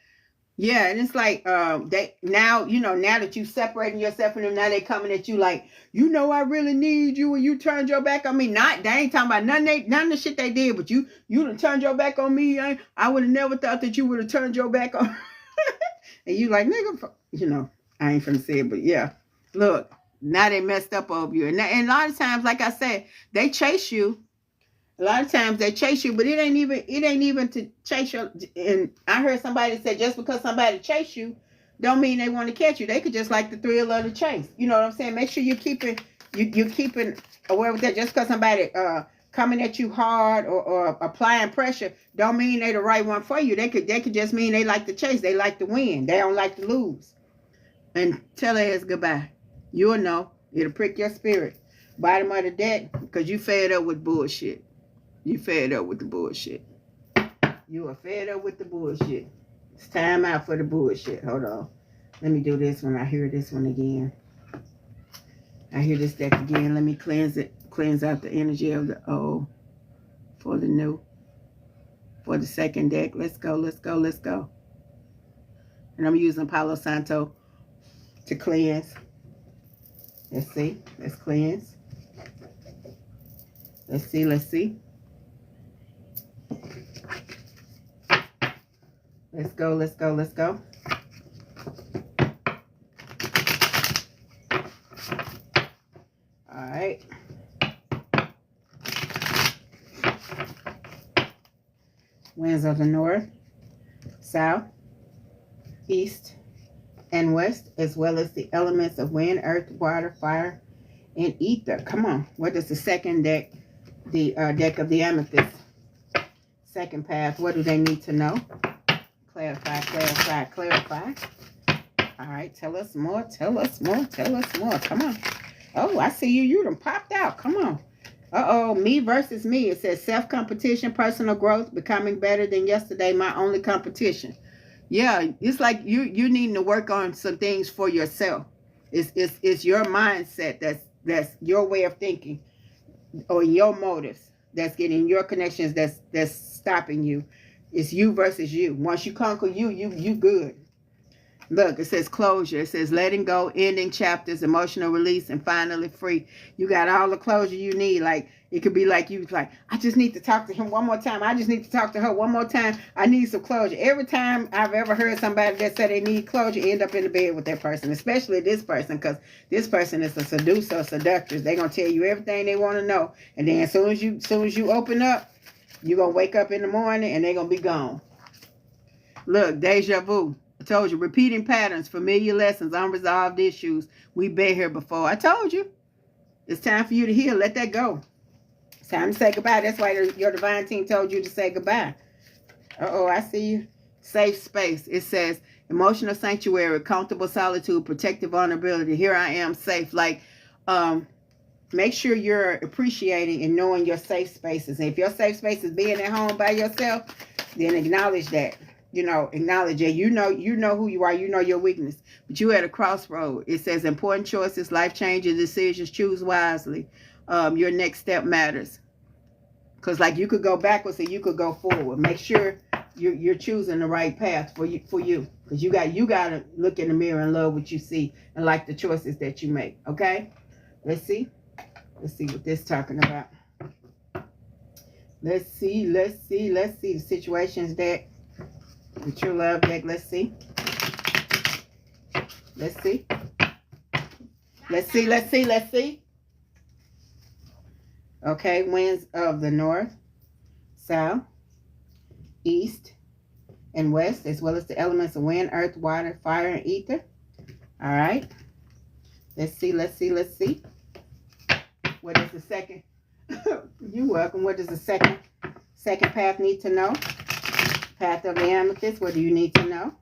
Yeah, and it's like they now, now that you separating yourself from them, now they coming at you like, I really need you, and you turned your back on me. They ain't talking about none of the shit they did, but you done turned your back on me. I would have never thought that you would have turned your back on. And you like, nigga, I ain't finna say it, but yeah. Look, now they messed up over you. And a lot of times, like I said, they chase you. A lot of times they chase you, but it ain't even to chase you. And I heard somebody say just because somebody chase you, don't mean they want to catch you. They could just like the thrill of the chase. You know what I'm saying? Make sure you're keeping aware with that. Just because somebody coming at you hard or applying pressure, don't mean they the right one for you. They could just mean they like to chase. They like to win. They don't like to lose. And tell her ass goodbye. You'll know. It'll prick your spirit. Bottom of the deck, because you fed up with bullshit. You fed up with the bullshit. You are fed up with the bullshit. It's time out for the bullshit. Hold on. Let me do this one. I hear this one again. I hear this deck again. Let me cleanse it. Cleanse out the energy of the old for the new. For the second deck. Let's go, let's go, let's go. And I'm using Palo Santo to cleanse. Let's see. Let's cleanse. Let's see, let's see. Let's go, let's go, let's go. All right. Winds of the north, south, east, and west, as well as the elements of wind, earth, water, fire, and ether. Come on. What is the second deck? The deck of the amethyst. Second path. What do they need to know? Clarify, clarify, clarify. All right. Tell us more. Tell us more. Tell us more. Come on. Oh, I see you. You done popped out. Come on. Uh-oh. Me versus me. It says self-competition, personal growth, becoming better than yesterday, my only competition. Yeah, it's like you needing to work on some things for yourself. It's your mindset that's your way of thinking, or your motives that's getting your connections that's stopping you. It's you versus you. Once you conquer you good. Look, it says closure. It says letting go, ending chapters, emotional release, and finally free. You got all the closure you need. Like, it could be like you like, I just need to talk to him one more time. I just need to talk to her one more time. I need some closure. Every time I've ever heard somebody that said they need closure, end up in the bed with that person, especially this person, because this person is a seducer or seductress. They're going to tell you everything they want to know. And then as soon as you open up, you're going to wake up in the morning and they're going to be gone. Look, deja vu. I told you, repeating patterns, familiar lessons, unresolved issues. We've been here before. I told you. It's time for you to heal. Let that go. It's time to say goodbye. That's why your divine team told you to say goodbye. Uh-oh, I see you. Safe space. It says emotional sanctuary, comfortable solitude, protective vulnerability. Here I am, safe. Like, make sure you're appreciating and knowing your safe spaces. And if your safe space is being at home by yourself, then acknowledge that. Acknowledge it. You know who you are. You know your weakness. But you're at a crossroad. It says important choices, life-changing decisions. Choose wisely. Your next step matters. Because like you could go backwards or you could go forward. Make sure you're choosing the right path for you. Because you got to look in the mirror and love what you see and like the choices that you make. Okay? Let's see. Let's see what this is talking about. Let's see the situations that the true love deck. Let's see. Okay, winds of the north, south, east, and west, as well as the elements of wind, earth, water, fire, and ether. All right. Let's see. What is the second? You're welcome. What does the second path need to know? Path of the amethyst. What do you need to know?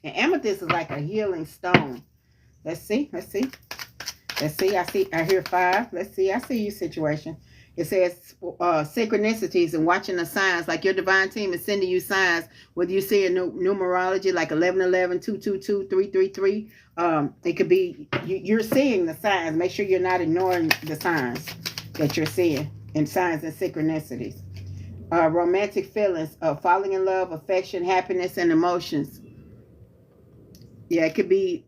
And amethyst is like a healing stone. Let's see. I hear 5. Let's see. I see your situation. It says synchronicities and watching the signs. Like your divine team is sending you signs. Whether you see a numerology like 1111, 222, 333. It could be you're seeing the signs. Make sure you're not ignoring the signs that you're seeing. And signs and synchronicities. Romantic feelings of falling in love, affection, happiness, and emotions. Yeah, it could be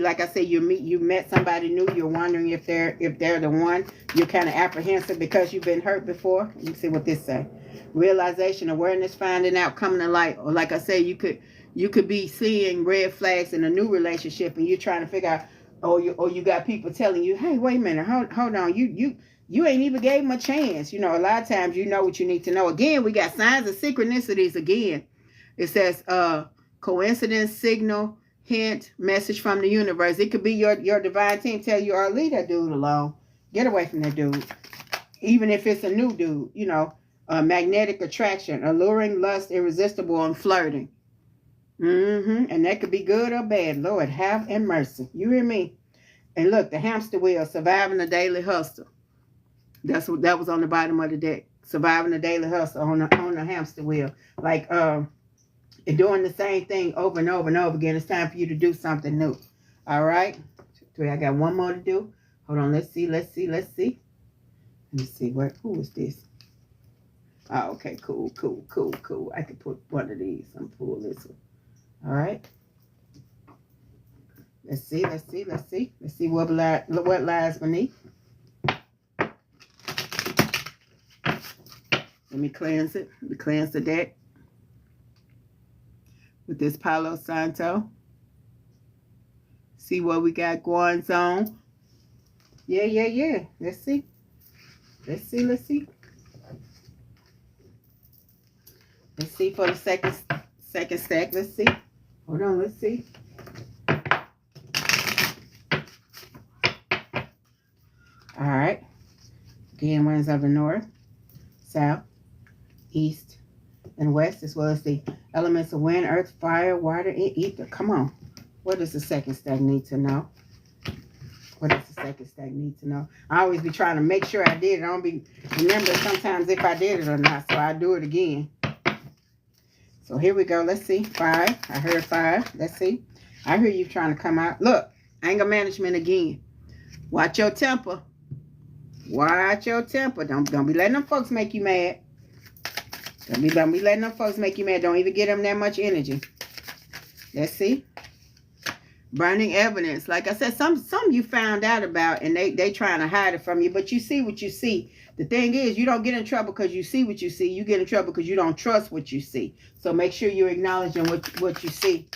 like I said, you met somebody new, you're wondering if they're the one. You're kind of apprehensive because you've been hurt before. You see what this say. Realization, awareness, finding out, coming to light. Or like I said, you could be seeing red flags in a new relationship and you're trying to figure out, or you got people telling you, hey, wait a minute, hold on, you ain't even gave them a chance. You know, a lot of times you know what you need to know. Again, we got signs and synchronicities again. It says coincidence, signal, hint, message from the universe. It could be your divine team tell you, oh, leave that dude alone. Get away from that dude. Even if it's a new dude, you know, magnetic attraction, alluring, lust, irresistible, and flirting. And that could be good or bad. Lord, have and mercy. You hear me? And look, the hamster wheel, surviving the daily hustle. That was on the bottom of the deck. Surviving the daily hustle on the hamster wheel. Like, and doing the same thing over and over and over again. It's time for you to do something new. All right? 3, I got one more to do. Hold on. Let's see. Let me see. Who is this? Oh, okay. Cool. I can put one of these. I'm pull this one. All right. Let's see what lies beneath. Let me cleanse it. Let me cleanse the deck with this Palo Santo. See what we got going on. Yeah. Let's see. Let's see for the second stack. Let's see. Hold on, let's see. All right. Again, winds of the north, south, east, and west, as well as the elements of wind, earth, fire, water, and ether. Come on. What does the second stack need to know? I always be trying to make sure I did it. I don't be remember sometimes if I did it or not, so I do it again. So here we go. Let's see. 5. I heard 5. Let's see. I hear you trying to come out. Look, anger management again. Watch your temper. Don't be letting them folks make you mad. Don't be letting them folks make you mad. Don't even give them that much energy. Let's see. Burning evidence. Like I said, some you found out about and they trying to hide it from you, but you see what you see. The thing is, you don't get in trouble because you see what you see. You get in trouble because you don't trust what you see. So make sure you're acknowledging what you see.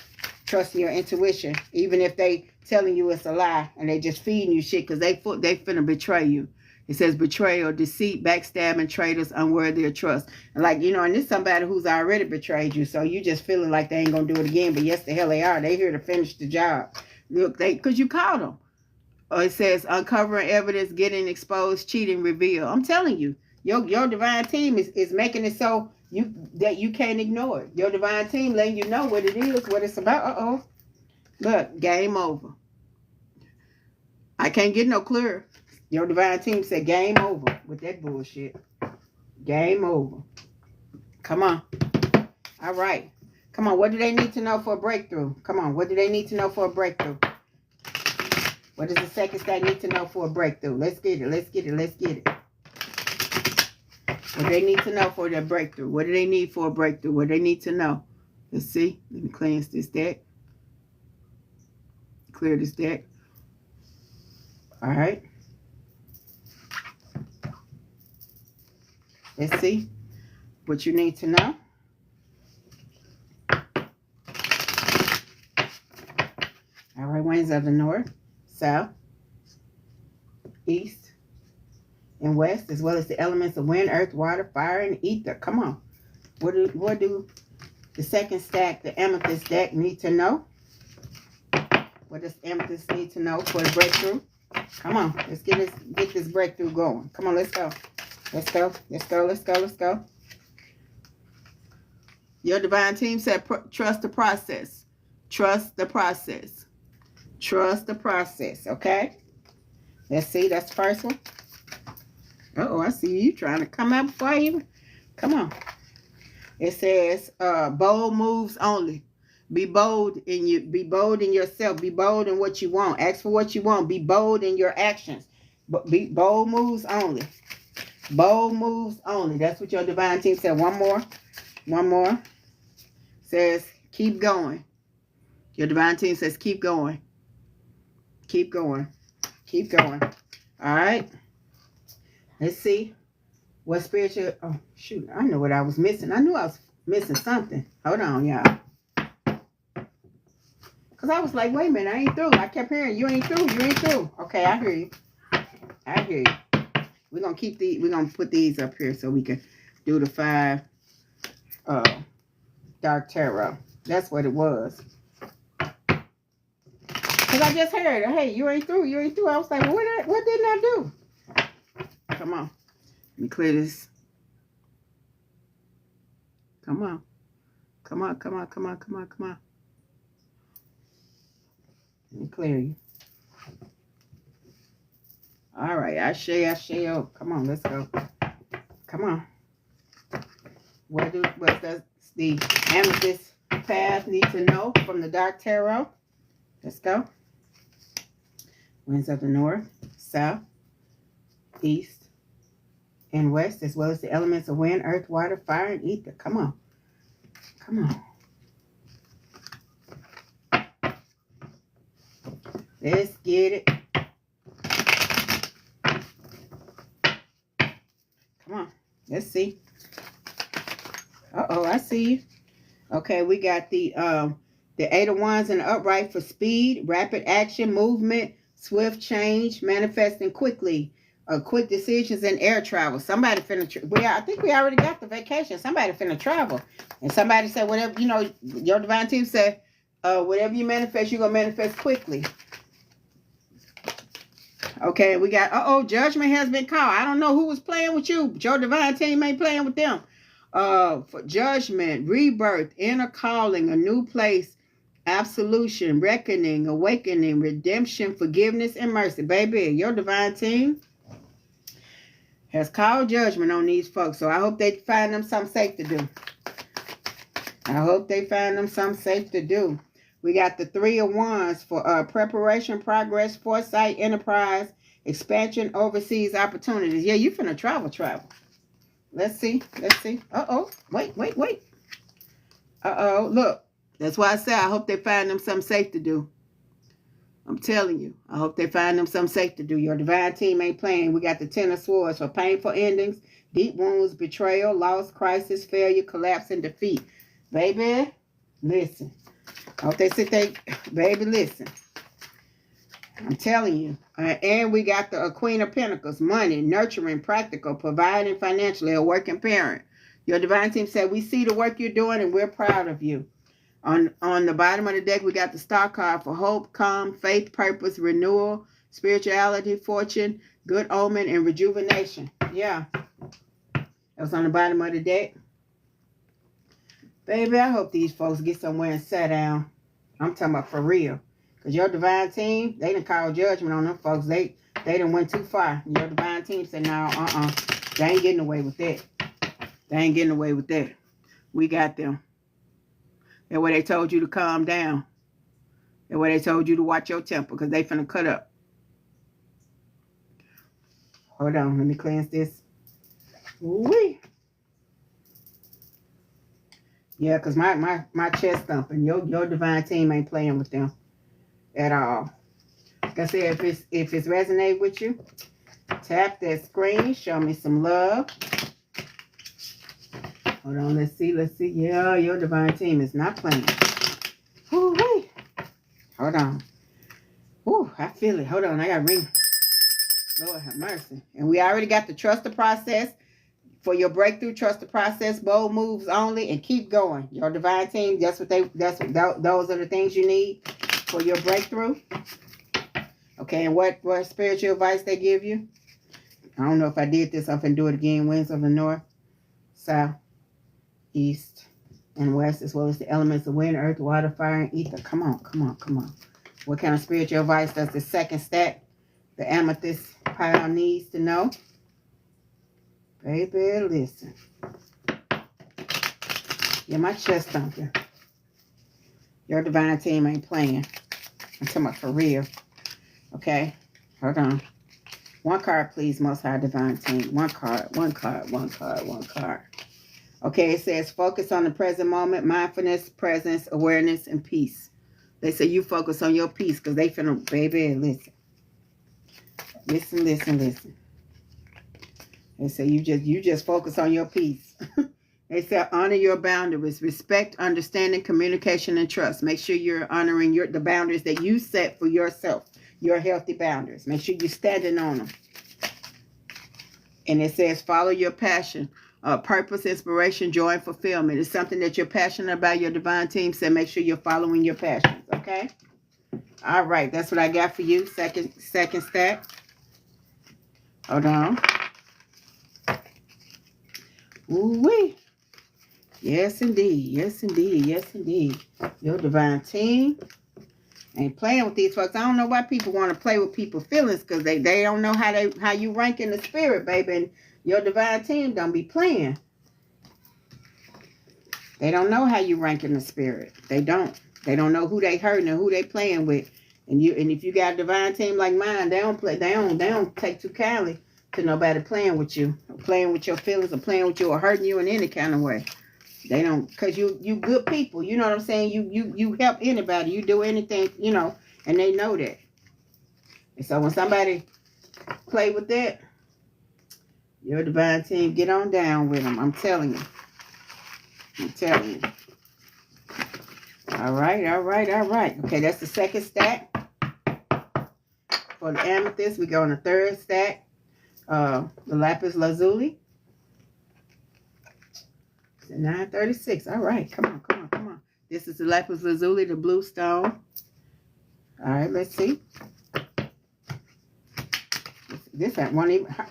Trusting your intuition. Even if they telling you it's a lie and they just feeding you shit because they finna betray you. It says betrayal, deceit, backstabbing, traitors, unworthy of trust. And like, you know, and this somebody who's already betrayed you. So you just feeling like they ain't going to do it again. But yes, the hell they are. They here to finish the job. Look, because you caught them. Or it says uncovering evidence, getting exposed, cheating, reveal. I'm telling you, your divine team is making it so that you can't ignore it. Your divine team letting you know what it is, what it's about. Look, game over. I can't get no clearer. Your divine team said game over with that bullshit. Game over. Come on. All right. Come on. What do they need to know for a breakthrough? Come on. What do they need to know for a breakthrough? What does the second stack need to know for a breakthrough? Let's get it. What they need to know for their breakthrough. What do they need for a breakthrough? What they need to know. Let's see. Let me cleanse this deck. Clear this deck. All right. Let's see what you need to know. All right, winds of the north, south, east, and west, as well as the elements of wind, earth, water, fire, and ether. Come on. What do the second stack, the amethyst deck, need to know? What does amethyst need to know for a breakthrough? Come on, let's get this breakthrough going. Come on, let's go. Let's go. Let's go. Let's go. Let's go. Your divine team said, trust the process. Trust the process. Trust the process. Okay. Let's see. That's the first one. Uh-oh, I see you trying to come out before I even. Come on. It says, bold moves only. Be bold in you. Be bold in yourself. Be bold in what you want. Ask for what you want. Be bold in your actions. But be bold moves only. Bold moves only. That's what your divine team said. One more. One more. Says, keep going. Your divine team says, keep going. Keep going. Keep going. All right. Let's see. What spiritual... Oh, shoot. I know what I was missing. I knew I was missing something. Hold on, y'all. Because I was like, wait a minute. I ain't through. I kept hearing, you ain't through. You ain't through. Okay, I hear you. I hear you. We're going to keep these... We're going to put these up here so we can do the 5 dark tarot. That's what it was. Because I just heard, hey, you ain't through. You ain't through. I was like, well, what didn't I do? Come on. Let me clear this. Come on. Come on, come on, come on, come on, come on. Let me clear you. All right, I share. Oh, come on, let's go. Come on. What does the amethyst path need to know from the dark tarot? Let's go. Winds of the north, south, east, and west, as well as the elements of wind, earth, water, fire, and ether. Come on. Come on. Let's get it. Come on. Let's see. Uh-oh, I see you. Okay, we got the 8 of Wands in the upright for speed, rapid action, movement, swift change, manifesting quickly, quick decisions, and air travel. Somebody finna, I think we already got the vacation. Somebody finna travel. And somebody said, whatever, you know, your divine team said, whatever you manifest, you're going to manifest quickly. Okay, we got, judgment has been called. I don't know who was playing with you, but your divine team ain't playing with them. For judgment, rebirth, inner calling, a new place, absolution, reckoning, awakening, redemption, forgiveness, and mercy. Baby, your divine team has called judgment on these folks. So I hope they find them something safe to do. I hope they find them something safe to do. We got the 3 of Wands for preparation, progress, foresight, enterprise, expansion, overseas opportunities. Yeah, you finna travel. Let's see. Let's see. Uh-oh. Wait. Uh-oh. Look. That's why I said I hope they find them something safe to do. I'm telling you. I hope they find them something safe to do. Your divine team ain't playing. We got the 10 of Swords for painful endings, deep wounds, betrayal, loss, crisis, failure, collapse, and defeat. Baby, listen. I hope they sit there. Baby, listen. I'm telling you. And we got the Queen of Pentacles, money, nurturing, practical, providing financially, a working parent. Your divine team said, we see the work you're doing and we're proud of you. On the bottom of the deck, we got the Star card for hope, calm, faith, purpose, renewal, spirituality, fortune, good omen, and rejuvenation. Yeah. That was on the bottom of the deck. Baby, I hope these folks get somewhere and sit down. I'm talking about for real. Because your divine team, they done called judgment on them folks. They done went too far. Your divine team said, no, they ain't getting away with that. They ain't getting away with that. We got them. That's where they told you to calm down. That's where they told you to watch your temper because they finna cut up. Hold on, let me cleanse this. Woo-wee. Yeah, because my chest thumping. Your divine team ain't playing with them at all. Like I said, if it's resonate with you, tap that screen. Show me some love. Hold on, let's see. Yeah, your divine team is not playing. Woo-wee. Hold on. Woo, I feel it. Hold on, I got to ring. Lord have mercy. And we already got the trust the process. For your breakthrough, trust the process, bold moves only, and keep going. Your divine team, those are the things you need for your breakthrough. Okay, and what spiritual advice they give you? I don't know if I did this. I'm going to do it again. Winds of the north, south, east, and west, as well as the elements of wind, earth, water, fire, and ether. Come on. What kind of spiritual advice does the second stack, the amethyst pile, needs to know? Baby, listen. Yeah, my chest thumping. Your divine team ain't playing. I'm talking about for real. Okay, hold on. One card, please, Most High Divine Team. One card. Okay, it says focus on the present moment, mindfulness, presence, awareness, and peace. They say you focus on your peace because they finna, baby, listen. Listen. They say you just focus on your peace. They say honor your boundaries, respect, understanding, communication, and trust. Make sure you're honoring the boundaries that you set for yourself, your healthy boundaries. Make sure you're standing on them. And it says follow your passion, purpose, inspiration, joy, and fulfillment. It's something that you're passionate about. Your divine team said make sure you're following your passions, okay? All right, that's what I got for you. Second stack. Hold on. Ooh-wee. Yes, indeed. Your divine team ain't playing with these folks. I don't know why people want to play with people's feelings because they don't know how you rank in the spirit, baby. And your divine team don't be playing. They don't know how you rank in the spirit. They don't. They don't know who they hurting and who they playing with. And if you got a divine team like mine, they don't play. They don't take too kindly to nobody playing with you, or playing with your feelings, or playing with you, or hurting you in any kind of way. They don't, because you good people. You know what I'm saying? You help anybody. You do anything, and they know that. And so when somebody play with that, your divine team, get on down with them. I'm telling you. All right. Okay, that's the second stack. For the amethyst, we go on the third stack. The lapis lazuli. 936. All right, come on. This is the lapis lazuli, the blue stone. All right, let's see. This ain't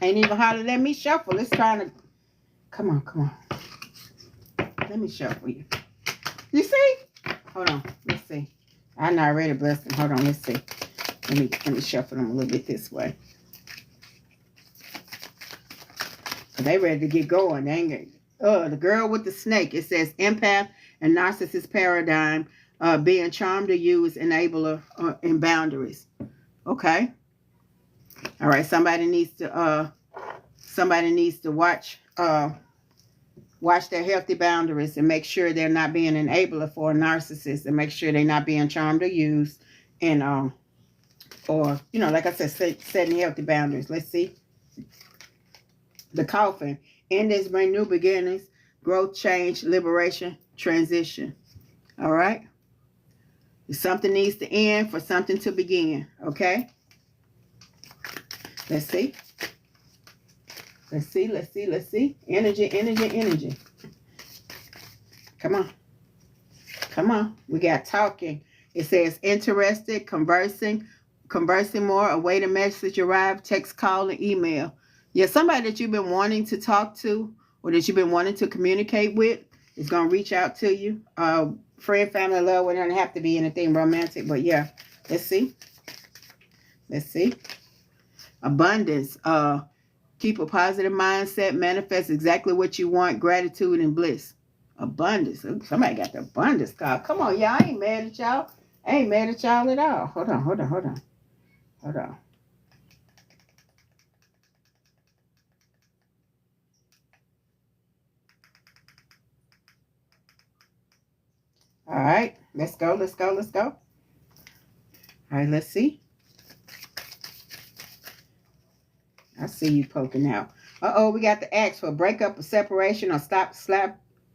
even hardly let me shuffle. It's trying to. Come on. Let me shuffle you. You see? Hold on. Let's see. I not already blessed them. Hold on. Let's see. Let me shuffle them a little bit this way. They ready to get going. They ain't. The girl with the snake. It says empath and narcissist paradigm, being charmed to use, enabler, and boundaries. Okay. All right. Somebody needs to watch their healthy boundaries and make sure they're not being an enabler for a narcissist, and make sure they're not being charmed or used, and or like I said, setting healthy boundaries. Let's see. The coffin. Endings bring new beginnings, growth, change, liberation, transition. All right? Something needs to end for something to begin. Okay? Let's see. Energy. Come on. We got talking. It says interested, conversing more, await a message arrive, text, call, and email. Yeah, somebody that you've been wanting to talk to or that you've been wanting to communicate with is going to reach out to you. Friend, family, love, it doesn't have to be anything romantic, but yeah. Let's see. Abundance. Keep a positive mindset. Manifest exactly what you want. Gratitude and bliss. Abundance. Ooh, somebody got the abundance card. Come on, y'all. I ain't mad at y'all. I ain't mad at y'all at all. Hold on. right, let's go, let's go, let's go. All right, let's see. I see you poking out. Uh-oh, we got the X for breakup or separation or stop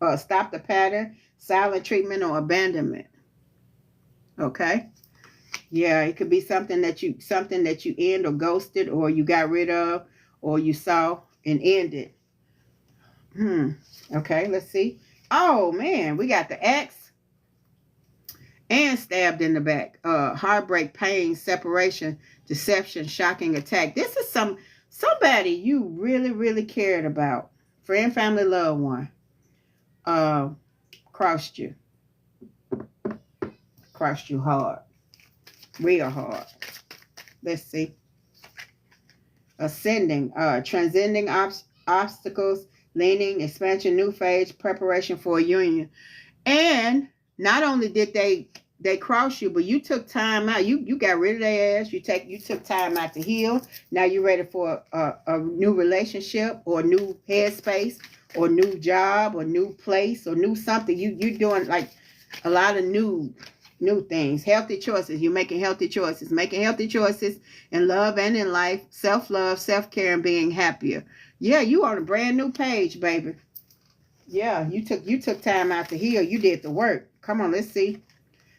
the pattern, silent treatment or abandonment. Okay. Yeah, it could be something that you end or ghosted or you got rid of or you saw and ended. Okay, let's see. Oh man, we got the X and stabbed in the back. Heartbreak, pain, separation, deception, shocking attack. This is somebody you really, really cared about. Friend, family, loved one. Crossed you. Crossed you hard. Real hard. Let's see. Ascending, transcending obstacles, leaning, expansion, new phase, preparation for a union. And not only did they cross you, but you took time out. You got rid of their ass. You took time out to heal. Now you're ready for a new relationship or new headspace or new job or new place or new something. You're doing like a lot of new things. Healthy choices. You're making healthy choices. Making healthy choices in love and in life. Self-love, self-care, and being happier. Yeah, you on a brand new page, baby. Yeah, you took time out to heal. You did the work. Come on, let's see.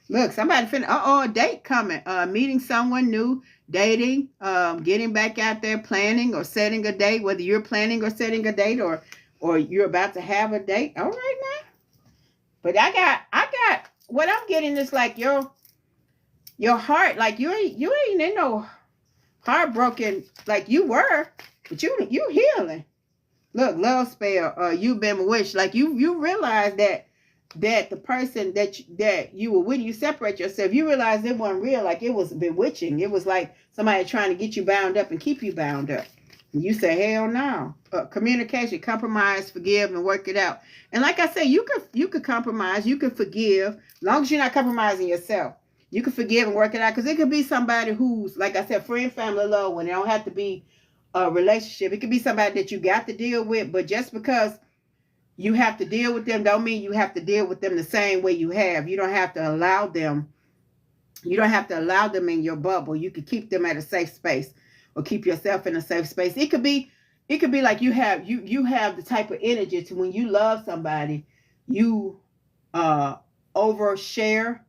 Look, somebody a date coming. Meeting someone new, dating, getting back out there, planning or setting a date, whether you're planning or setting a date or you're about to have a date. All right now. But I got what I'm getting is like your heart, like you ain't in no heartbroken like you were, but you healing. Look, love spell, you've been bewitched. Like you realize that the person that you were with, you separate yourself, you realize it wasn't real, like it was bewitching. It was like somebody trying to get you bound up and keep you bound up. And you say, hell no. Communication, compromise, forgive, and work it out. And like I said, you could compromise, you could forgive, as long as you're not compromising yourself. You can forgive and work it out, because it could be somebody who's, like I said, friend, family, love one. It don't have to be a relationship. It could be somebody that you got to deal with, but just because you have to deal with them don't mean you have to deal with them the same way you have. You don't have to allow them. You don't have to allow them in your bubble. You could keep them at a safe space or keep yourself in a safe space. It could be like you have the type of energy to when you love somebody, you overshare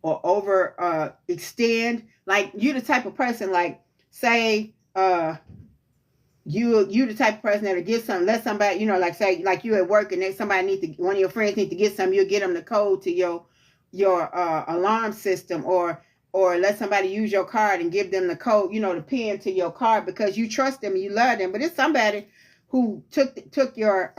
or over extend. Like you the type of person, like say you the type of person that'll get something, let somebody, like say like you at work and then one of your friends need to get something, you'll get them the code to your alarm system, or let somebody use your card and give them the code, the pin to your card, because you trust them and you love them. But it's somebody who took your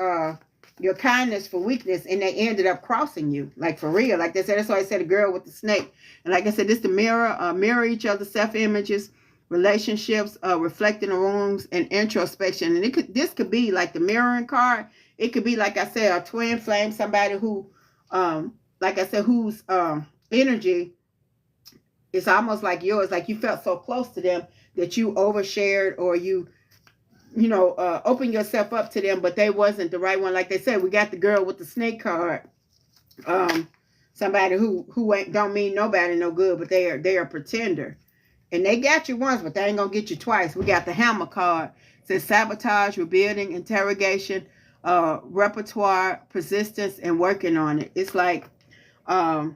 kindness for weakness, and they ended up crossing you, like for real. Like they said, that's why I said a girl with the snake. And like I said, this the mirror each other's self-images, relationships, reflecting the wounds, and introspection. And this could be like the mirroring card. It could be, like I said, a twin flame, somebody who, like I said, whose energy is almost like yours. Like you felt so close to them that you overshared, or you open yourself up to them, but they wasn't the right one. Like they said, we got the girl with the snake card. Somebody who don't mean nobody no good, but they are a pretender. And they got you once, but they ain't gonna get you twice. We got the hammer card. It says sabotage, rebuilding, interrogation, repertoire, persistence, and working on it. It's like, yeah,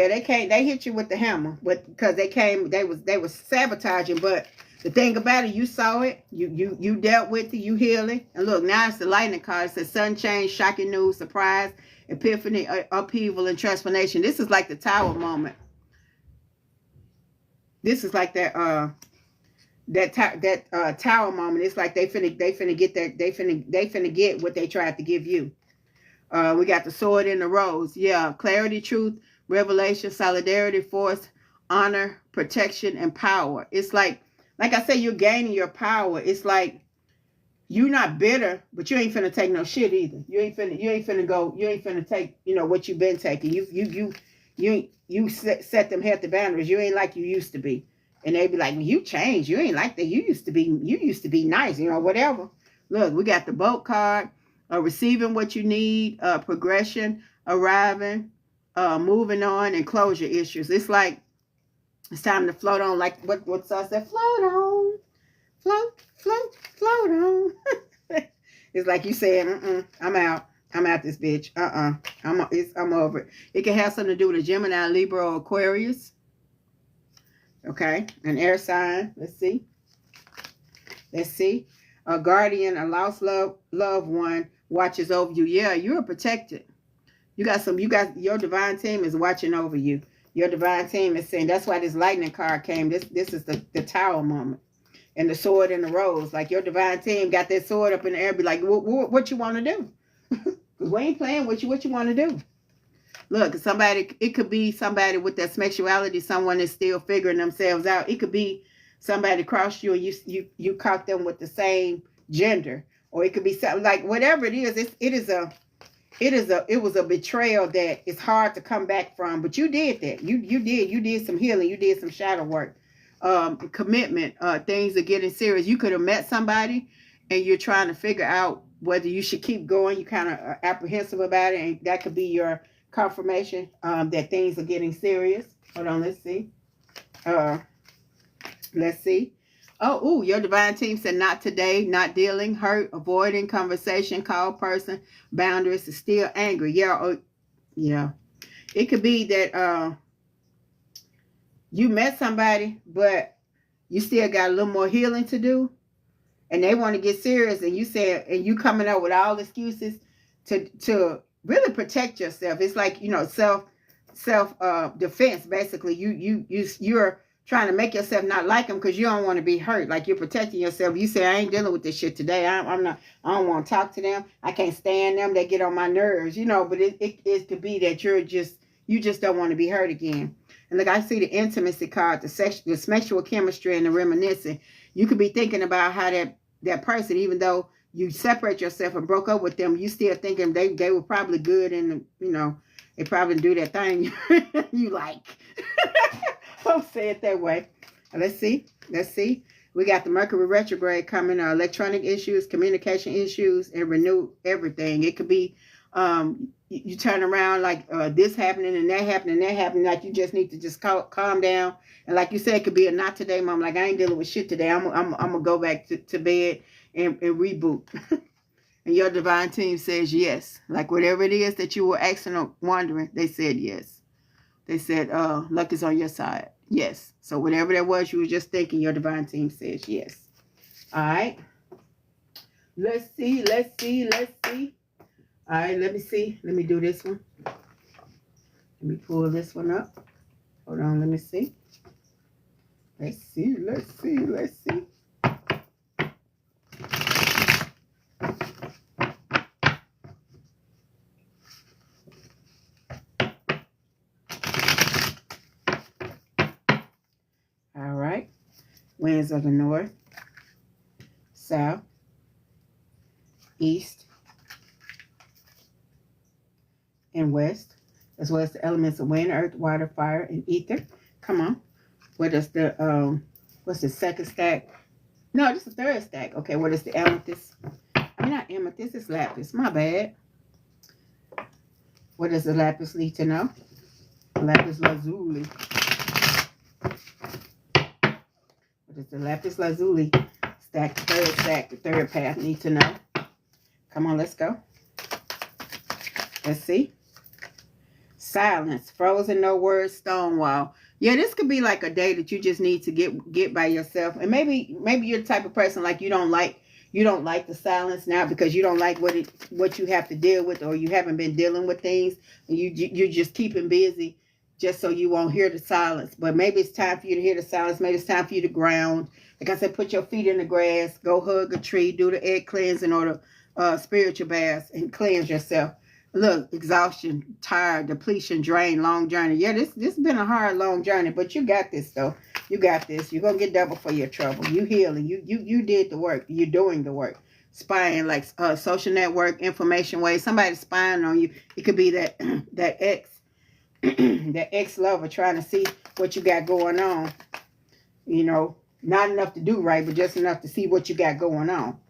they hit you with the hammer, but because they was sabotaging. But the thing about it, you saw it, you dealt with it, you healed it. And look, now it's the lightning card. It says sudden change, shocking news, surprise, epiphany, upheaval, and transformation. This is like the tower moment. This is like that tower moment. It's like they finna get what they tried to give you. We got the sword and the rose. Yeah, clarity, truth, revelation, solidarity, force, honor, protection, and power. It's like I said, you're gaining your power. It's like you're not bitter, but you ain't finna take no shit either. You ain't finna take what you've been taking. You set them healthy boundaries. You ain't like you used to be. And they be like, well, you changed. You ain't like that. You used to be nice, whatever. Look, we got the boat card, receiving what you need, progression, arriving, moving on, and closure issues. It's like it's time to float on, like what Sauce said, float on, float, float, float on. It's like you saying, I'm out. I'm out this bitch. I'm over it. It can have something to do with a Gemini, Libra, or Aquarius. Okay, an air sign. Let's see. Let's see. A guardian, a lost loved one watches over you. Yeah, you're protected. You got your divine team is watching over you. Your divine team is saying, that's why this lightning card came. This is the tower moment. And the sword and the rose. Like your divine team got that sword up in the air, be like, what you want to do? Because we ain't playing with you. What you want to do? Look, it could be somebody with that sexuality. Someone is still figuring themselves out. It could be somebody crossed you and you caught them with the same gender. Or it could be something like whatever it is. It was a betrayal that is hard to come back from. But you did that. You did some healing. You did some shadow work. Commitment. Things are getting serious. You could have met somebody and you're trying to figure out whether you should keep going. You kind of are apprehensive about it, and that could be your confirmation that things are getting serious. Hold on, let's see. Let's see. Oh, your divine team said not today, not dealing, hurt, avoiding conversation, call person, boundaries, is still angry. Yeah, yeah. It could be that you met somebody, but you still got a little more healing to do. And they want to get serious, and you coming up with all excuses to really protect yourself. It's like, self defense. Basically, you're trying to make yourself not like them because you don't want to be hurt. Like you're protecting yourself. You say, I ain't dealing with this shit today. I don't want to talk to them. I can't stand them. They get on my nerves, But it could be that you just don't want to be hurt again. And look, I see the intimacy card, the sexual chemistry, and the reminiscing. You could be thinking about how that person, even though you separate yourself and broke up with them, you still thinking they were probably good, and they probably do that thing you like. Don't say it that way. Let's see. We got the Mercury retrograde coming. Electronic issues, communication issues, and renew everything. It could be you turn around like this happening and that happening. Like you just need to just calm down. And like you said, it could be a not today mom. Like I ain't dealing with shit today. I'm gonna go back to bed and reboot. And your divine team says yes. Like whatever it is that you were asking or wondering, they said yes. They said luck is on your side. Yes. So whatever that was you were just thinking, your divine team says yes. All right. Let's see. All right, let me see. Let me do this one. Let me pull this one up. Hold on, let me see. Let's see. All right. Winds of the north, south, east, and west, as well as the elements of wind, earth, water, fire, and ether. Come on. What is the what's the second stack? No, this is the third stack. Okay, what is the amethyst? I mean, not amethyst, it's lapis. My bad. What does the lapis need to know? Lapis lazuli. What does the lapis lazuli stack, the third path need to know? Come on, let's go. Let's see. Silence, frozen, no words, stonewall. Yeah, this could be like a day that you just need to get by yourself. And maybe you're the type of person like you don't like the silence now because you don't like what you have to deal with, or you haven't been dealing with things, and you're just keeping busy just so you won't hear the silence. But maybe it's time for you to hear the silence. Maybe it's time for you to ground. Like I said, put your feet in the grass, go hug a tree, do the egg cleansing or the spiritual baths, and cleanse yourself. Look, exhaustion, tired, depletion, drain, long journey. Yeah, this has been a hard, long journey, but you got this, though. You got this. You're going to get double for your trouble. You healing. You did the work. You're doing the work. Spying, like social network, information ways. Somebody spying on you. It could be that ex-lover trying to see what you got going on. Not enough to do right, but just enough to see what you got going on.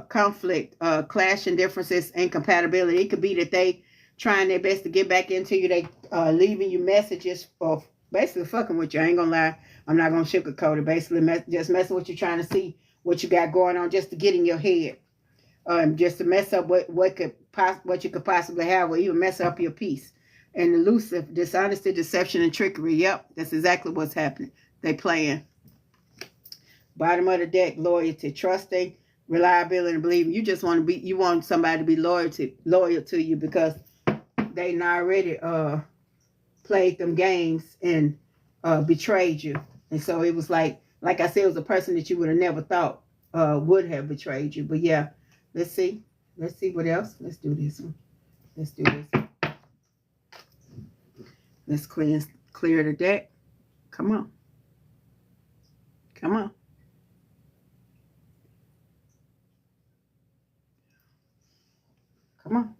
Conflict, clash and differences, incompatibility. It could be that trying their best to get back into you. They leaving you messages of basically fucking with you. I ain't gonna lie. I'm not gonna sugarcoat it. Basically, just messing with you, trying to see what you got going on, just to get in your head, just to mess up what you could possibly have, or even mess up your peace. And elusive, dishonesty, deception, and trickery. Yep, that's exactly what's happening. They playing. Bottom of the deck, loyalty, trusting, reliability, and believing. You just want to be. You want somebody to be loyal to you because they already played them games and betrayed you. And so it was like I said, it was a person that you would have never thought would have betrayed you. But yeah, let's see what else. Let's do this one. Let's do this. Let's clear the deck. Come on. Come on. Come on.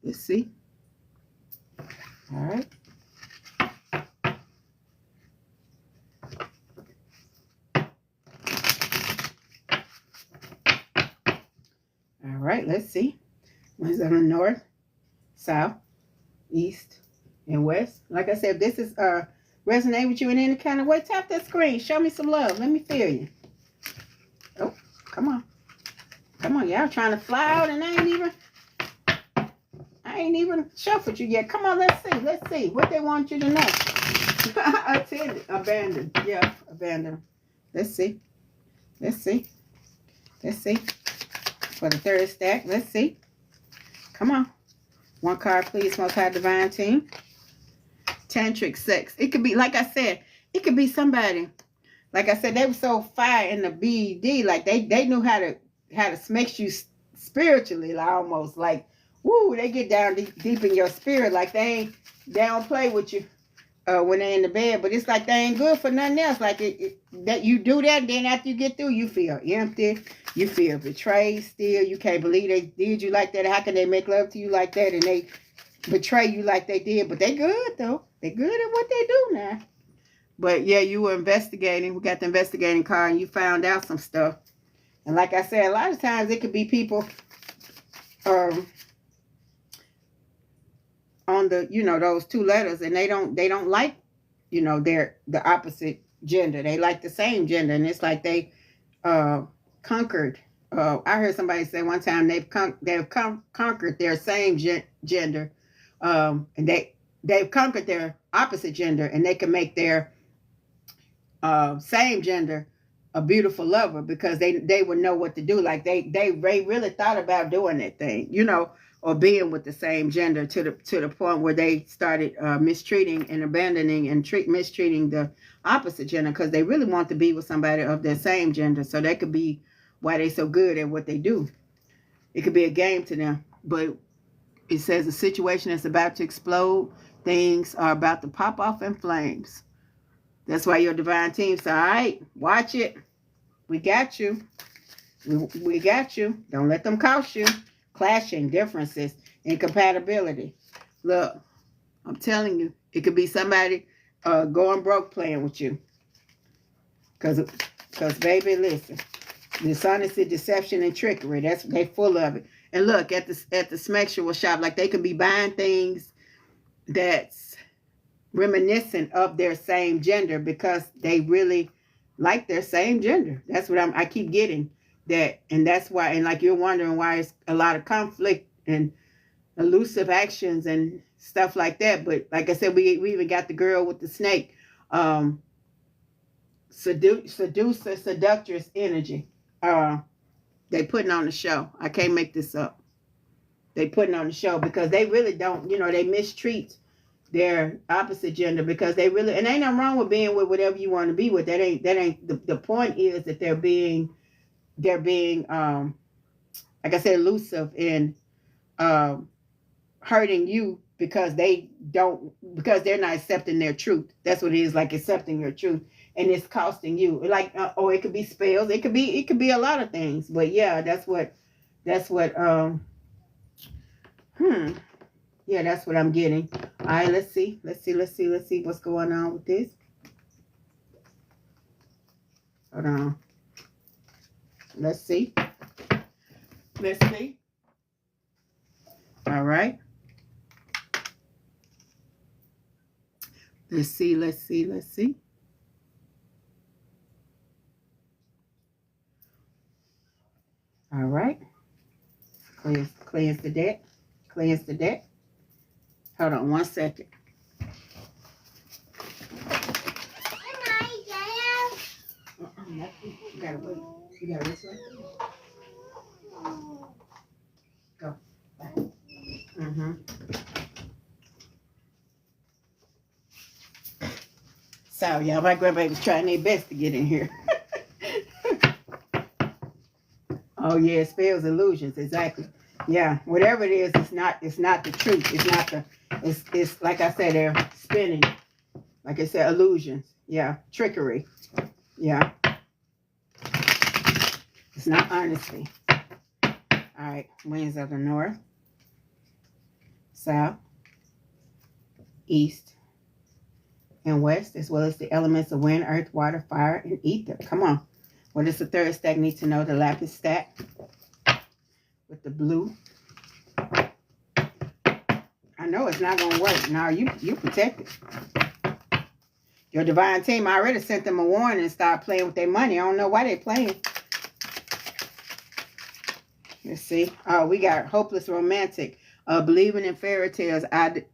Let's see. All right. All right, let's see. One's on the north, south, east, and west. Like I said, if this is resonate with you in any kind of way, tap that screen. Show me some love. Let me feel you. Oh, come on. Come on, y'all trying to fly out and I ain't even shuffled you yet. Come on, let's see what they want you to know. Attended, abandoned. Yeah, abandoned. Let's see. For the third stack, let's see. Come on. One card, please, Most High Divine Team. Tantric sex. It could be, like I said, it could be somebody. Like I said, they were so fire in the BD, like they knew how to smash you spiritually, like almost like, woo, they get down deep in your spirit, like they don't play with you when they're in the bed, but it's like they ain't good for nothing else. Like that you do that, then after you get through, you feel empty, you feel betrayed still. You can't believe they did you like that. How can they make love to you like that and they betray you like they did? But they good though. They good at what they do now. But yeah, you were investigating. We got the investigating card and you found out some stuff. And like I said, a lot of times it could be people on the, those two letters, and they don't like, they're the opposite gender. They like the same gender, and it's like they conquered. I heard somebody say one time they've conquered their same gender, and they've conquered their opposite gender, and they can make their same gender a beautiful lover because they would know what to do. Like they really thought about doing that thing, or being with the same gender to the point where they started mistreating and abandoning and mistreating the opposite gender because they really want to be with somebody of their same gender. So that could be why they're so good at what they do. It could be a game to them. But it says the situation is about to explode. Things are about to pop off in flames. That's why your divine team said, all right, watch it. We got you. We got you. Don't let them cost you. Clashing, differences, incompatibility. Look, I'm telling you, it could be somebody going broke playing with you. Because baby, listen, dishonesty, deception, and trickery, they full of it. And look, at the sexual shop, like they could be buying things that's reminiscent of their same gender because they really like their same gender. That's what I keep getting that. And that's why, and like you're wondering why it's a lot of conflict and elusive actions and stuff like that. But like I said, we even got the girl with the snake, seducer, seductress energy. They putting on the show. I can't make this up. They putting on the show because they really don't, they mistreat their opposite gender because they really, and ain't nothing wrong with being with whatever you want to be with. That ain't the point is that they're being like I said, elusive and hurting you because they're not accepting their truth. That's what it is, like accepting your truth, and it's costing you. Like it could be spells, it could be a lot of things. But yeah, that's what yeah, that's what I'm getting. All right, let's see what's going on with this. Hold on. Let's see. right. Let's see, let's see, let's see. All right. Cleanse the deck. Cleanse the deck. Hold on 1 second. You gotta wait. You gotta wait. Go. Bye. Sorry, y'all. My grandbaby's trying their best to get in here. Oh yeah, spells, illusions, exactly. Yeah, whatever it is, it's not the truth. It's not the. It's like I said, they're spinning. Like I said, illusions. Yeah, trickery. Yeah. It's not honesty. All right, winds of the north, south, east, and west, as well as the elements of wind, earth, water, fire, and ether. Come on. What is the third stack? Need to know the lapis stack with the blue. I know it's not gonna work. Now you protected. Your divine team, I already sent them a warning and started playing with their money. I don't know why they're playing. Let's see. Oh, we got hopeless romantic. Believing in fairy tales,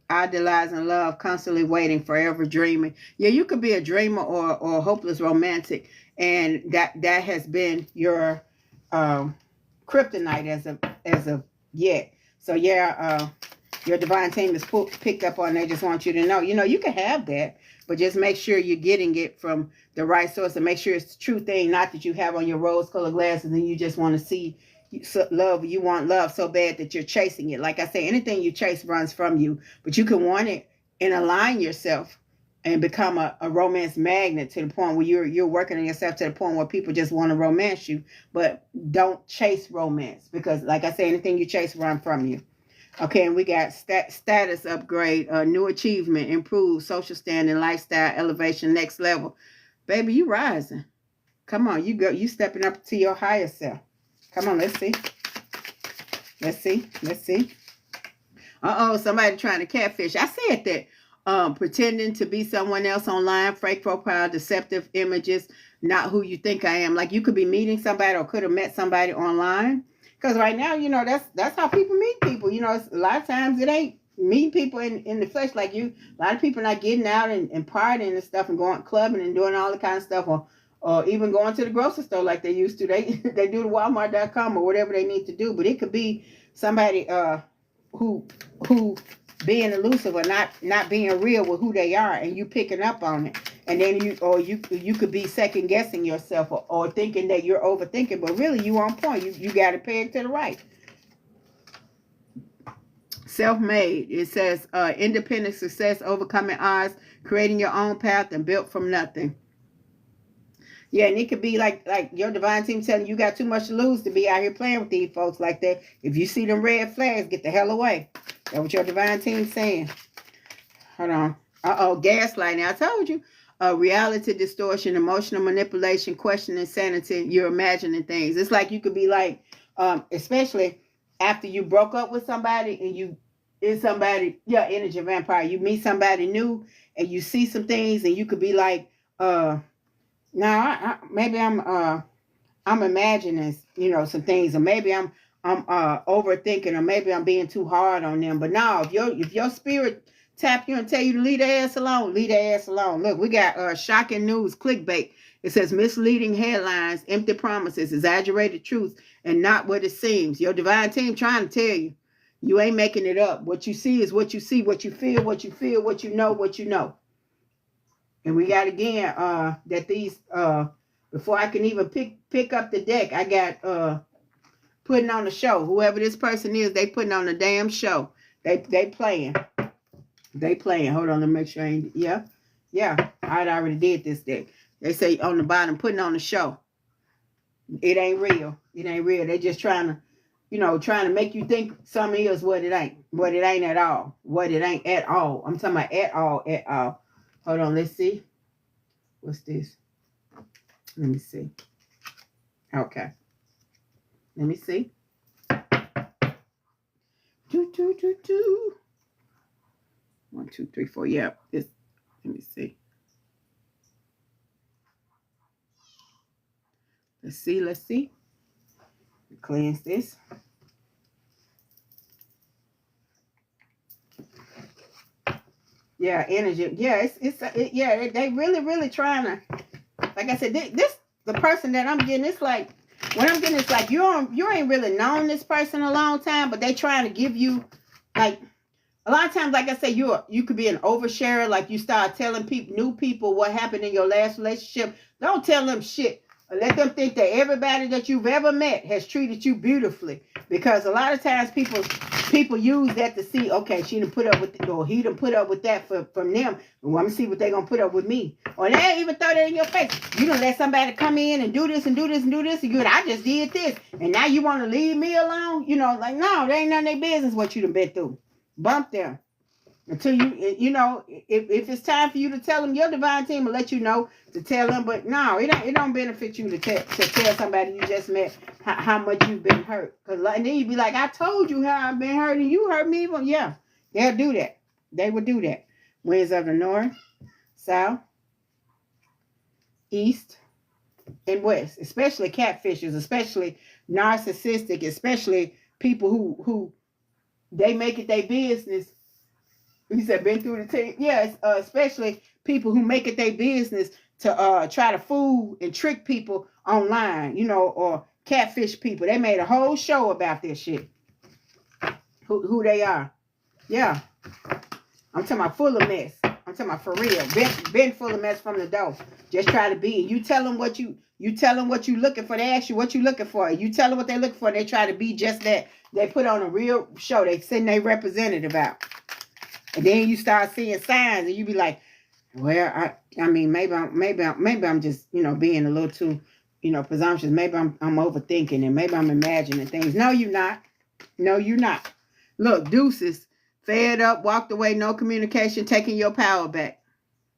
idolizing love, constantly waiting, forever dreaming. Yeah, you could be a dreamer or a hopeless romantic, and that has been your kryptonite as of yet. So yeah, your divine team is picked up on. They just want you to know. You know, you can have that, but just make sure you're getting it from the right source, and make sure it's the true thing. Not that you have on your rose-colored glasses and you just want to see. Love, you want love so bad that you're chasing it. Like I say, anything you chase runs from you, but you can want it and align yourself and become a romance magnet to the point where you're working on yourself to the point where people just want to romance you. But don't chase romance, because like I say, anything you chase run from you. Okay, and we got status upgrade, new achievement, improved social standing, lifestyle elevation, next level. Baby, you rising. Come on, you stepping up to your higher self. Come on, let's see. Let's see. Let's see. Uh-oh, somebody trying to catfish. I said that. Pretending to be someone else online, fake profile, deceptive images, not who you think I am. Like you could be meeting somebody or could have met somebody online. Because right now, you know, that's how people meet people. You know, a lot of times it ain't meeting people in the flesh like you. A lot of people not getting out and partying and stuff and going clubbing and doing all the kind of stuff, or even going to the grocery store like they used to. They do the Walmart.com or whatever they need to do. But it could be somebody who being elusive or not being real with who they are, and you picking up on it. And then you could be second guessing yourself or thinking that you're overthinking, but really you on point. You got it pegged to the right. Self-made. It says independent success, overcoming odds, creating your own path, and built from nothing. Yeah, and it could be like your divine team telling you got too much to lose to be out here playing with these folks like that. If you see them red flags, get the hell away. That's what your divine team's saying. Hold on. Uh-oh, gaslighting. I told you. Reality distortion, emotional manipulation, questioning sanity, you're imagining things. It's like you could be like, especially after you broke up with somebody and energy vampire. You meet somebody new and you see some things and you could be like, now maybe I'm imagining, you know, some things, or maybe I'm overthinking, or maybe I'm being too hard on them. But now if your spirit tap you and tell you to leave their ass alone, leave their ass alone. Look, we got shocking news, clickbait. It says misleading headlines, empty promises, exaggerated truth, and not what it seems. Your divine team trying to tell you. You ain't making it up. What you see is what you see, what you feel, what you know, what you know. And we got again that these before I can even pick up the deck, I got putting on a show. Whoever this person is, they putting on a damn show. They playing. They playing. Hold on, let me make sure I ain't. Yeah. I already did this deck. They say on the bottom, putting on a show. It ain't real. It ain't real. They just trying to make you think something is what it ain't. What it ain't at all. What it ain't at all. I'm talking about at all. Hold on, let's see. What's this? Let me see. Okay. Let me see. Do. 1, 2, 3, 4. Yeah. Let me see. Let's see. Cleanse this. Yeah, energy. Yeah, yeah, they really trying to, like I said, this the person that I'm getting, it's like, what I'm getting is like, you ain't really known this person a long time, but they trying to give you, like, a lot of times, like I say, you could be an oversharer. Like, you start telling new people what happened in your last relationship. Don't tell them shit. Let them think that everybody that you've ever met has treated you beautifully. Because a lot of times people use that to see, okay, she done put up with it, or he done put up with that from them. Well, I'm gonna see what they gonna put up with me. Or they even throw that in your face. You done let somebody come in and do this and do this and do this, and I just did this, and now you want to leave me alone? You know, like, no, they ain't none of their business what you done been through. Bump them until you know, if it's time for you to tell them, your divine team will let you know to tell them. But no, it don't benefit you to tell somebody you just met how much you've been hurt. Because then you'd be like, I told you how I've been hurt, and you hurt me. Well, yeah, they'll do that. They would do that. Winds of the north, south, east, and west, especially catfishers, especially narcissistic, especially people who they make it their business. He said, been through the team. Yes, especially people who make it their business to try to fool and trick people online, you know, or catfish people. They made a whole show about this shit. Who they are. Yeah. I'm talking about full of mess. I'm talking about for real. Been full of mess from the door. Just try to be. You tell them what you tell them what you looking for. They ask you what you looking for. You tell them what they looking for. They try to be just that. They put on a real show. They send their representative out. And then you start seeing signs, and you be like, well, I mean, maybe I'm just, you know, being a little too, you know, presumptuous. Maybe I'm overthinking, and maybe I'm imagining things. No, you're not. No, you're not. Look, deuces, fed up, walked away, no communication, taking your power back.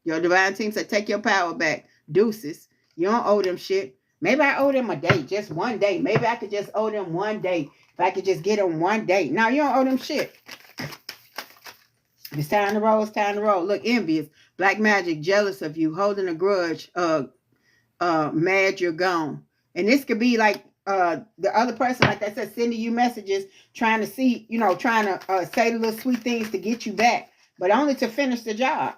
Your divine team said, take your power back. Deuces, you don't owe them shit. Maybe I owe them a day, just one day. Maybe I could just owe them one day. If I could just get them one day. No, you don't owe them shit. It's time to roll. It's time to roll. Look, envious, black magic, jealous of you, holding a grudge, mad you're gone. And this could be like the other person, like I said, sending you messages, trying to see, you know, trying to say the little sweet things to get you back, but only to finish the job.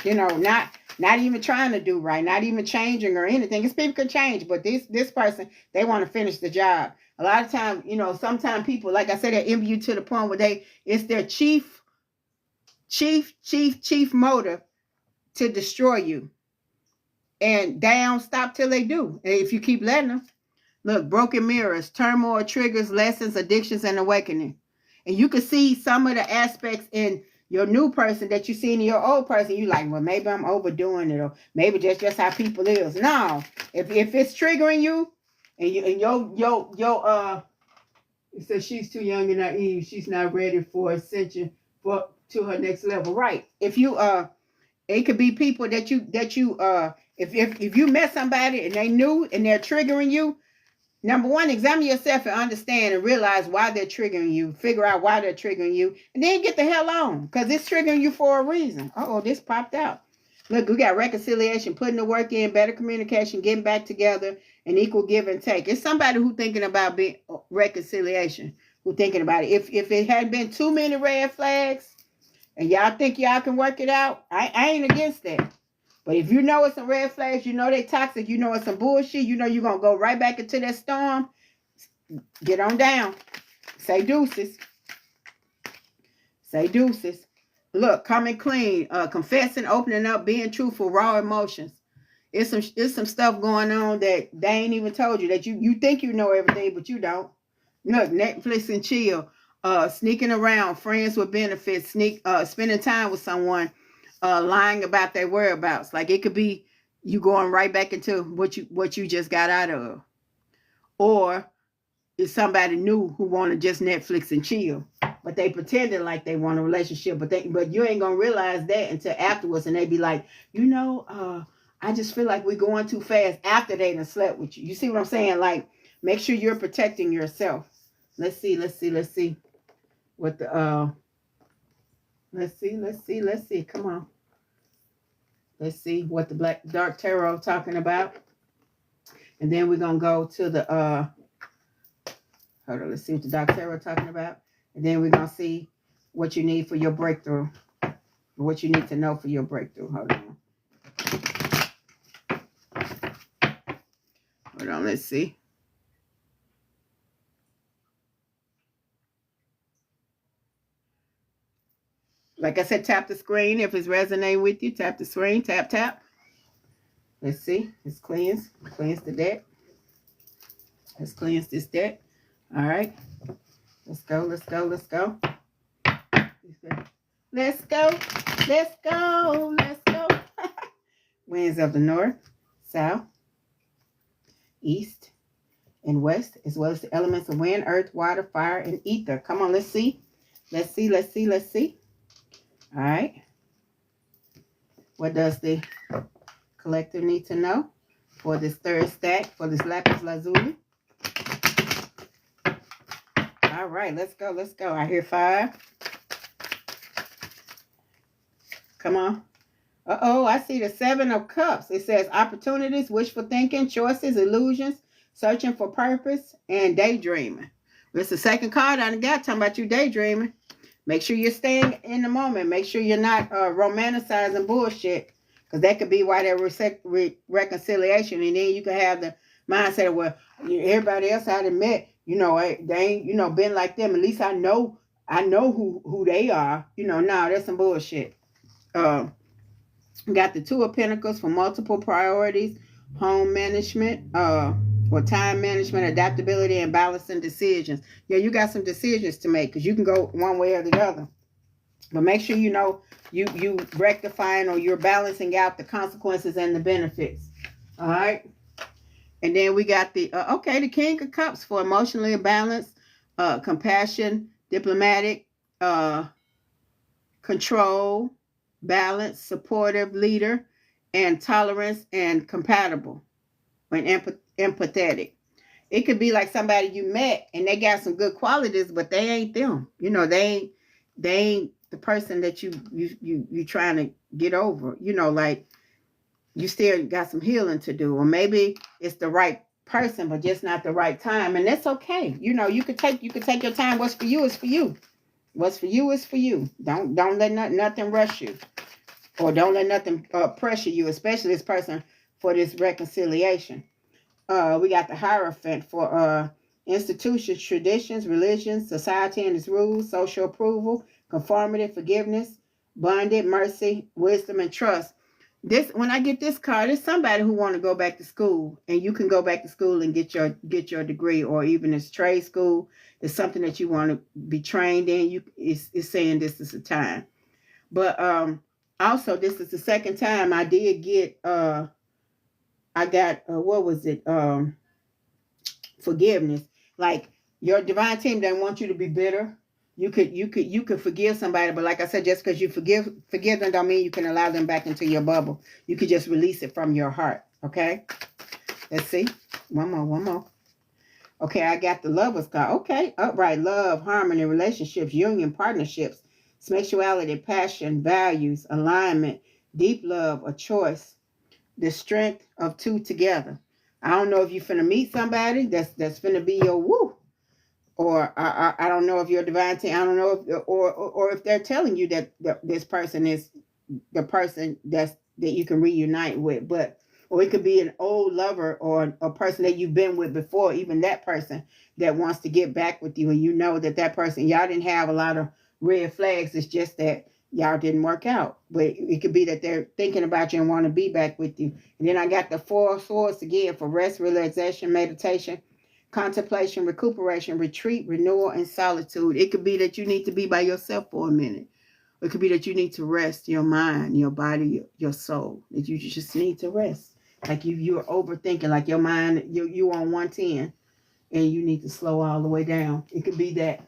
You know, not even trying to do right, not even changing or anything. Because people can change, but this person, they want to finish the job. A lot of times, you know, sometimes people, like I said, they envy you to the point where it's their chief motive to destroy you. And they don't stop till they do. And if you keep letting them. Look, broken mirrors, turmoil, triggers, lessons, addictions, and awakening. And you can see some of the aspects in your new person that you see in your old person. You like, well, maybe I'm overdoing it, or maybe just how people is. No, if it's triggering you, and your it says she's too young and naive, she's not ready for ascension to her next level. Right. If you it could be people that you if you met somebody and they knew and they're triggering you. Number one, examine yourself and understand and realize why they're triggering you. Figure out why they're triggering you. And then get the hell on. Because it's triggering you for a reason. Uh-oh, this popped out. Look, we got reconciliation, putting the work in, better communication, getting back together, and equal give and take. It's somebody who's thinking about being reconciliation, who's thinking about it. If it hadn't been too many red flags, and y'all think y'all can work it out, I ain't against that. But if you know it's some red flags, you know they toxic, you know it's some bullshit, you know you're going to go right back into that storm, get on down. Say deuces. Say deuces. Look, coming clean, confessing, opening up, being truthful, raw emotions. It's some stuff going on that they ain't even told you, that you think you know everything, but you don't. Look, Netflix and chill, sneaking around, friends with benefits, spending time with someone, lying about their whereabouts. Like it could be you going right back into what you just got out of. Or it's somebody new who want to just Netflix and chill. But they pretending like they want a relationship. But you ain't going to realize that until afterwards. And they be like, I just feel like we're going too fast after they done slept with you. You see what I'm saying? Like, make sure you're protecting yourself. Let's see. what the let's see. Come on. Let's see what the Black Dark Tarot talking about. And then we're gonna go to the hold on, let's see what the Dark Tarot talking about. And then we're gonna see what you need for your breakthrough. What you need to know for your breakthrough. Hold on. Hold on, let's see. Like I said, tap the screen. If it's resonating with you, tap the screen. Tap, tap. Let's see. Let's cleanse. Cleanse the deck. Let's cleanse this deck. All right. Let's go. Let's go. Let's go. Let's go. Let's go. Let's go. Winds of the north, south, east, and west, as well as the elements of wind, earth, water, fire, and ether. Come on, let's see. Let's see. Let's see. Let's see. All right. What does the collective need to know for this third stack, for this Lapis Lazuli? All right, let's go. Let's go. I hear 5. Come on. Uh-oh, I see the 7 of Cups. It says opportunities, wishful thinking, choices, illusions, searching for purpose, and daydreaming. It's the second card I got talking about you daydreaming. Make sure you're staying in the moment. Make sure you're not romanticizing bullshit, because that could be why there reconciliation. And then you can have the mindset of, well, everybody else I done met, they ain't, been like them. At least I know who they are. No, that's some bullshit. Got the 2 of Pentacles for multiple priorities, home management, or time management, adaptability, and balancing decisions. Yeah, you got some decisions to make, because you can go one way or the other. But make sure you rectifying, or you're balancing out the consequences and the benefits. All right. And then we got the the King of Cups for emotionally balanced, compassion, diplomatic, control, balance, supportive leader, and tolerance and compatible and empathetic. It could be like somebody you met and they got some good qualities, but they ain't them. They ain't the person that you trying to get over. Like you still got some healing to do, or maybe it's the right person, but just not the right time, and that's okay. You could take your time. What's for you is for you. What's for you is for you. Don't let nothing rush you, or don't let nothing pressure you, especially this person for this reconciliation. We got the Hierophant for institutions, traditions, religions, society and its rules, social approval, conformity, forgiveness, bonded, mercy, wisdom, and trust. When I get this card, it's somebody who want to go back to school, and you can go back to school and get your degree, or even it's trade school. It's something that you want to be trained in. It's saying this is the time. But also, this is the second time I did get I got what was it? Forgiveness. Like your divine team doesn't want you to be bitter. You could forgive somebody, but like I said, just because you forgive them don't mean you can allow them back into your bubble. You could just release it from your heart. Okay. Let's see. One more. Okay, I got the Lover's card. Okay, upright, love, harmony, relationships, union, partnerships, sexuality, passion, values, alignment, deep love, a choice, the strength of 2 together. I don't know if you're finna meet somebody that's finna be your woo, or I don't know if you're divine team. I don't know if or if they're telling you that this person is the person that you can reunite with, or it could be an old lover or a person that you've been with before, even that person that wants to get back with you, and you know that person, y'all didn't have a lot of red flags. It's just that y'all didn't work out. But it could be that they're thinking about you and want to be back with you. And then I got the 4 of Swords again for rest, relaxation, meditation, contemplation, recuperation, retreat, renewal, and solitude. It could be that you need to be by yourself for a minute. It could be that you need to rest your mind, your body, your soul. That you just need to rest. Like you're overthinking, like your mind, you on 110, and you need to slow all the way down. It could be that.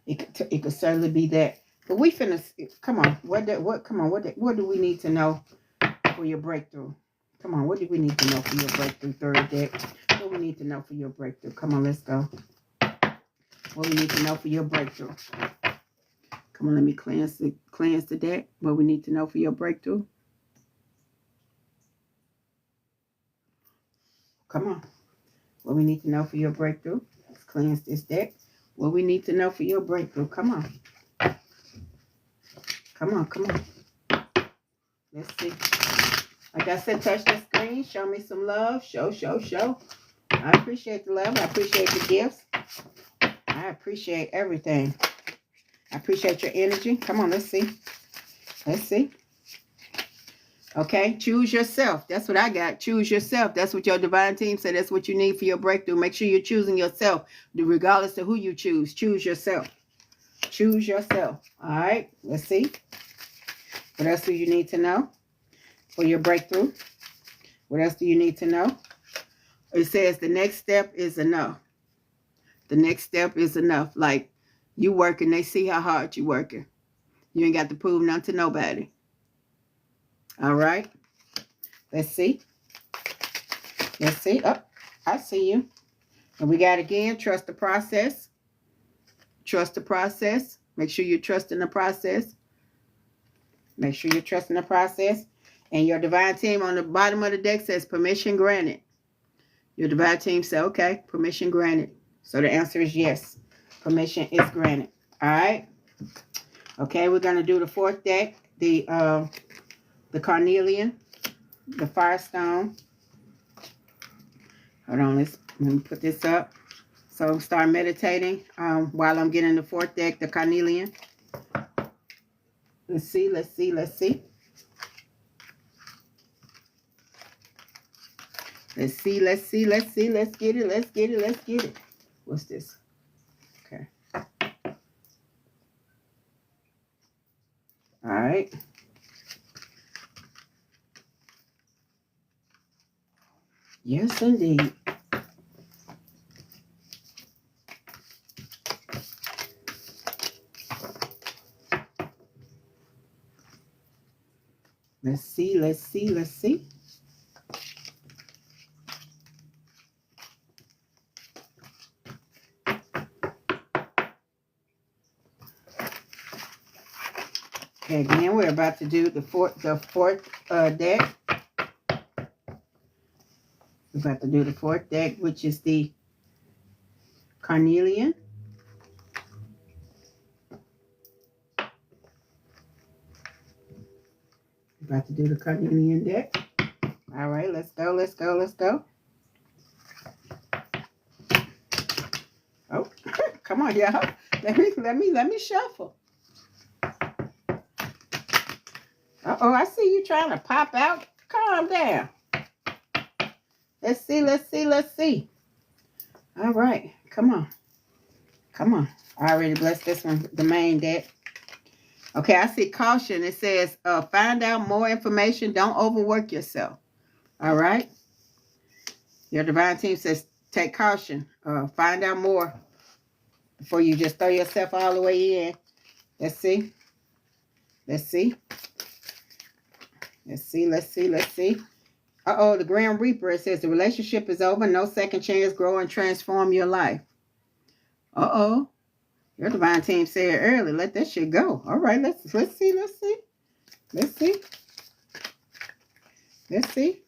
It could certainly be that. But we finna come on. What do we need to know for your breakthrough? Come on, what do we need to know for your breakthrough, third deck? What do we need to know for your breakthrough? Come on, let's go. What we need to know for your breakthrough? Come on, let me cleanse the deck. What we need to know for your breakthrough. Come on. What we need to know for your breakthrough. Let's cleanse this deck. What we need to know for your breakthrough. Come on. Come on, come on. Let's see. Like I said, touch the screen. Show me some love. Show. I appreciate the love. I appreciate the gifts. I appreciate everything. I appreciate your energy. Come on, let's see. Let's see. Okay, choose yourself. That's what I got. Choose yourself. That's what your divine team said. That's what you need for your breakthrough. Make sure you're choosing yourself, regardless of who you choose. Choose yourself. Choose yourself. All right, let's see. What else do you need to know for your breakthrough? What else do you need to know? It says the next step is enough. The next step is enough. Like, you working, they see how hard you working. You ain't got to prove nothing to nobody. All right. Let's see. Let's see. Oh, I see you. And we got again, trust the process. Trust the process. Make sure you're trusting the process. Make sure you're trusting the process. And your divine team on the bottom of the deck says permission granted. Your divine team said, okay, permission granted. So the answer is yes. Permission is granted. All right. Okay, we're going to do the fourth deck, the Carnelian, the Firestone. Hold on, let me put this up. So start meditating while I'm getting the fourth deck, the Carnelian. Let's see. Let's get it. What's this? Okay. All right. Yes, indeed. Let's see. Okay, again, we're about to do the fourth deck. We're about to do the fourth deck, which is the Carnelian. About to do the Carnelian deck. All right, let's go. Oh, come on, y'all. Let me shuffle. Uh-oh, I see you trying to pop out. Calm down. Let's see. All right, come on. I already blessed this one, the main deck. Okay, I see caution. It says, find out more information. Don't overwork yourself. All right. Your divine team says, take caution. Find out more before you just throw yourself all the way in. Let's see. Uh-oh, the Grand Reaper. It says the relationship is over. No second chance. Grow and transform your life. Uh-oh. Your divine team said it early. Let that shit go. All right, let's see.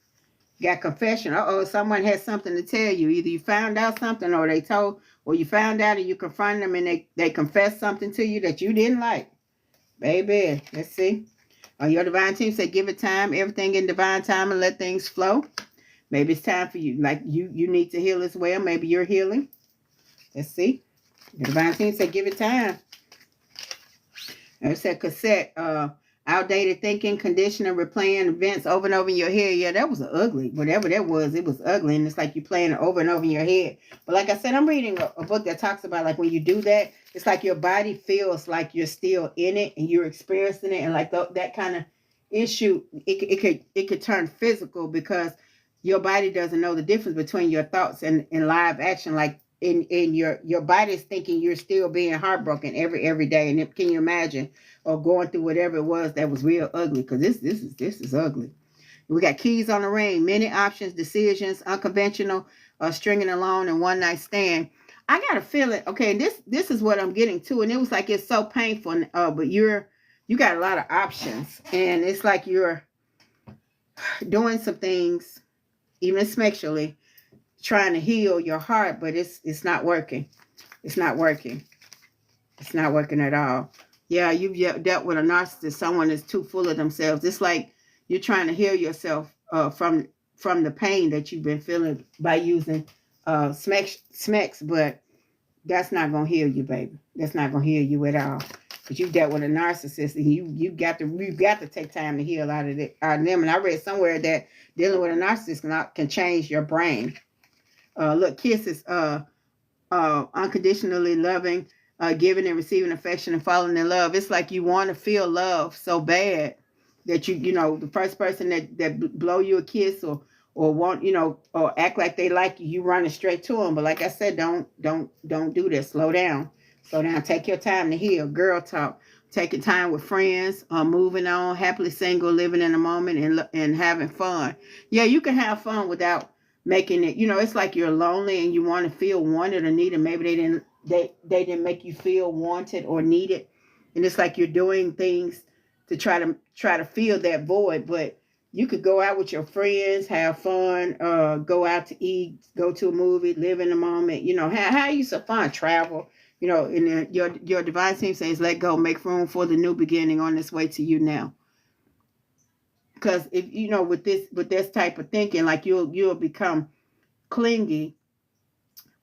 Got confession. Uh-oh, someone has something to tell you. Either you found out something or they told, or you found out and you confronted them and they confessed something to you that you didn't like. Baby, let's see. Your divine team said, give it time, everything in divine time, and let things flow. Maybe it's time for you. Like you need to heal as well. Maybe you're healing. Let's see. Your divine team said, give it time. And it said cassette, outdated thinking, conditioning, replaying events over and over in your head. Yeah, that was ugly. Whatever that was, it was ugly. And it's like you're playing it over and over in your head. But like I said, I'm reading a book that talks about like when you do that, it's like your body feels like you're still in it and you're experiencing it. And like that kind of issue, it could turn physical because your body doesn't know the difference between your thoughts and live action. Like in your body's thinking you're still being heartbroken every day. And can you imagine? Or going through whatever it was that was real ugly, because this is ugly. We got keys on the ring, many options, decisions, unconventional, stringing along, and one night stand. I got a feeling. Okay, this is what I'm getting to, and it was like it's so painful. But you got a lot of options, and it's like you're doing some things, even sexually, trying to heal your heart, but it's not working. It's not working. It's not working at all. Yeah, you've dealt with a narcissist, someone that's too full of themselves. It's like you're trying to heal yourself from the pain that you've been feeling by using smecks, but that's not gonna heal you, baby. That's not gonna heal you at all. Because you've dealt with a narcissist, and you've got to take time to heal out of them. And I read somewhere that dealing with a narcissist can change your brain. Look, kisses, unconditionally loving, giving and receiving affection and falling in love. It's like you want to feel love so bad that you know, the first person that blow you a kiss or want, you know, or act like they like you running straight to them. But like I said, don't do this. Slow down. Take your time to heal. Girl talk. Taking time with friends, moving on, happily single, living in the moment, and having fun. Yeah, you can have fun without making it, you know, it's like you're lonely and you want to feel wanted or needed. Maybe they didn't make you feel wanted or needed. And it's like you're doing things to try to fill that void. But you could go out with your friends, have fun, go out to eat, go to a movie, live in the moment, you know, have you some fun, travel, you know, and your divine team says, let go, make room for the new beginning on its way to you now. Because if you know, with this type of thinking, like you'll become clingy,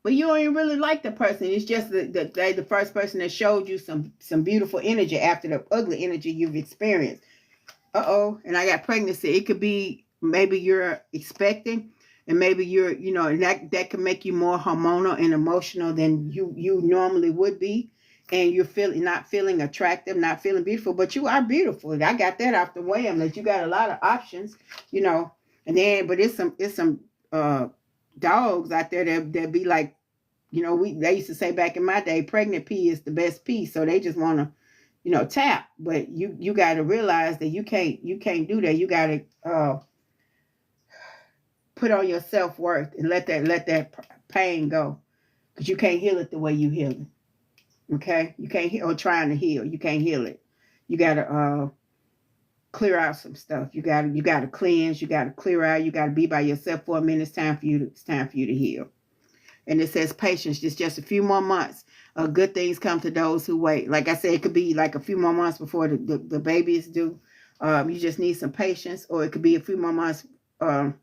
but you don't even really like the person. It's just the first person that showed you some beautiful energy after the ugly energy you've experienced. And I got pregnancy. It could be maybe you're expecting, and maybe you know, and that can make you more hormonal and emotional than you normally would be. And you're not feeling attractive, not feeling beautiful, but you are beautiful. I got that off the way. That you got a lot of options, you know. And then, but it's some dogs out there that be like, you know, they used to say back in my day, pregnant pee is the best pee. So they just want to, you know, tap. But you got to realize that you can't do that. You got to put on your self-worth and let that pain go, because you can't heal it the way you heal it. Okay, you can't heal, or trying to heal. You can't heal it. You gotta clear out some stuff. You gotta cleanse. You gotta clear out. You gotta be by yourself for a minute. It's time for you to heal. And it says patience. Just a few more months. Good things come to those who wait. Like I said, it could be like a few more months before the baby is due. You just need some patience, or it could be a few more months. Or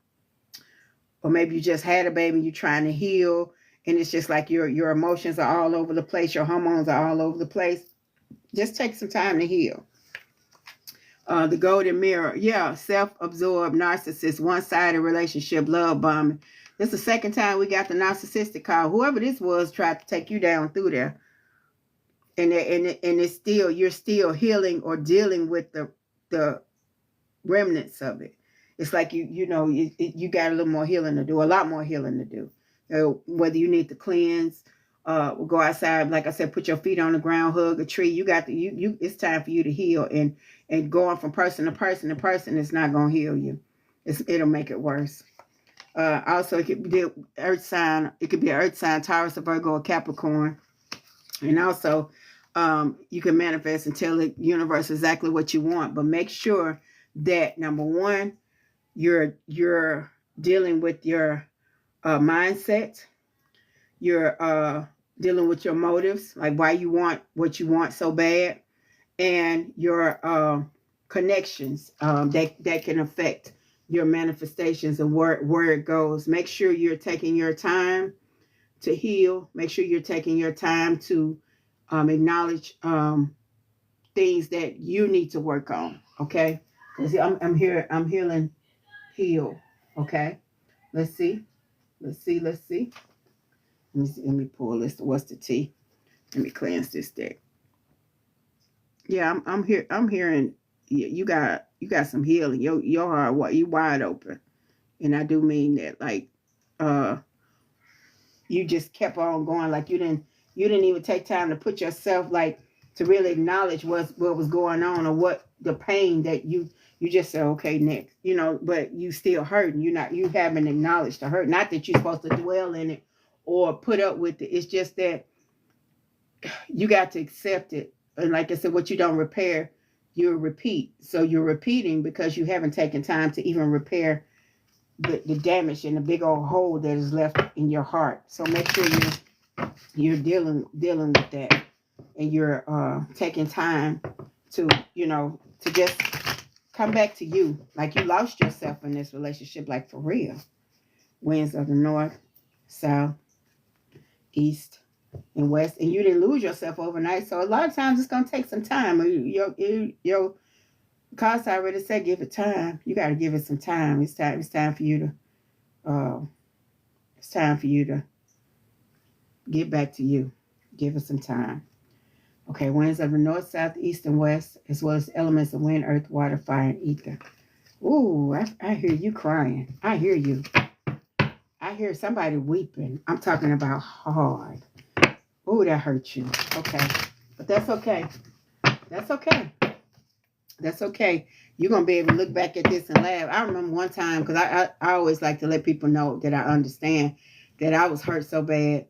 maybe you just had a baby. You're trying to heal. And it's just like your emotions are all over the place. Your hormones are all over the place. Just take some time to heal. The golden mirror. Yeah, self-absorbed narcissist, one-sided relationship, love bombing. This is the second time we got the narcissistic call. Whoever this was tried to take you down through there. And it's still, you're still healing or dealing with the remnants of it. It's like you know, you got a little more healing to do, a lot more healing to do. Whether you need to cleanse, go outside, like I said, put your feet on the ground, hug a tree. It's time for you to heal, and going from person to person is not going to heal you. It'll make it worse. Also, it could be earth sign. It could be an earth sign, Taurus, or Virgo, or Capricorn. And also, you can manifest and tell the universe exactly what you want, but make sure that, number one, you're dealing with your mindset. You're dealing with your motives, like why you want what you want so bad, and your connections that can affect your manifestations and where it goes. Make sure you're taking your time to heal. Make sure you're taking your time to acknowledge things that you need to work on. Okay, because I'm healing, heal. Okay, let's see. Let me pull this. What's the T? Let me cleanse this deck. Yeah, I'm here. I'm hearing you got some healing. Your heart, you wide open, and I do mean that. Like, you just kept on going. Like you didn't even take time to put yourself, like, to really acknowledge what was going on, or what the pain that you just said, okay, next, you know, but you still hurting. You haven't acknowledged the hurt. Not that you're supposed to dwell in it or put up with it. It's just that you got to accept it. And like I said, what you don't repair, you repeat. So you're repeating because you haven't taken time to even repair the damage and the big old hole that is left in your heart. So make sure you're dealing with that, and you're taking time to, to just come back to you. Like you lost yourself in this relationship, like for real. Winds of the north, south, east, and west, and you didn't lose yourself overnight. So a lot of times it's gonna take some time. Your cause I already said, give it time. You got to give it some time. It's time for you to get back to you. Give it some time. Okay, winds of the north, south, east, and west, as well as elements of wind, earth, water, fire, and ether. Ooh, I hear you crying. I hear you. I hear somebody weeping. I'm talking about hard. Ooh, that hurt you. Okay, but that's okay. That's okay. That's okay. You're going to be able to look back at this and laugh. I remember one time, because I always like to let people know that I understand that I was hurt so bad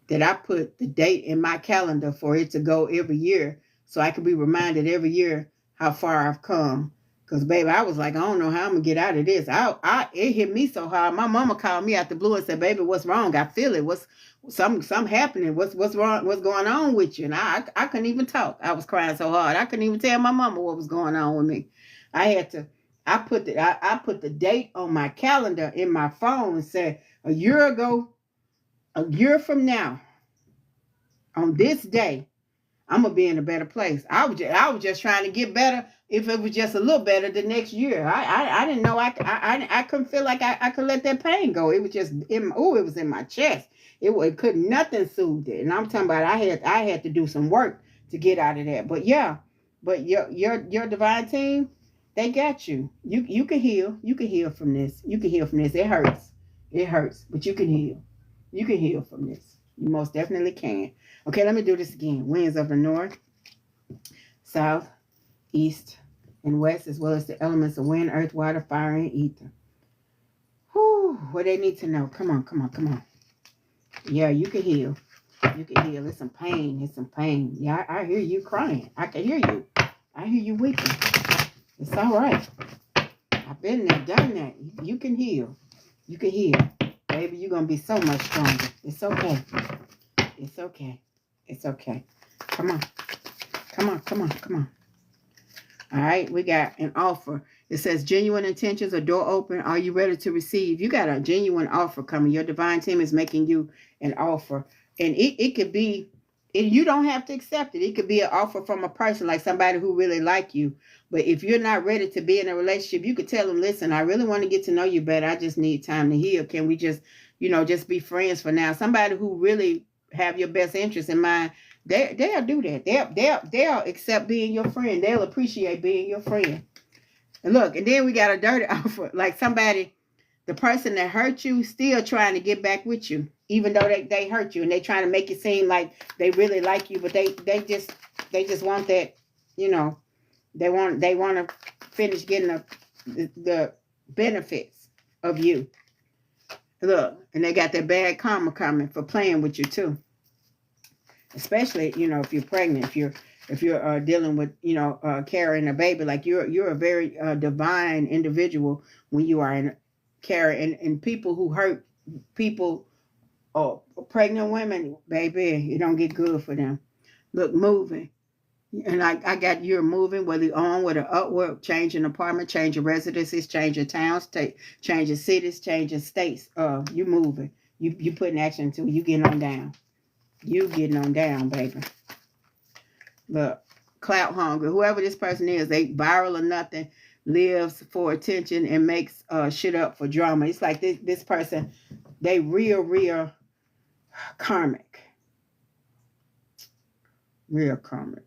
that I put the date in my calendar for it to go every year so I could be reminded every year how far I've come. Because, baby, I was like, I don't know how I'm going to get out of this. It hit me so hard. My mama called me out the blue and said, baby, what's wrong? I feel it. What's something happening? What's wrong? What's going on with you? And I couldn't even talk. I was crying so hard. I couldn't even tell my mama what was going on with me. I put the date on my calendar in my phone and said, a year from now, on this day, I'm going to be in a better place. I was just trying to get better. If it was just a little better the next year, I didn't know I couldn't feel like I could let that pain go. It was just it was in my chest. It couldn't nothing soothe it. And I'm talking about I had to do some work to get out of that. But yeah, your divine team, they got you. You can heal. You can heal from this. You can heal from this. It hurts, but you can heal. You can heal from this. You most definitely can. Okay, let me do this again. Winds of the north, south, east, and west, as well as the elements of wind, earth, water, fire, and ether. Whew, what they need to know. Come on. Yeah, you can heal. You can heal. It's some pain. Yeah, I hear you crying. I can hear you. I hear you weeping. It's all right. I've been there, done that. You can heal. You can heal. Baby, you're going to be so much stronger. It's okay. It's okay. It's okay. Come on. All right, we got an offer. It says genuine intentions, a door open. Are you ready to receive? You got a genuine offer coming. Your divine team is making you an offer. And it could be, you don't have to accept it. It could be an offer from a person, like somebody who really like you. But if you're not ready to be in a relationship, you could tell them, listen, I really want to get to know you better. I just need time to heal. Can we just be friends for now? Somebody who really have your best interest in mind, they'll do that. They'll accept being your friend. They'll appreciate being your friend. And look, and then we got a dirty offer, like somebody, the person that hurt you, still trying to get back with you, even though they hurt you, and they trying to make it seem like they really like you, but they just want that, they want to finish getting the benefits of you. Look, and they got that bad karma coming for playing with you too. Especially, if you're pregnant, if you're dealing with, carrying a baby, like you're a very divine individual when you are in carry, and people who hurt people, or pregnant women, baby, you don't get good for them. Look, moving. And I got you're moving, whether you're on, whether upward, changing apartment, changing residences, changing towns, changing cities, changing states. You moving. You putting action into it. You getting on down. You getting on down, baby. Look, clout hungry. Whoever this person is, they viral or nothing, lives for attention and makes shit up for drama. It's like this person, they real karmic. Real karmic.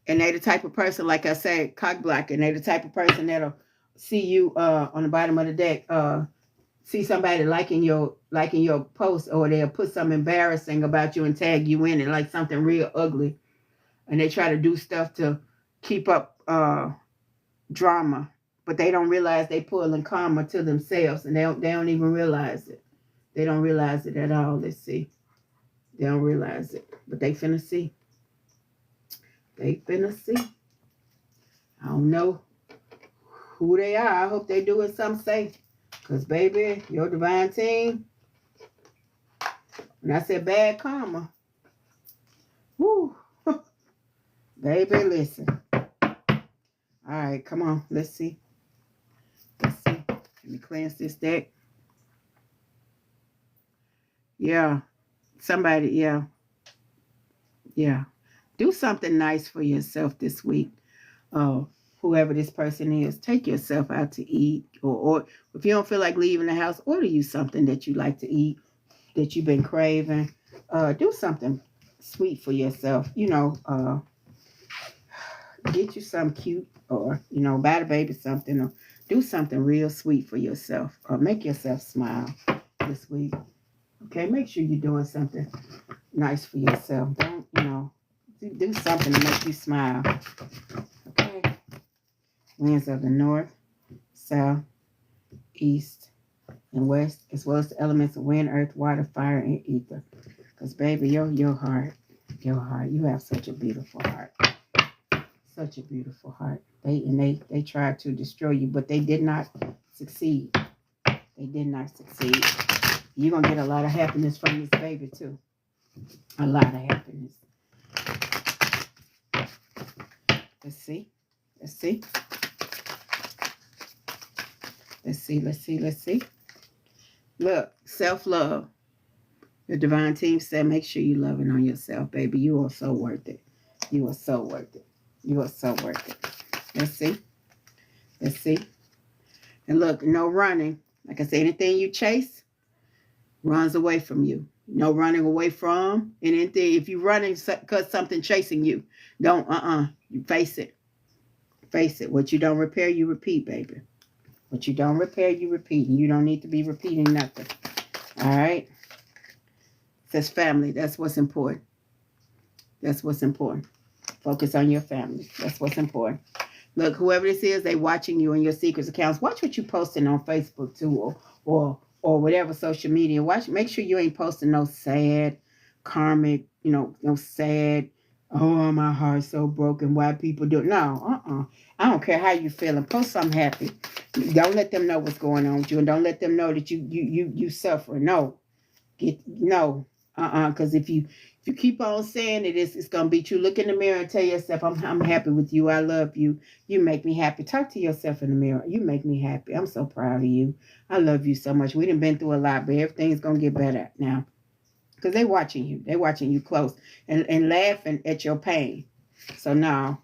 And they the type of person, like I said, cock blocking. They the type of person that'll see you on the bottom of the deck, see somebody liking your post, or they'll put something embarrassing about you and tag you in it, like something real ugly. And they try to do stuff to keep up drama, but they don't realize they pulling karma to themselves, and they don't even realize it. They don't realize it at all. Let's see. They don't realize it. But they finna see. They finna see. I don't know who they are. I hope they doing something safe. Because, baby, your divine team, when I said bad karma, whoo, baby, listen. All right, come on. Let's see. Let's see. Let me cleanse this deck. Yeah. Somebody, yeah. Yeah. Do something nice for yourself this week. Whoever this person is, take yourself out to eat. Or if you don't feel like leaving the house, order you something that you like to eat, that you've been craving. Do something sweet for yourself. You know, get you something cute, or, you know, buy the baby something, or do something real sweet for yourself, or make yourself smile this week. Okay, make sure you're doing something nice for yourself. Don't, you know, do something to make you smile. Okay. Winds of the north, south, east, and west, as well as the elements of wind, earth, water, fire, and ether. Because, baby, your heart, you have such a beautiful heart. Such a beautiful heart. They tried to destroy you, but they did not succeed. They did not succeed. You're going to get a lot of happiness from this baby, too. A lot of happiness. Let's see. Let's see. Let's see. Let's see. Let's see. Look, self-love. The divine team said, make sure you're loving on yourself, baby. You are so worth it. You are so worth it. You are so worth it. Let's see. Let's see. And look, no running. Like I said, anything you chase runs away from you. No running away from. And anything, if you're running because something chasing you, don't, you face it. Face it. What you don't repair, you repeat, baby. What you don't repair, you repeat. And you don't need to be repeating nothing. All right? It says family. That's what's important. That's what's important. Focus on your family. That's what's important. Look, whoever this is, they watching you on your secrets accounts. Watch what you posting on Facebook too, or whatever social media. Watch. Make sure you ain't posting no sad, karmic, you know, no sad. Oh, my heart's so broken. Why people do it? No, I don't care how you feeling. Post something happy. Don't let them know what's going on with you, and don't let them know that you suffer. No, because if you keep on saying it's gonna be true. Look in the mirror and tell yourself, I'm happy with you. I love you. You make me happy. Talk to yourself in the mirror. You make me happy. I'm so proud of you. I love you so much. We done been through a lot, but everything's gonna get better now. Because they watching you. They watching you close and laughing at your pain. So now,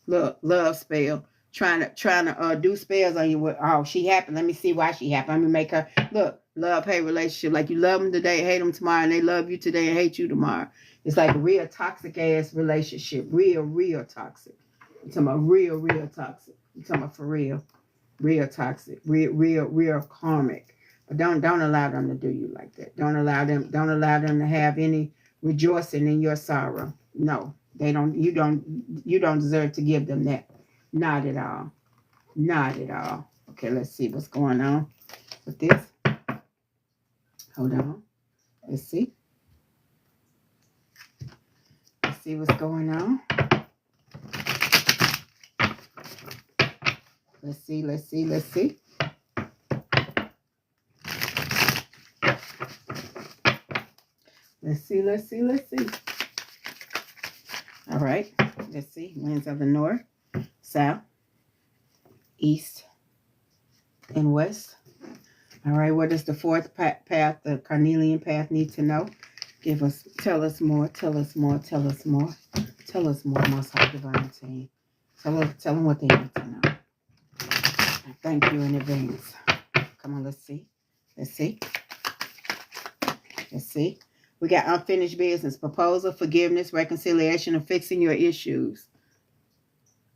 look, love spell. Trying to do spells on you. Oh, she happy. Let me see why she happy. Let me make her look. Love, hate relationship. Like you love them today, hate them tomorrow, and they love you today and hate you tomorrow. It's like a real toxic ass relationship. Real toxic. I'm talking about real toxic. I'm talking about for real toxic. Real karmic. But don't allow them to do you like that. Don't allow them to have any rejoicing in your sorrow. No, they don't. You don't deserve to give them that. Not at all. Not at all. Okay, let's see what's going on with this. Hold on. Let's see. Let's see what's going on. Let's see. Let's see. Let's see. Let's see. Let's see. Let's see. All right. Let's see. Winds of the north, south, east, and west. All right, what does the fourth path, the Carnelian path, need to know? Tell us more, tell us more, tell us more. Tell us more, Most High Divine Team. Tell them what they need to know. Thank you in advance. Come on, let's see. Let's see. Let's see. We got unfinished business, proposal, forgiveness, reconciliation, and fixing your issues.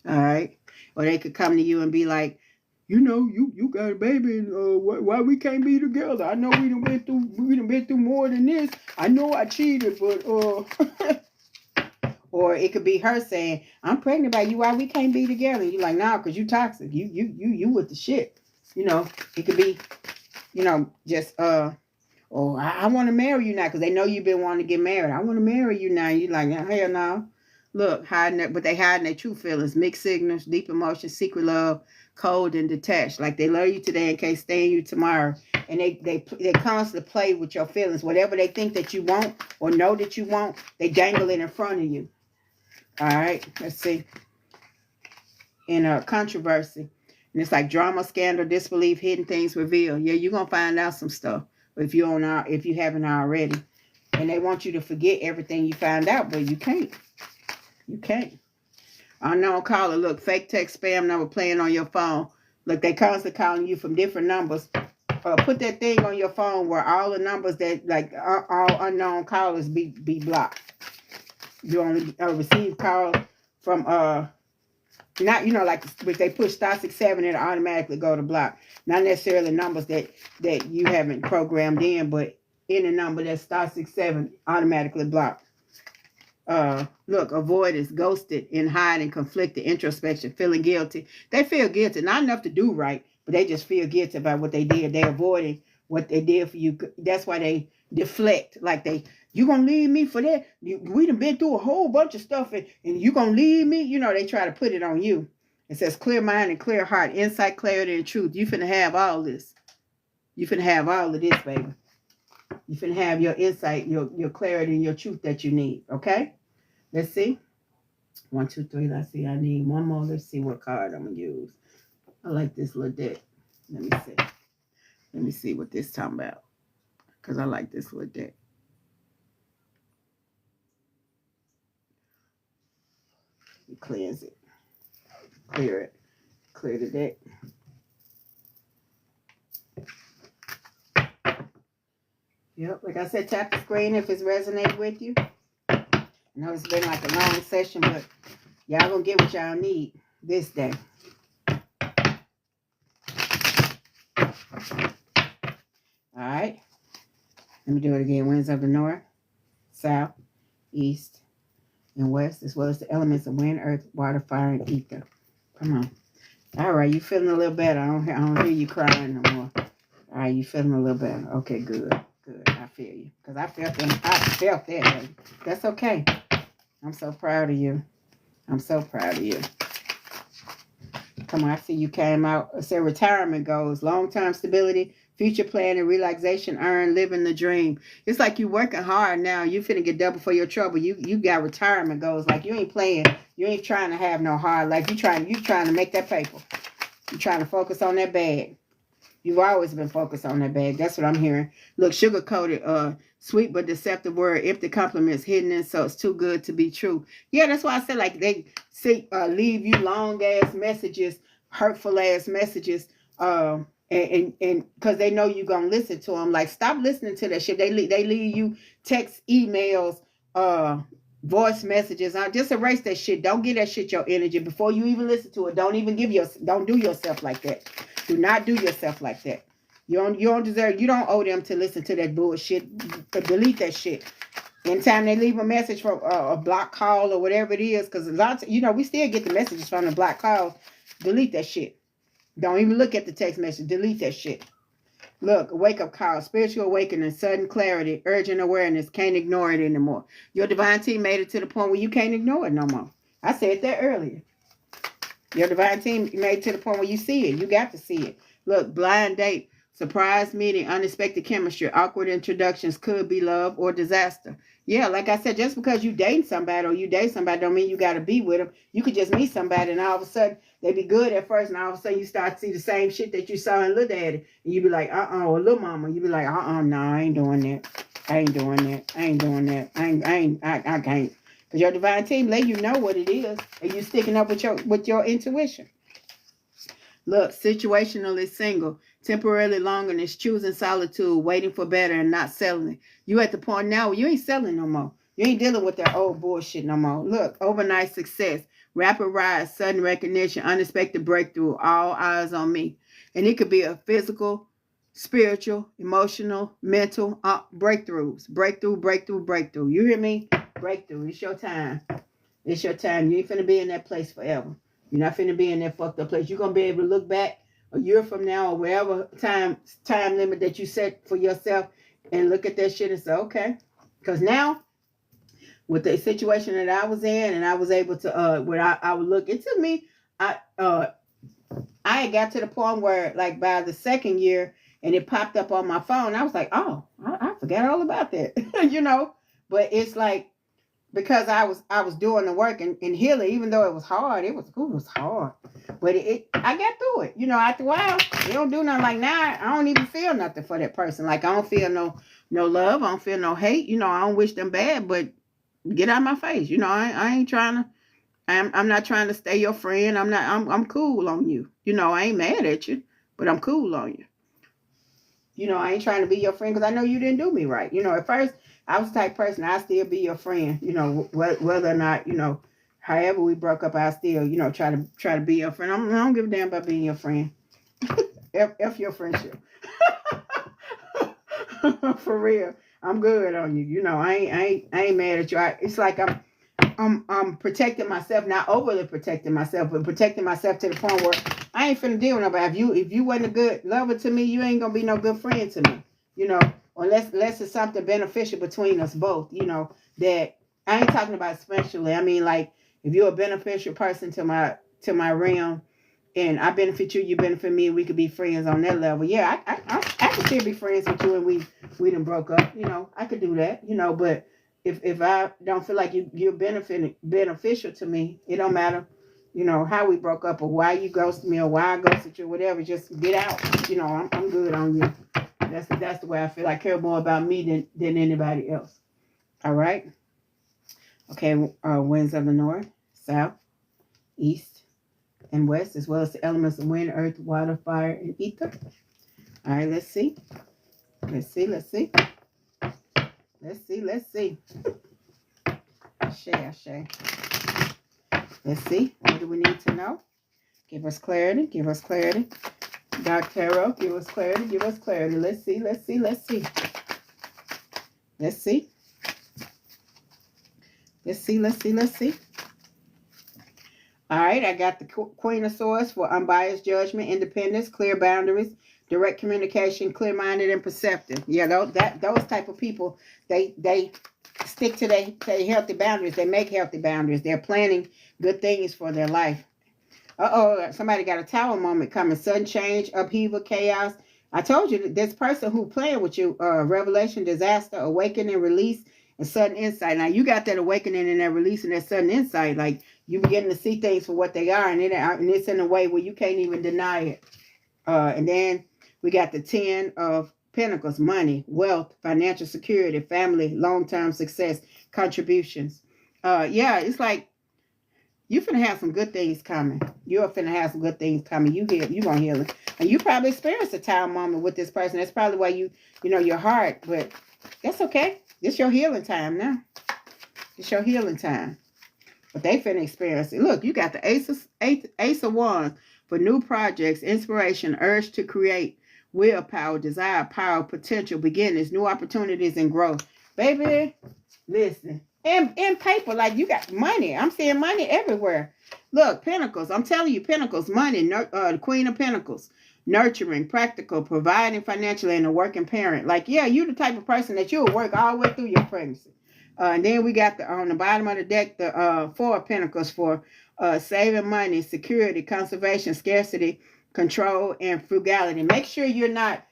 All right? Or they could come to you and be like, you know, you got a baby, and why we can't be together? I know we done been through more than this. I know I cheated, but or it could be her saying, I'm pregnant by you. Why we can't be together? You're like, nah, because you toxic. You with the shit. You know, it could be, you know, just or Or I want to marry you now because they know you've been wanting to get married. I want to marry you now. You like, hell no. Look, hiding that, but they hiding their true feelings, mixed signals, deep emotions, secret love, cold and detached. Like they love you today and can't stand you tomorrow. And they constantly play with your feelings. Whatever they think that you want or know that you want, they dangle it in front of you. All right, let's see. In a controversy. And it's like drama, scandal, disbelief, hidden things revealed. Yeah, you're going to find out some stuff if you haven't already. And they want you to forget everything you found out, but you can't. You can't. Unknown caller. Look, fake text spam number playing on your phone. Look, they constantly calling you from different numbers. Put that thing on your phone where all the numbers that, like, all unknown callers be blocked. You only receive calls from, not, like if they push *67, it'll automatically go to block. Not necessarily numbers that you haven't programmed in, but any number that's *67 automatically blocked. Look, avoidance, ghosted, in hiding, conflicted, introspection, feeling guilty. They feel guilty, not enough to do right, but they just feel guilty about what they did. They're avoiding what they did for you. That's why they deflect. Like you gonna leave me for that? We done been through a whole bunch of stuff and you gonna leave me? They try to put it on you. It says clear mind and clear heart, insight, clarity, and truth. You finna have all this. You finna have all of this, baby. You finna have your insight, your clarity, and your truth that you need. Okay? Let's see. 1, 2, 3. Let's see. I need one more. Let's see what card I'm gonna use. I like this little deck. Let me see. Let me see what this talking about. Because I like this little deck. Cleanse it. Clear it. Clear the deck. Yep, like I said, tap the screen if it's resonating with you. I know it's been like a long session, but y'all gonna get what y'all need this day. Alright. Let me do it again. Winds of the north, south, east, and west, as well as the elements of wind, earth, water, fire, and ether. Come on. Alright, you feeling a little better. I don't hear you crying no more. Alright, you feeling a little better. Okay, good. Good. I feel you. Because I felt that, baby. That's okay. I'm so proud of you. I'm so proud of you. Come on, I see you came out. It said retirement goals, long-term stability, future planning, relaxation, earn, living the dream. It's like you working hard now. You finna get double for your trouble. You got retirement goals. Like you ain't playing. You ain't trying to have no hard life. You trying to make that paper. You trying to focus on that bag. You've always been focused on that bag. That's what I'm hearing. Look, sugar-coated, sweet but deceptive word. If the compliment's hidden in, so it's too good to be true. Yeah, that's why I said like they leave you long-ass messages, hurtful-ass messages, and because they know you're going to listen to them. Like, stop listening to that shit. They leave you text, emails, voice messages. Just erase that shit. Don't give that shit your energy before you even listen to it. Don't do yourself like that. Do not do yourself like that. You don't deserve. You don't owe them to listen to that bullshit. Delete that shit. Anytime they leave a message from a block call or whatever it is, because a lot of, we still get the messages from the block call. Delete that shit. Don't even look at the text message. Delete that shit. Look, a wake-up call, spiritual awakening, sudden clarity, urgent awareness. Can't ignore it anymore. Your divine team made it to the point where you can't ignore it no more. I said that earlier. Your divine team made it to the point where you see it. You got to see it. Look, blind date, surprise meeting, unexpected chemistry, awkward introductions, could be love or disaster. Yeah, like I said, just because you date somebody or you date somebody don't mean you got to be with them. You could just meet somebody and all of a sudden they be good at first and all of a sudden you start to see the same shit that you saw in Lil Daddy. And you be like, or Lil Mama. You be like, no, I ain't doing that. I ain't doing that. I ain't doing that. I can't. Because your divine team let you know what it is and you sticking up with your intuition. Look, situationally single, temporarily loneliness, choosing solitude, waiting for better and not settling. You at the point now where you ain't settling no more. You ain't dealing with that old bullshit no more. Look, overnight success, rapid rise, sudden recognition, unexpected breakthrough, all eyes on me. And it could be a physical, spiritual, emotional, mental breakthroughs. Breakthrough. You hear me? Breakthrough. It's your time. It's your time. You ain't finna be in that place forever. You're not finna be in that fucked up place. You're gonna be able to look back a year from now or wherever time limit that you set for yourself, and look at that shit and say, okay. Because now, with the situation that I was in, and I was able to, when I would look, it took me, I got to the point where, like, by the second year, and it popped up on my phone, I was like, oh, I forgot all about that, you know. But it's like, because I was doing the work and healing, even though it was hard, it was hard. But I got through it. You know, after a while, you don't do nothing. Like now, I don't even feel nothing for that person. Like I don't feel no love. I don't feel no hate. You know, I don't wish them bad, but get out of my face. You know, I ain't trying to. I'm not trying to stay your friend. I'm cool on you. You know, I ain't mad at you, but I'm cool on you. You know, I ain't trying to be your friend because I know you didn't do me right. You know, at first I was the type of person, I still be your friend. You know, whether or not, you know, however we broke up, I still, you know, try to be your friend. I don't give a damn about being your friend. F your friendship. For real, I'm good on you. You know, I ain't mad at you. It's like I'm protecting myself, not overly protecting myself, but protecting myself to the point where I ain't finna deal with nobody. If you wasn't a good lover to me, you ain't gonna be no good friend to me. You know, unless it's something beneficial between us both. You know, that I ain't talking about especially. I mean, like if you're a beneficial person to my realm, and I benefit you, you benefit me, and we could be friends on that level. Yeah, I could still be friends with you, and we done broke up. You know, I could do that. You know, but if I don't feel like you're beneficial to me, it don't matter, you know, how we broke up or why you ghosted me or why I ghosted you, whatever. Just get out. You know, I'm good on you. That's the way I feel. I care more about me than anybody else. All right. Okay. Winds of the north, south, east, and west, as well as the elements of wind, earth, water, fire, and ether. All right. Let's see. Let's see. Let's see. Let's see. Let's see. Ashe. Let's see. What do we need to know? Give us clarity. Give us clarity. Dark Tarot, give us clarity. Give us clarity. Let's see. Let's see. Let's see. Let's see. Let's see. Let's see. Let's see. All right. I got the Queen of Swords for unbiased judgment, independence, clear boundaries, direct communication, clear-minded and perceptive. Yeah, those type of people, they stick to their healthy boundaries. They make healthy boundaries. They're planning good things for their life. Somebody got a tower moment coming. Sudden change, upheaval, chaos. I told you that this person who playing with you, revelation, disaster, awakening, release, and sudden insight. Now you got that awakening and that release and that sudden insight. Like you beginning to see things for what they are, and it's in a way where you can't even deny it. And then we got the 10 of Pentacles, money, wealth, financial security, family, long-term success, contributions. Yeah, it's like you finna have some good things coming. You're finna have some good things coming. You gonna heal it. And you probably experienced a tower moment with this person. That's probably why you know your heart, but that's okay. It's your healing time now. It's your healing time. But they finna experience it. Look, you got the Ace of Wands for new projects, inspiration, urge to create, willpower, desire, power, potential, beginnings, new opportunities, and growth. Baby, listen. And paper, like you got money. I'm seeing money everywhere. Look, Pentacles. I'm telling you, Pentacles, money, the Queen of Pentacles. Nurturing, practical, providing financially, and a working parent. Like, yeah, you the type of person that you'll work all the way through your pregnancy. And then we got on the bottom of the deck, the 4 of Pentacles for saving money, security, conservation, scarcity, control, and frugality. Make sure you're not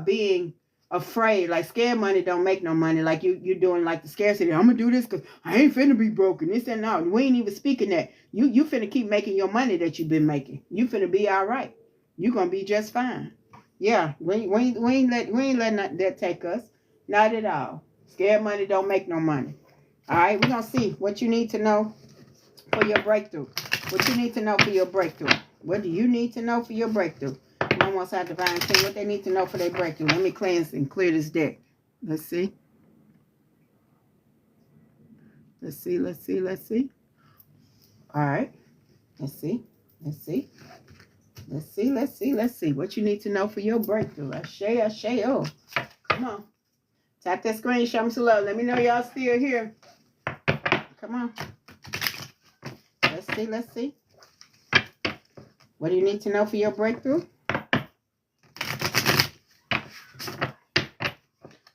being afraid. Like scared money don't make no money. Like you're doing like the scarcity. I'm gonna do this because I ain't finna be broken. This and that. We ain't even speaking that. You finna keep making your money that you've been making. You finna be all right. You gonna be just fine. Yeah, we ain't letting that take us. Not at all. Scared money don't make no money. All right, we're gonna see what you need to know for your breakthrough. What you need to know for your breakthrough. What do you need to know for your breakthrough? Almost our divine team, what they need to know for their breakthrough. Let me cleanse and clear this deck. Let's see. Let's see. Let's see. Let's see. All right. Let's see. Let's see. Let's see. Let's see. Let's see. What you need to know for your breakthrough. Ashe. Oh, come on. Tap that screen. Show me some love. Let me know y'all still here. Come on. Let's see. Let's see. What do you need to know for your breakthrough?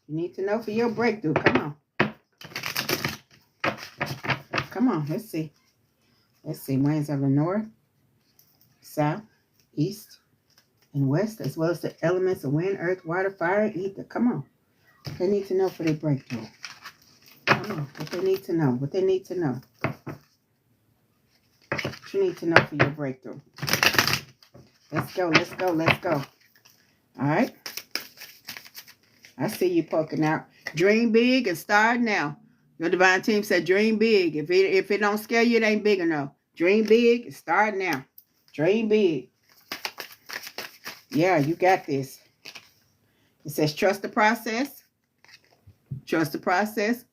You need to know for your breakthrough. Come on. Come on. Let's see. Let's see. Winds of the north, south, east, and west, as well as the elements of wind, earth, water, fire, and ether. Come on. They need to know for their breakthrough. Come on. What they need to know. What they need to know. What you need to know for your breakthrough. Let's go. Let's go. Let's go. All right. I see you poking out. Dream big and start now. Your divine team said dream big. If it don't scare you, it ain't big enough. Dream big and start now. Dream big. Yeah, you got this. It says trust the process. Trust the process.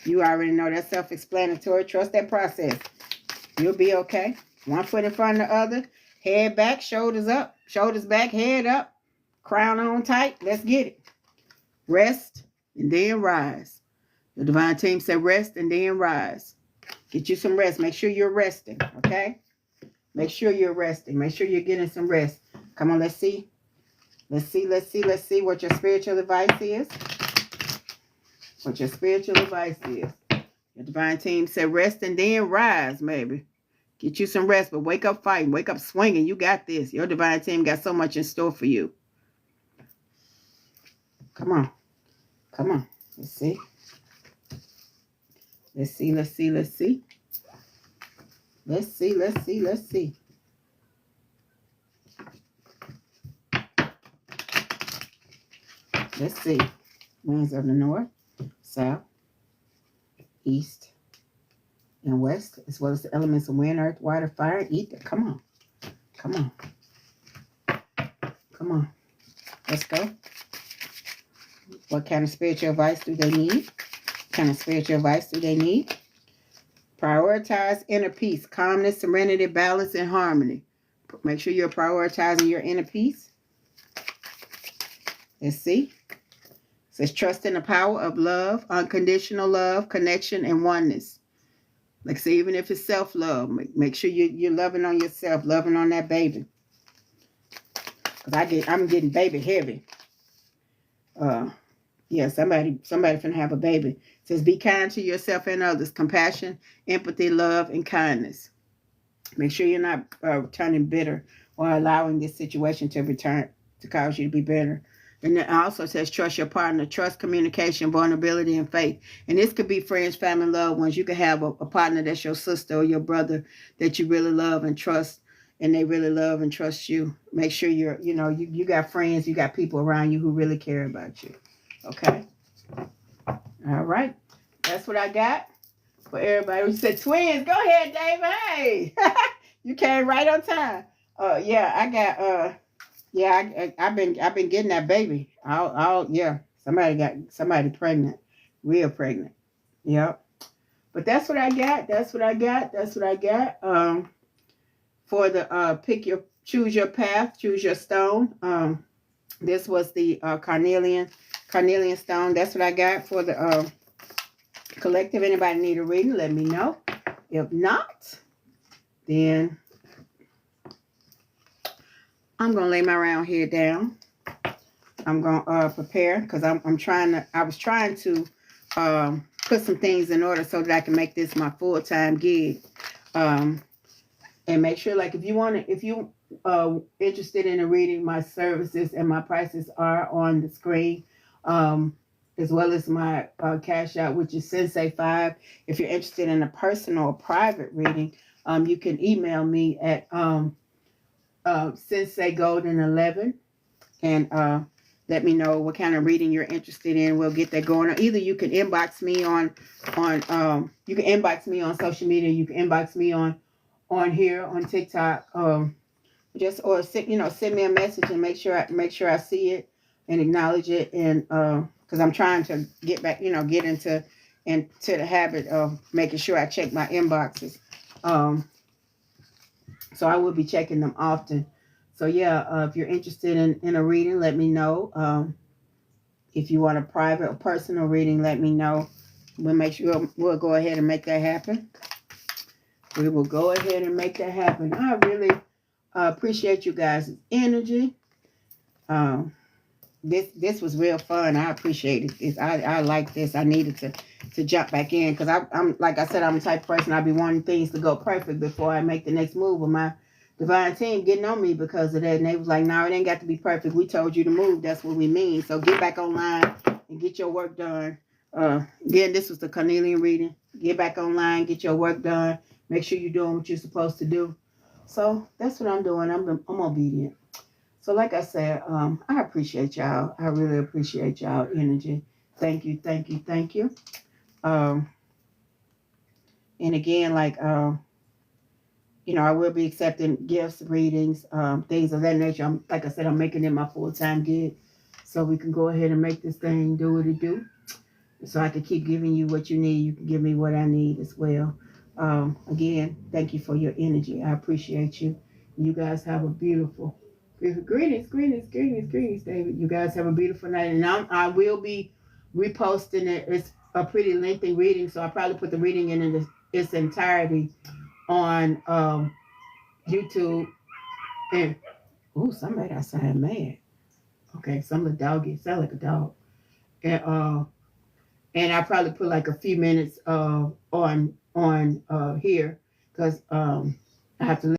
You already know that's self-explanatory. Trust that process. You'll be okay. One foot in front of the other. Head back, shoulders up. Shoulders back, head up. Crown on tight. Let's get it. Rest and then rise. The divine team said rest and then rise. Get you some rest. Make sure you're resting, okay? Make sure you're resting. Make sure you're getting some rest. Come on, let's see. Let's see, let's see, let's see what your spiritual advice is. What your spiritual advice is. Your divine team said rest and then rise, maybe. Get you some rest, but wake up fighting. Wake up swinging. You got this. Your divine team got so much in store for you. Come on. Come on. Let's see. Let's see, let's see, let's see. Let's see, let's see, let's see. Let's see. Winds of the north, south, east, and west, as well as the elements of wind, earth, water, fire, and ether. Come on. Come on. Come on. Let's go. What kind of spiritual advice do they need? What kind of spiritual advice do they need? Prioritize inner peace, calmness, serenity, balance, and harmony. Make sure you're prioritizing your inner peace. Let's see. It says trust in the power of love, unconditional love, connection, and oneness. Like say, even if it's self-love, make sure you're loving on yourself, loving on that baby. Because I'm getting baby heavy. Yeah, somebody finna have a baby. It says be kind to yourself and others. Compassion, empathy, love, and kindness. Make sure you're not turning bitter or allowing this situation to cause you to be bitter. And it also says trust your partner. Trust, communication, vulnerability, and faith. And this could be friends, family, loved ones. You could have a partner that's your sister or your brother that you really love and trust, and they really love and trust you. Make sure you got friends, you got people around you who really care about you. Okay. All right. That's what I got for everybody who said twins. Go ahead, Dave. Hey, you came right on time. Yeah, I got I've been getting that baby. Yeah. Somebody pregnant, real pregnant. Yep. But that's what I got. That's what I got. That's what I got. For the choose your path, choose your stone. This was the Carnelian stone. That's what I got for the collective. Anybody need a reading, let me know. If not, then I'm gonna lay my round here down. I'm gonna prepare because I was trying to put some things in order so that I can make this my full-time gig. And make sure, like, if you interested in a reading, my services and my prices are on the screen, as well as my Cash App, which is Sensei5. If you're interested in a personal or private reading, you can email me at SenseiGolden11 and let me know what kind of reading you're interested in. We'll get that going. Or either you can inbox me on social media. You can inbox me on here on TikTok. Send me a message and make sure I see it and acknowledge it, and because I'm trying to get back, get into the habit of making sure I check my inboxes. So I will be checking them often. So yeah, if you're interested in a reading, let me know. If you want a private or personal reading, let me know. We'll go ahead and make that happen. We will go ahead and make that happen. I really appreciate you guys' energy. this was real fun. I appreciate it. I like this. I needed to jump back in because I'm like I said, I'm the type of person I be wanting things to go perfect before I make the next move. But my divine team getting on me because of that, and they was like, "No, it ain't got to be perfect. We told you to move. That's what we mean. So get back online and get your work done." Again, this was the Carnelian reading. Get back online, get your work done. Make sure you're doing what you're supposed to do. So that's what I'm doing. I'm obedient. So like I said, I appreciate y'all. I really appreciate y'all energy. Thank you, thank you, thank you. Um, and again, like I will be accepting gifts, readings, things of that nature. Like I said, I'm making it my full-time gig, so we can go ahead and make this thing do what it do. So I can keep giving you what you need. You can give me what I need as well. Again, thank you for your energy. I appreciate you. You guys have a beautiful greetings, David. You guys have a beautiful night. And I will be reposting it. It's a pretty lengthy reading, so I'll probably put the reading in its entirety on YouTube. And somebody outside mad. Okay, some of the doggy sound like a dog. And I probably put like a few minutes on here because I have to